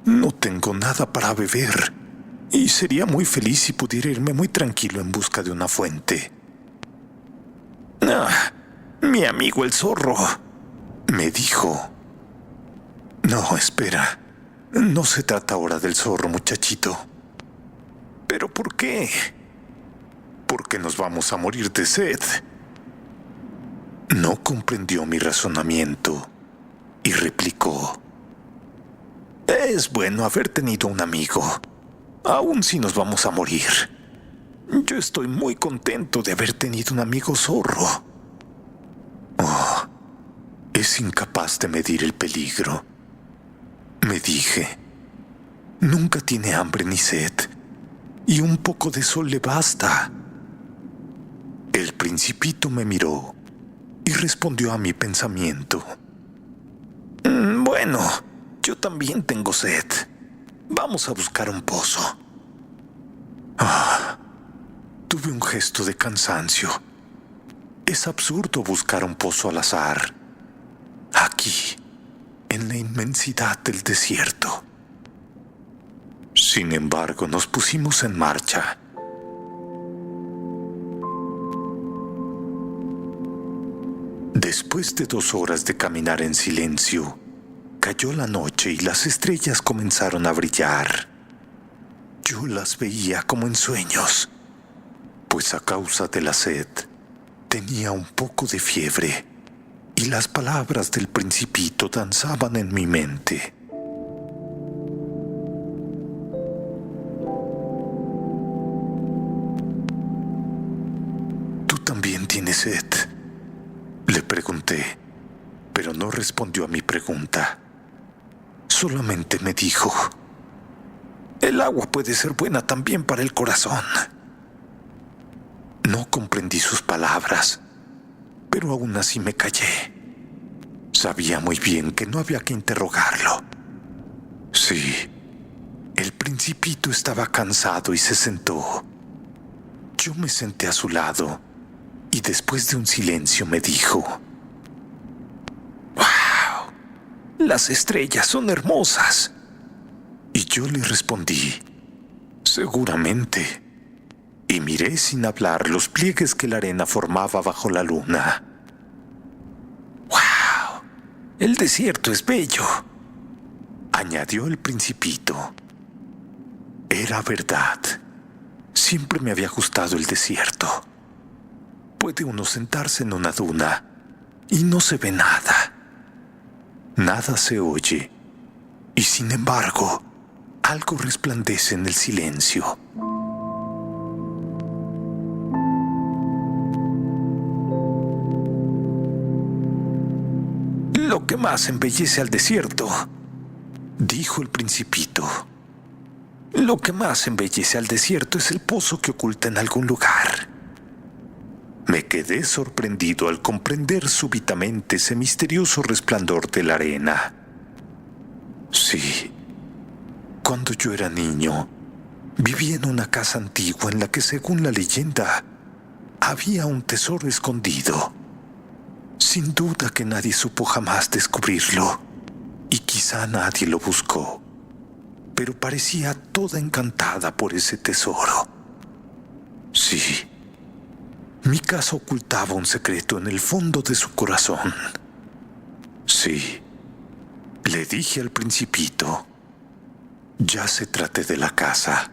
Speaker 1: No tengo nada para beber y sería muy feliz si pudiera irme muy tranquilo en busca de una fuente. Mi amigo el zorro, me dijo. No, espera. No se trata ahora del zorro, muchachito. ¿Pero por qué? Porque nos vamos a morir de sed. No comprendió mi razonamiento y replicó. Es bueno haber tenido un amigo, aun si nos vamos a morir. Yo estoy muy contento de haber tenido un amigo zorro. Es incapaz de medir el peligro. Me dije, nunca tiene hambre ni sed, y un poco de sol le basta. El Principito me miró y respondió a mi pensamiento. Bueno, yo también tengo sed. Vamos a buscar un pozo. Tuve un gesto de cansancio. Es absurdo buscar un pozo al azar. Aquí, en la inmensidad del desierto. Sin embargo, nos pusimos en marcha. Después de 2 horas de caminar en silencio, cayó la noche y las estrellas comenzaron a brillar. Yo las veía como en sueños, pues a causa de la sed tenía un poco de fiebre y las palabras del Principito danzaban en mi mente. ¿Tú también tienes sed?, le pregunté, pero no respondió a mi pregunta. Solamente me dijo, el agua puede ser buena también para el corazón. No comprendí sus palabras, pero aún así me callé. Sabía muy bien que no había que interrogarlo. Sí, el Principito estaba cansado y se sentó. Yo me senté a su lado y después de un silencio me dijo, ¡Wow! Las estrellas son hermosas. Y yo le respondí, seguramente. Y miré sin hablar los pliegues que la arena formaba bajo la luna. ¡Wow! El desierto es bello, añadió el Principito. Era verdad. Siempre me había gustado el desierto. Puede uno sentarse en una duna y no se ve nada. Nada se oye. Y sin embargo, algo resplandece en el silencio. Lo que más embellece al desierto, dijo el Principito. Lo que más embellece al desierto es el pozo que oculta en algún lugar. Me quedé sorprendido al comprender súbitamente ese misterioso resplandor de la arena. Sí, cuando yo era niño, vivía en una casa antigua en la que, según la leyenda, había un tesoro escondido. Sin duda que nadie supo jamás descubrirlo, y quizá nadie lo buscó, pero parecía toda encantada por ese tesoro. Sí, mi casa ocultaba un secreto en el fondo de su corazón. Sí, le dije al Principito, ya se trate de la casa,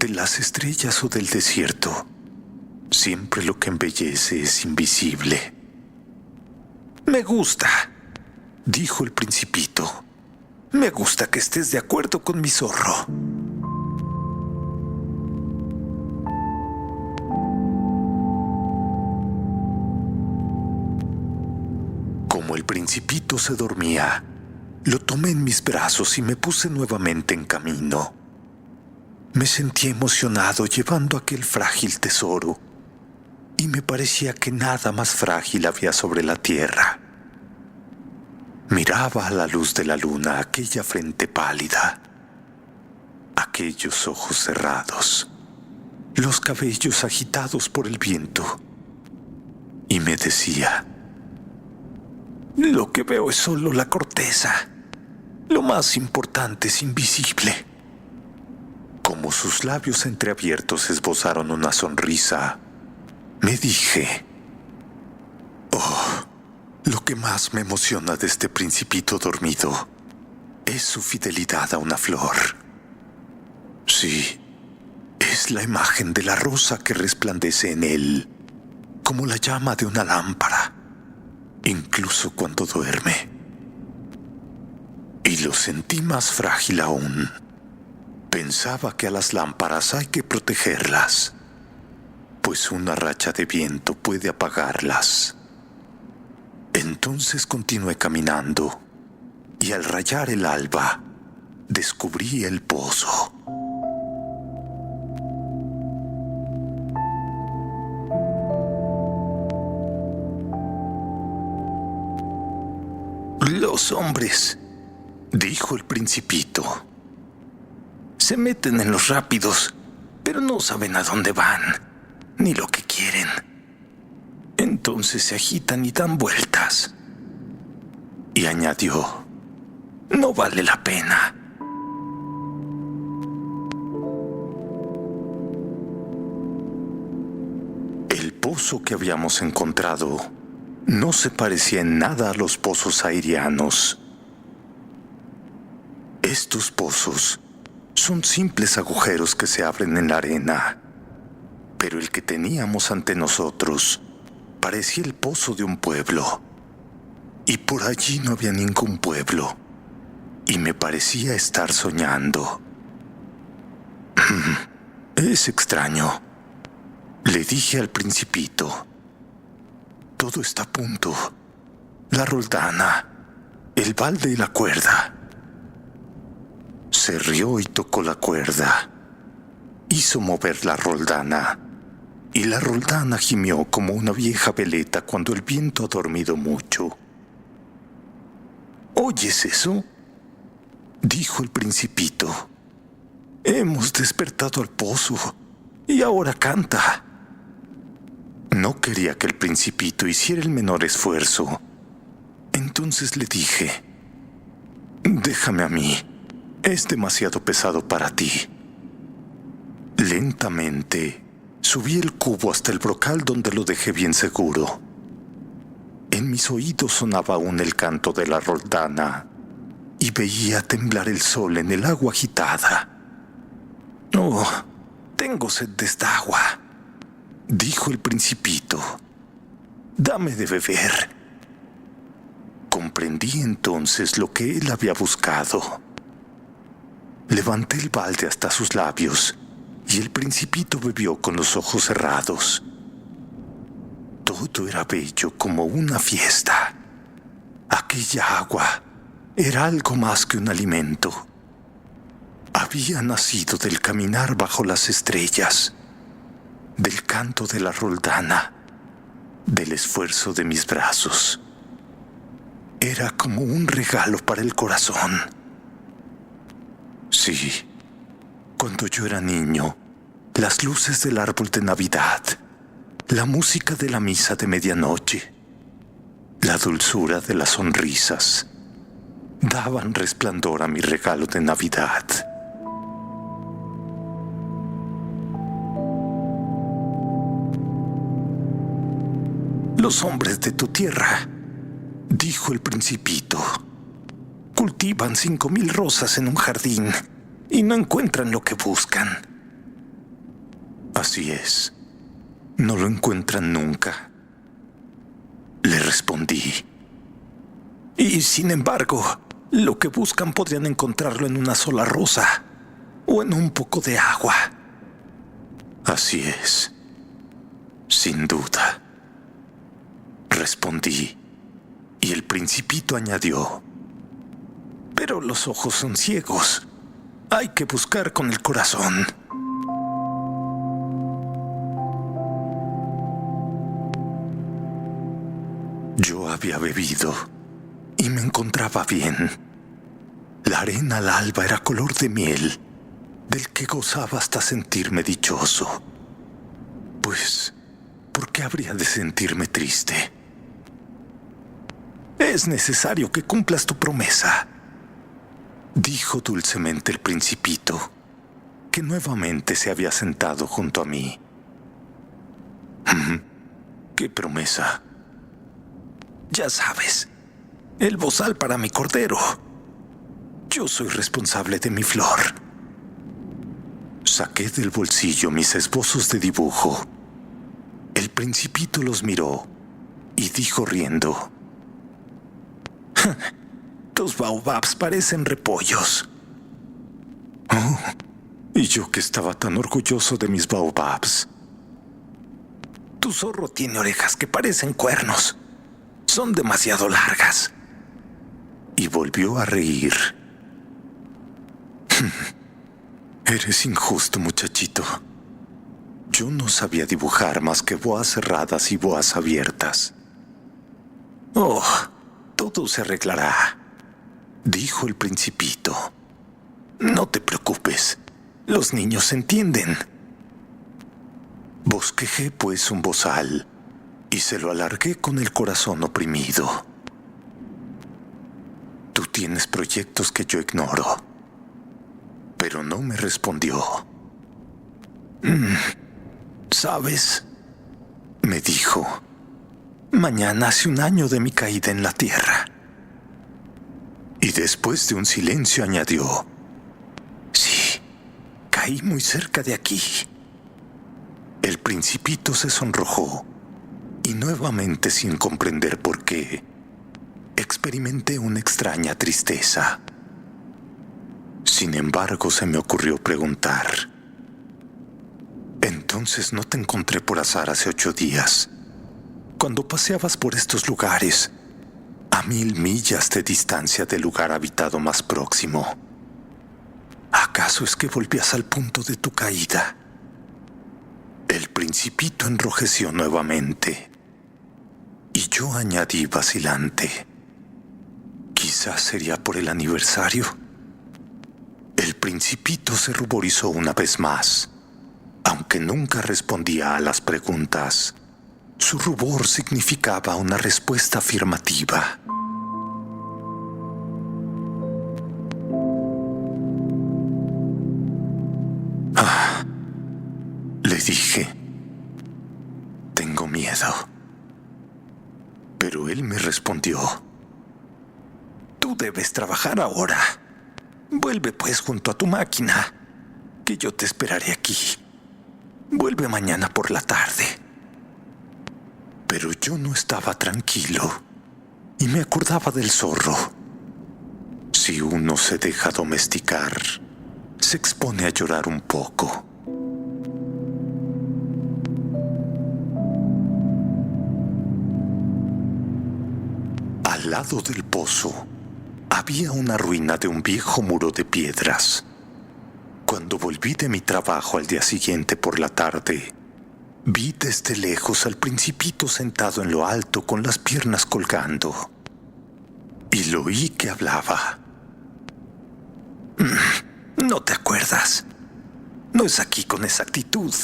Speaker 1: De las estrellas o del desierto, siempre lo que embellece es invisible.
Speaker 2: Me gusta, dijo el Principito. Me gusta que estés de acuerdo con mi zorro.
Speaker 1: Como el Principito se dormía, lo tomé en mis brazos y me puse nuevamente en camino. Me sentí emocionado llevando aquel frágil tesoro, y me parecía que nada más frágil había sobre la tierra. Miraba a la luz de la luna aquella frente pálida, aquellos ojos cerrados, los cabellos agitados por el viento, y me decía:
Speaker 2: lo que veo es solo la corteza. Lo más importante es invisible.
Speaker 1: Como sus labios entreabiertos esbozaron una sonrisa, me dije: oh, lo que más me emociona de este Principito dormido es su fidelidad a una flor. Sí, es la imagen de la rosa que resplandece en él, como la llama de una lámpara, incluso cuando duerme. Y lo sentí más frágil aún. Pensaba que a las lámparas hay que protegerlas, pues una racha de viento puede apagarlas. Entonces continué caminando, y al rayar el alba, descubrí el pozo.
Speaker 2: Los hombres, dijo el Principito, se meten en los rápidos, pero no saben a dónde van, ni lo que quieren. Entonces se agitan y dan vueltas.
Speaker 1: Y añadió:
Speaker 2: no vale la pena.
Speaker 1: El pozo que habíamos encontrado no se parecía en nada a los pozos airianos. Estos pozos son simples agujeros que se abren en la arena, pero el que teníamos ante nosotros parecía el pozo de un pueblo, y por allí no había ningún pueblo, y me parecía estar soñando. Es extraño, le dije al Principito. Todo está a punto. La roldana, el balde y la cuerda. Se rió y tocó la cuerda. Hizo mover la roldana, y la roldana gimió como una vieja veleta cuando el viento ha dormido mucho.
Speaker 2: ¿Oyes eso?,
Speaker 1: dijo el Principito.
Speaker 2: Hemos despertado al pozo, y ahora canta.
Speaker 1: No quería que el Principito hiciera el menor esfuerzo. Entonces le dije: déjame a mí, es demasiado pesado para ti. Lentamente subí el cubo hasta el brocal donde lo dejé bien seguro. En mis oídos sonaba aún el canto de la roldana y veía temblar el sol en el agua agitada.
Speaker 2: Oh, tengo sed de esta agua,
Speaker 1: dijo el Principito.
Speaker 2: Dame de beber.
Speaker 1: Comprendí entonces lo que él había buscado. Levanté el balde hasta sus labios y el Principito bebió con los ojos cerrados. Todo era bello como una fiesta. Aquella agua era algo más que un alimento. Había nacido del caminar bajo las estrellas, del canto de la roldana, del esfuerzo de mis brazos. Era como un regalo para el corazón. Sí, cuando yo era niño, las luces del árbol de Navidad, la música de la misa de medianoche, la dulzura de las sonrisas, daban resplandor a mi regalo de Navidad.
Speaker 2: Los hombres de tu tierra, dijo el Principito, cultivan 5,000 rosas en un jardín y no encuentran lo que buscan. Así es. No lo encuentran nunca. Le respondí. Y sin embargo, lo que buscan podrían encontrarlo en una sola rosa o en un poco de agua. Así es. Sin duda. Respondí. Y el principito añadió. Pero los ojos son ciegos. Hay que buscar con el corazón. Yo había bebido y me encontraba bien. La arena al alba era color de miel, del que gozaba hasta sentirme dichoso. Pues, ¿por qué habría de sentirme triste? Es necesario que cumplas tu promesa, dijo dulcemente el principito, que nuevamente se había sentado junto a mí. ¿Qué promesa? Ya sabes, el bozal para mi cordero. Yo soy responsable de mi flor. Saqué del bolsillo mis esbozos de dibujo. El principito los miró y dijo riendo. Tus baobabs parecen repollos. Oh, y yo que estaba tan orgulloso de mis baobabs. Tu zorro tiene orejas que parecen cuernos. Son demasiado largas. Y volvió a reír. Eres injusto, muchachito. Yo no sabía dibujar más que boas cerradas y boas abiertas. Oh, todo se arreglará, dijo el principito. No te preocupes, los niños entienden. Bosquejé pues un bozal y se lo alargué con el corazón oprimido. Tú tienes proyectos que yo ignoro. Pero no me respondió. ¿Sabes? Me dijo. Mañana hace un año de mi caída en la tierra. Y después de un silencio añadió. Sí, caí muy cerca de aquí. El principito se sonrojó y nuevamente, sin comprender por qué, experimenté una extraña tristeza. Sin embargo, se me ocurrió preguntar. Entonces no te encontré por azar hace 8 días, cuando paseabas por estos lugares, a 1000 millas de distancia del lugar habitado más próximo. ¿Acaso es que volvías al punto de tu caída? El principito enrojeció nuevamente, y yo añadí vacilante. Quizás sería por el aniversario. El principito se ruborizó una vez más. Aunque nunca respondía a las preguntas, su rubor significaba una respuesta afirmativa. Le dije, tengo miedo. Pero él me respondió, tú debes trabajar ahora. Vuelve pues junto a tu máquina, que yo te esperaré aquí. Vuelve mañana por la tarde. Pero yo no estaba tranquilo y me acordaba del zorro. Si uno se deja domesticar, se expone a llorar un poco. Al lado del pozo había una ruina de un viejo muro de piedras. Cuando volví de mi trabajo al día siguiente por la tarde, vi desde lejos al principito sentado en lo alto con las piernas colgando. Y lo oí que hablaba. ¿No te acuerdas? No es aquí con exactitud.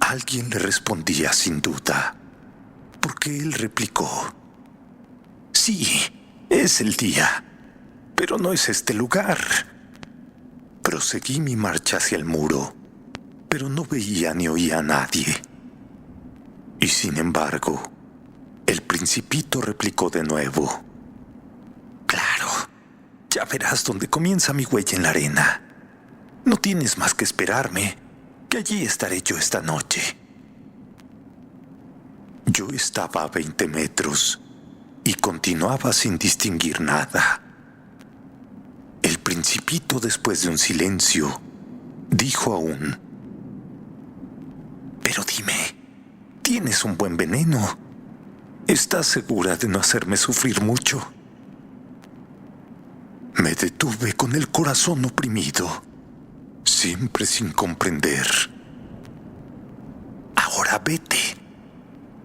Speaker 2: Alguien le respondía sin duda, porque él replicó. Sí, es el día, pero no es este lugar. Proseguí mi marcha hacia el muro, pero no veía ni oía a nadie. Y sin embargo, el principito replicó de nuevo. Claro, ya verás dónde comienza mi huella en la arena. No tienes más que esperarme, que allí estaré yo esta noche.
Speaker 1: Yo estaba a 20 metros y continuaba sin distinguir nada. El Principito, después de un silencio, dijo aún:
Speaker 2: Pero dime, tienes un buen veneno.
Speaker 1: ¿Estás segura de no hacerme sufrir mucho? Me detuve con el corazón oprimido, siempre sin comprender.
Speaker 2: Ahora vete,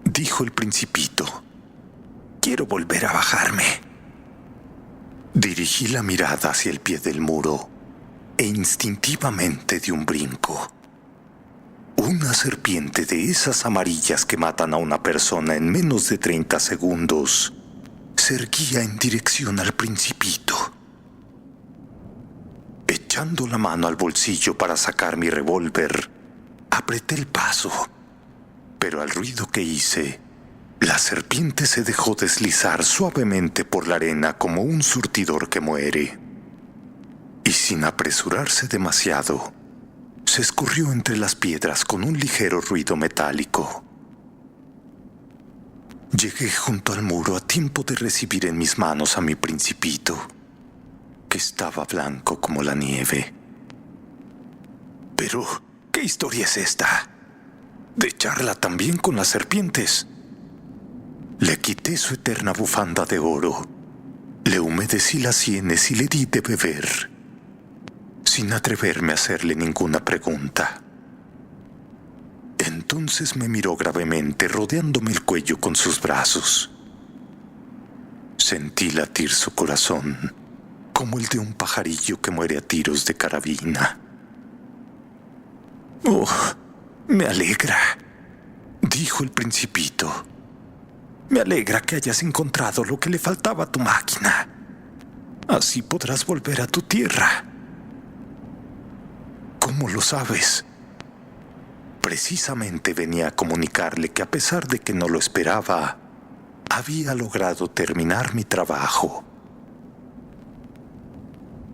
Speaker 1: dijo el Principito.
Speaker 2: Quiero volver a bajarme.
Speaker 1: Dirigí la mirada hacia el pie del muro e instintivamente di un brinco. Una serpiente de esas amarillas que matan a una persona en menos de 30 segundos se erguía en dirección al Principito. Echando la mano al bolsillo para sacar mi revólver, apreté el paso, pero al ruido que hice, la serpiente se dejó deslizar suavemente por la arena como un surtidor que muere. Y sin apresurarse demasiado, se escurrió entre las piedras con un ligero ruido metálico. Llegué junto al muro a tiempo de recibir en mis manos a mi Principito, que estaba blanco como la nieve.
Speaker 2: Pero, ¿qué historia es esta?
Speaker 1: ¿De charla también con las serpientes? Le quité su eterna bufanda de oro, le humedecí las sienes y le di de beber, sin atreverme a hacerle ninguna pregunta. Entonces me miró gravemente, rodeándome el cuello con sus brazos. Sentí latir su corazón, como el de un pajarillo que muere a tiros de carabina.
Speaker 2: «Oh, me alegra»,
Speaker 1: dijo el Principito.
Speaker 2: «Me alegra que hayas encontrado lo que le faltaba a tu máquina. Así podrás volver a tu tierra».
Speaker 1: ¿Cómo lo sabes? Precisamente venía a comunicarle que, a pesar de que no lo esperaba, había logrado terminar mi trabajo.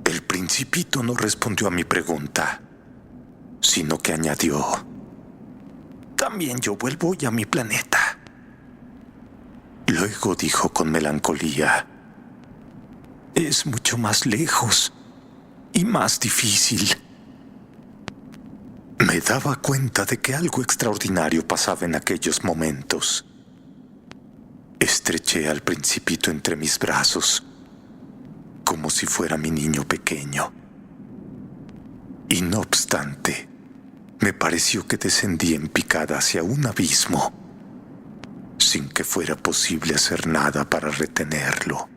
Speaker 1: El Principito no respondió a mi pregunta, sino que añadió:
Speaker 2: «También yo vuelvo ya a mi planeta».
Speaker 1: Luego dijo con melancolía:
Speaker 2: «Es mucho más lejos y más difícil».
Speaker 1: Me daba cuenta de que algo extraordinario pasaba en aquellos momentos. Estreché al Principito entre mis brazos, como si fuera mi niño pequeño. Y no obstante, me pareció que descendí en picada hacia un abismo, sin que fuera posible hacer nada para retenerlo.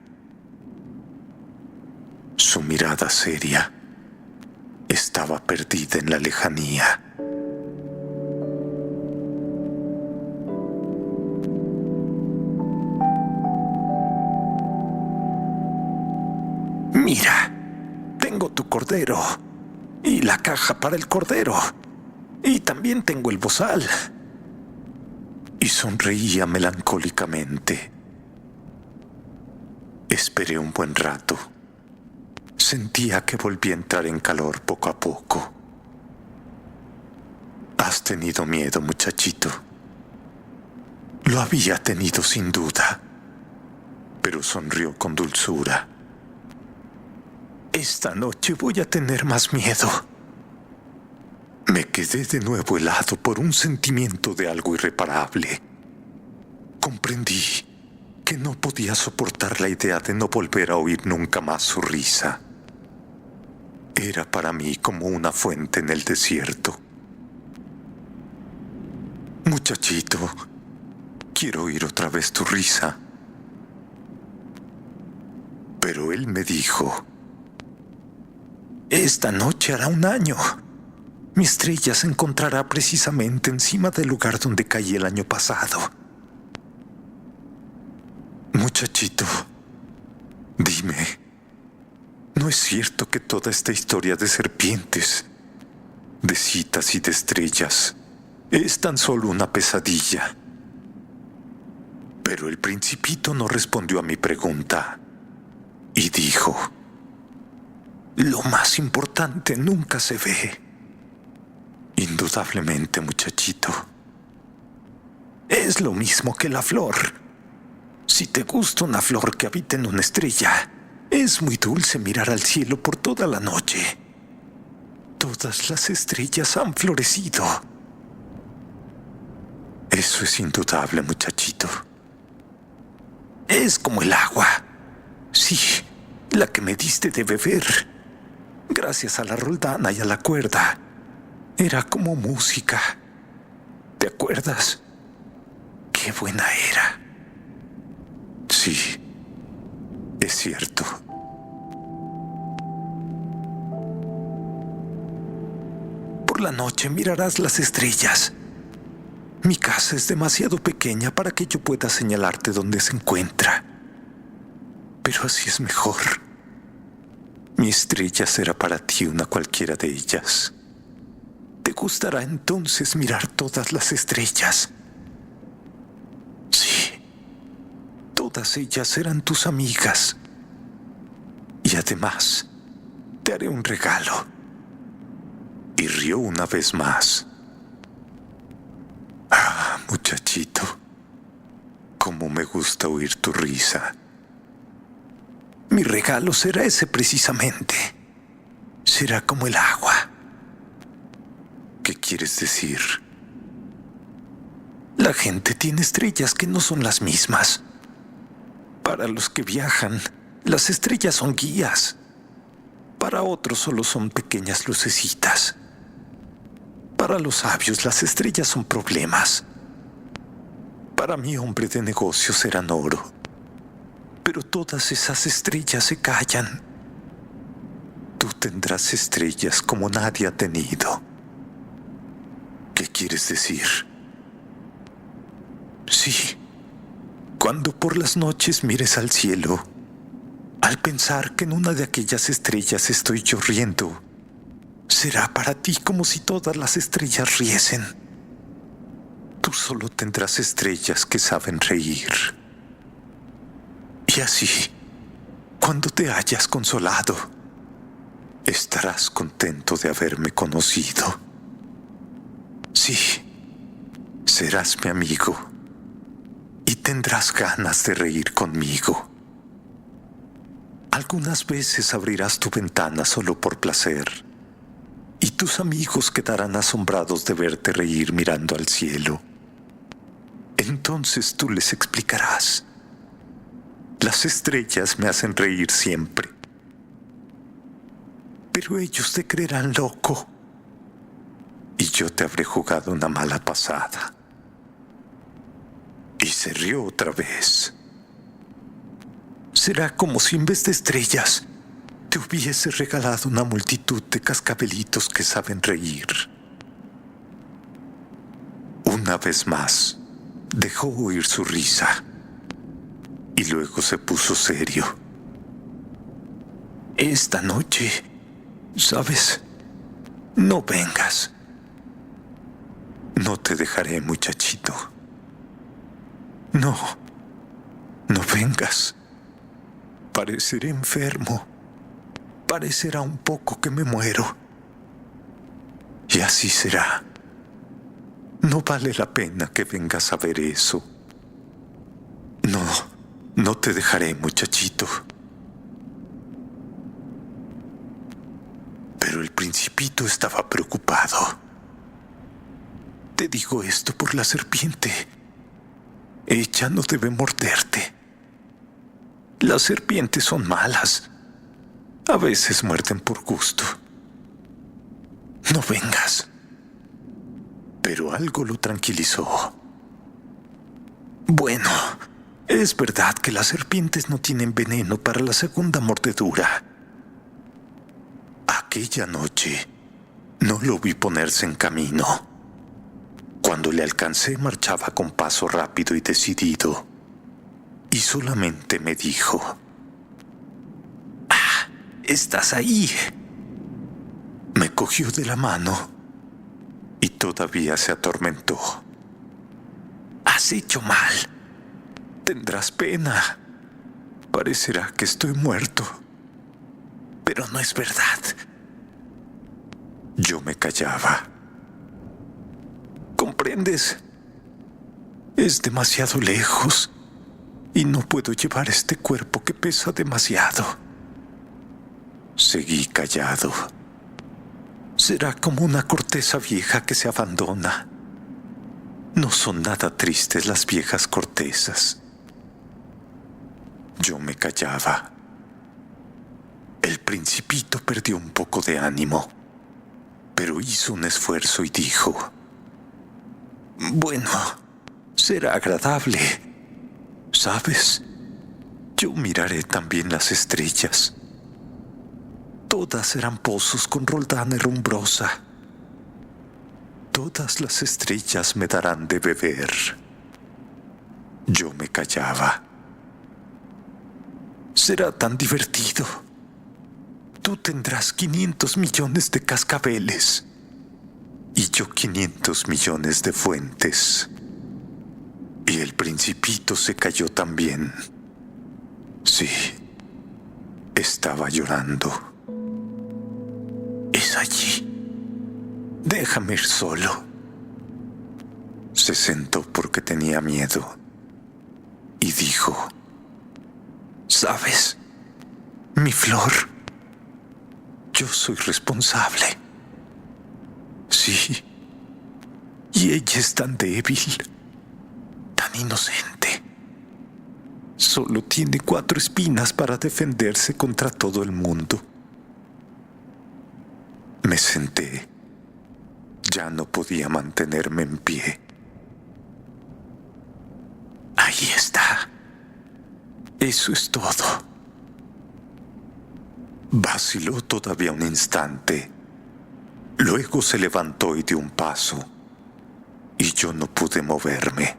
Speaker 1: Su mirada seria estaba perdida en la lejanía.
Speaker 2: «Mira, tengo tu cordero y la caja para el cordero, y también tengo el bozal».
Speaker 1: Y sonreía melancólicamente. Esperé un buen rato. Sentía que volvía a entrar en calor poco a poco. ¿Has tenido miedo, muchachito? Lo había tenido sin duda, pero sonrió con dulzura.
Speaker 2: «Esta noche voy a tener más miedo».
Speaker 1: Me quedé de nuevo helado por un sentimiento de algo irreparable. Comprendí que no podía soportar la idea de no volver a oír nunca más su risa. Era para mí como una fuente en el desierto. «Muchachito, quiero oír otra vez tu risa». Pero él me dijo:
Speaker 2: «Esta noche hará un año. Mi estrella se encontrará precisamente encima del lugar donde caí el año pasado».
Speaker 1: Muchachito, dime, ¿no es cierto que toda esta historia de serpientes, de citas y de estrellas, es tan solo una pesadilla? Pero el Principito no respondió a mi pregunta y dijo:
Speaker 2: «Lo más importante nunca se ve».
Speaker 1: Indudablemente, muchachito. Es lo mismo que la flor. Si te gusta una flor que habita en una estrella, es muy dulce mirar al cielo por toda la noche. Todas las estrellas han florecido. Eso es indudable, muchachito. Es como el agua. Sí, la que me diste de beber. Gracias a la roldana y a la cuerda. Era como música. ¿Te acuerdas? Qué buena era. Sí, es cierto. Por la noche mirarás las estrellas. Mi casa es demasiado pequeña para que yo pueda señalarte dónde se encuentra. Pero así es mejor. Mi estrella será para ti una cualquiera de ellas. Te gustará entonces mirar todas las estrellas. Sí, todas ellas serán tus amigas. Y además, te haré un regalo. Y rió una vez más. Ah, muchachito, cómo me gusta oír tu risa. Mi regalo será ese precisamente. Será como el agua. ¿Qué quieres decir? La gente tiene estrellas que no son las mismas. Para los que viajan, las estrellas son guías. Para otros solo son pequeñas lucecitas. Para los sabios, las estrellas son problemas. Para mi hombre de negocios eran oro. Pero todas esas estrellas se callan. Tú tendrás estrellas como nadie ha tenido. ¿Qué quieres decir? Sí, cuando por las noches mires al cielo, al pensar que en una de aquellas estrellas estoy yo riendo, será para ti como si todas las estrellas riesen. Tú solo tendrás estrellas que saben reír. Y así, cuando te hayas consolado, estarás contento de haberme conocido. Sí, serás mi amigo y tendrás ganas de reír conmigo. Algunas veces abrirás tu ventana solo por placer y tus amigos quedarán asombrados de verte reír mirando al cielo. Entonces tú les explicarás: las estrellas me hacen reír siempre. Pero ellos te creerán loco y yo te habré jugado una mala pasada. Y se rió otra vez. Será como si en vez de estrellas te hubiese regalado una multitud de cascabelitos que saben reír. Una vez más, dejó oír su risa y luego se puso serio. Esta noche, ¿sabes? No vengas. No te dejaré, muchachito. No, no vengas. Pareceré enfermo. Parecerá un poco que me muero. Y así será. No vale la pena que vengas a ver eso. No, no te dejaré, muchachito. Pero el principito estaba preocupado. Te digo esto por la serpiente. Ella no debe morderte. Las serpientes son malas. A veces muerden por gusto. No vengas. Pero algo lo tranquilizó. Bueno, es verdad que las serpientes no tienen veneno para la segunda mordedura. Aquella noche no lo vi ponerse en camino. Cuando le alcancé, marchaba con paso rápido y decidido. Y solamente me dijo: «Ah, estás ahí». Me cogió de la mano y todavía se atormentó. «Has hecho mal. Tendrás pena. Parecerá que estoy muerto. Pero no es verdad». Yo me callaba. ¿Comprendes? Es demasiado lejos y no puedo llevar este cuerpo que pesa demasiado. Seguí callado. Será como una corteza vieja que se abandona. No son nada tristes las viejas cortezas. Yo me callaba. El Principito perdió un poco de ánimo, pero hizo un esfuerzo y dijo: bueno, será agradable. ¿Sabes? Yo miraré también las estrellas. Todas serán pozos con roldana y rumbrosa. Todas las estrellas me darán de beber. Yo me callaba. Será tan divertido. Tú tendrás 500 millones de cascabeles y yo 500 millones de fuentes. Y el Principito se cayó también. Sí, estaba llorando. Es allí. Déjame ir solo. Se sentó porque tenía miedo y dijo: ¿sabes? Mi flor. Yo soy responsable. Sí. Y ella es tan débil, tan inocente. Solo tiene 4 espinas para defenderse contra todo el mundo. Me senté. Ya no podía mantenerme en pie. Ahí está. Eso es todo. Vaciló todavía un instante. Luego se levantó y dio un paso. Y yo no pude moverme.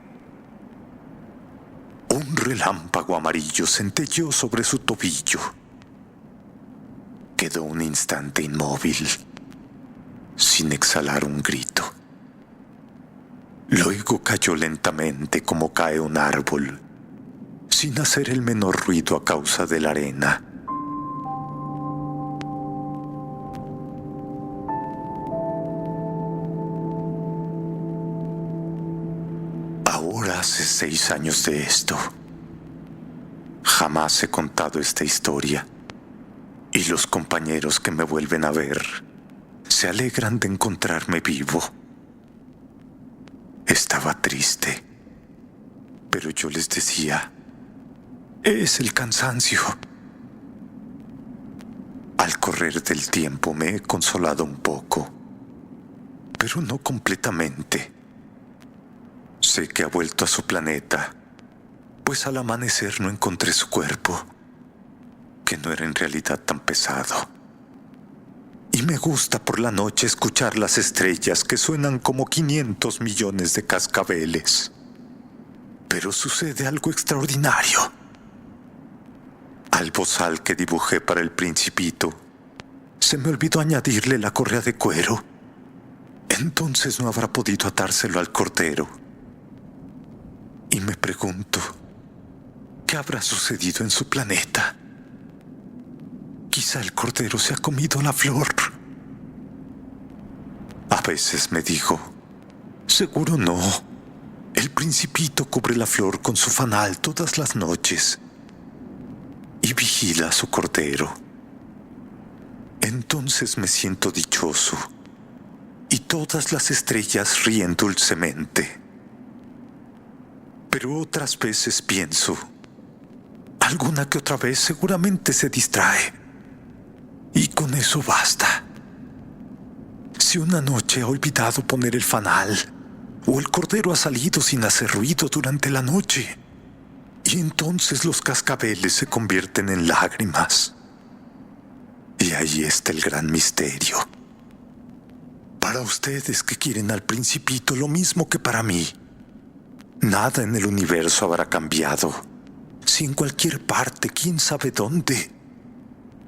Speaker 1: Un relámpago amarillo centelleó sobre su tobillo. Quedó un instante inmóvil, sin exhalar un grito. Luego cayó lentamente como cae un árbol, sin hacer el menor ruido a causa de la arena. Ahora hace 6 años de esto. Jamás he contado esta historia, y los compañeros que me vuelven a ver se alegran de encontrarme vivo. Estaba triste, pero yo les decía: es el cansancio. Al correr del tiempo me he consolado un poco, pero no completamente. Sé que ha vuelto a su planeta, pues al amanecer no encontré su cuerpo, que no era en realidad tan pesado. Y me gusta por la noche escuchar las estrellas que suenan como 500 millones de cascabeles. Pero sucede algo extraordinario. Al bozal que dibujé para el Principito, se me olvidó añadirle la correa de cuero. Entonces no habrá podido atárselo al cordero. Y me pregunto, ¿qué habrá sucedido en su planeta? Quizá el cordero se ha comido la flor. A veces me dijo: seguro no. El Principito cubre la flor con su fanal todas las noches y vigila a su cordero. Entonces me siento dichoso y todas las estrellas ríen dulcemente. Pero otras veces pienso: alguna que otra vez seguramente se distrae. Y con eso basta. Si una noche ha olvidado poner el fanal, o el cordero ha salido sin hacer ruido durante la noche, y entonces los cascabeles se convierten en lágrimas. Y ahí está el gran misterio. Para ustedes que quieren al Principito lo mismo que para mí, nada en el universo habrá cambiado. Si en cualquier parte, quién sabe dónde,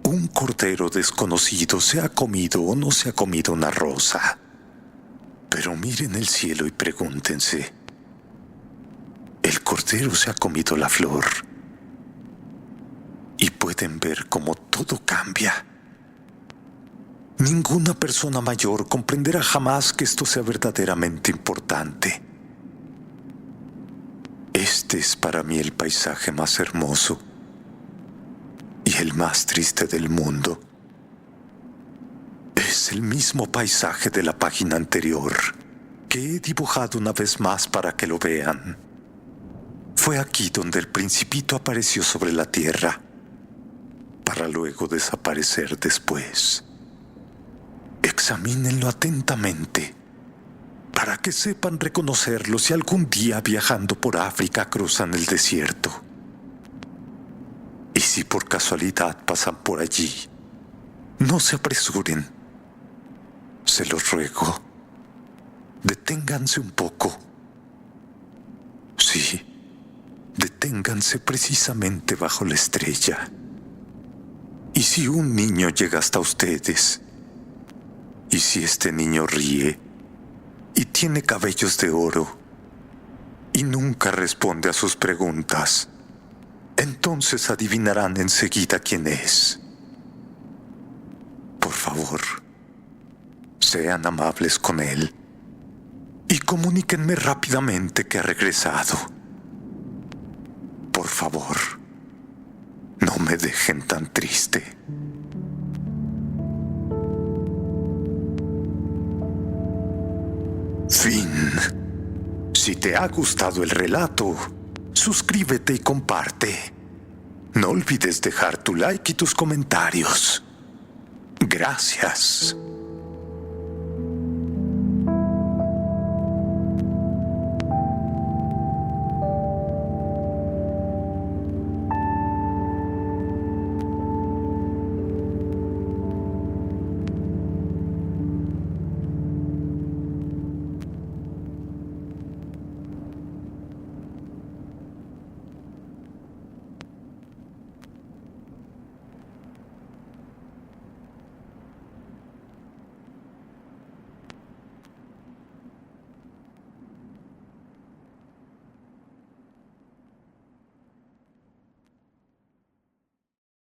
Speaker 1: un cordero desconocido se ha comido o no se ha comido una rosa. Pero miren el cielo y pregúntense: el cordero se ha comido la flor. Y pueden ver cómo todo cambia. Ninguna persona mayor comprenderá jamás que esto sea verdaderamente importante. Este es para mí el paisaje más hermoso y el más triste del mundo. Es el mismo paisaje de la página anterior, que he dibujado una vez más para que lo vean. Fue aquí donde el Principito apareció sobre la tierra, para luego desaparecer después. Examínenlo atentamente, para que sepan reconocerlo si algún día viajando por África cruzan el desierto. Y si por casualidad pasan por allí, no se apresuren. Se los ruego, deténganse un poco. Sí, deténganse precisamente bajo la estrella. Y si un niño llega hasta ustedes, y si este niño ríe, y tiene cabellos de oro, y nunca responde a sus preguntas, entonces adivinarán enseguida quién es. Por favor, sean amables con él y comuníquenme rápidamente que ha regresado. Por favor, no me dejen tan triste. Fin. Si te ha gustado el relato, suscríbete y comparte. No olvides dejar tu like y tus comentarios. Gracias.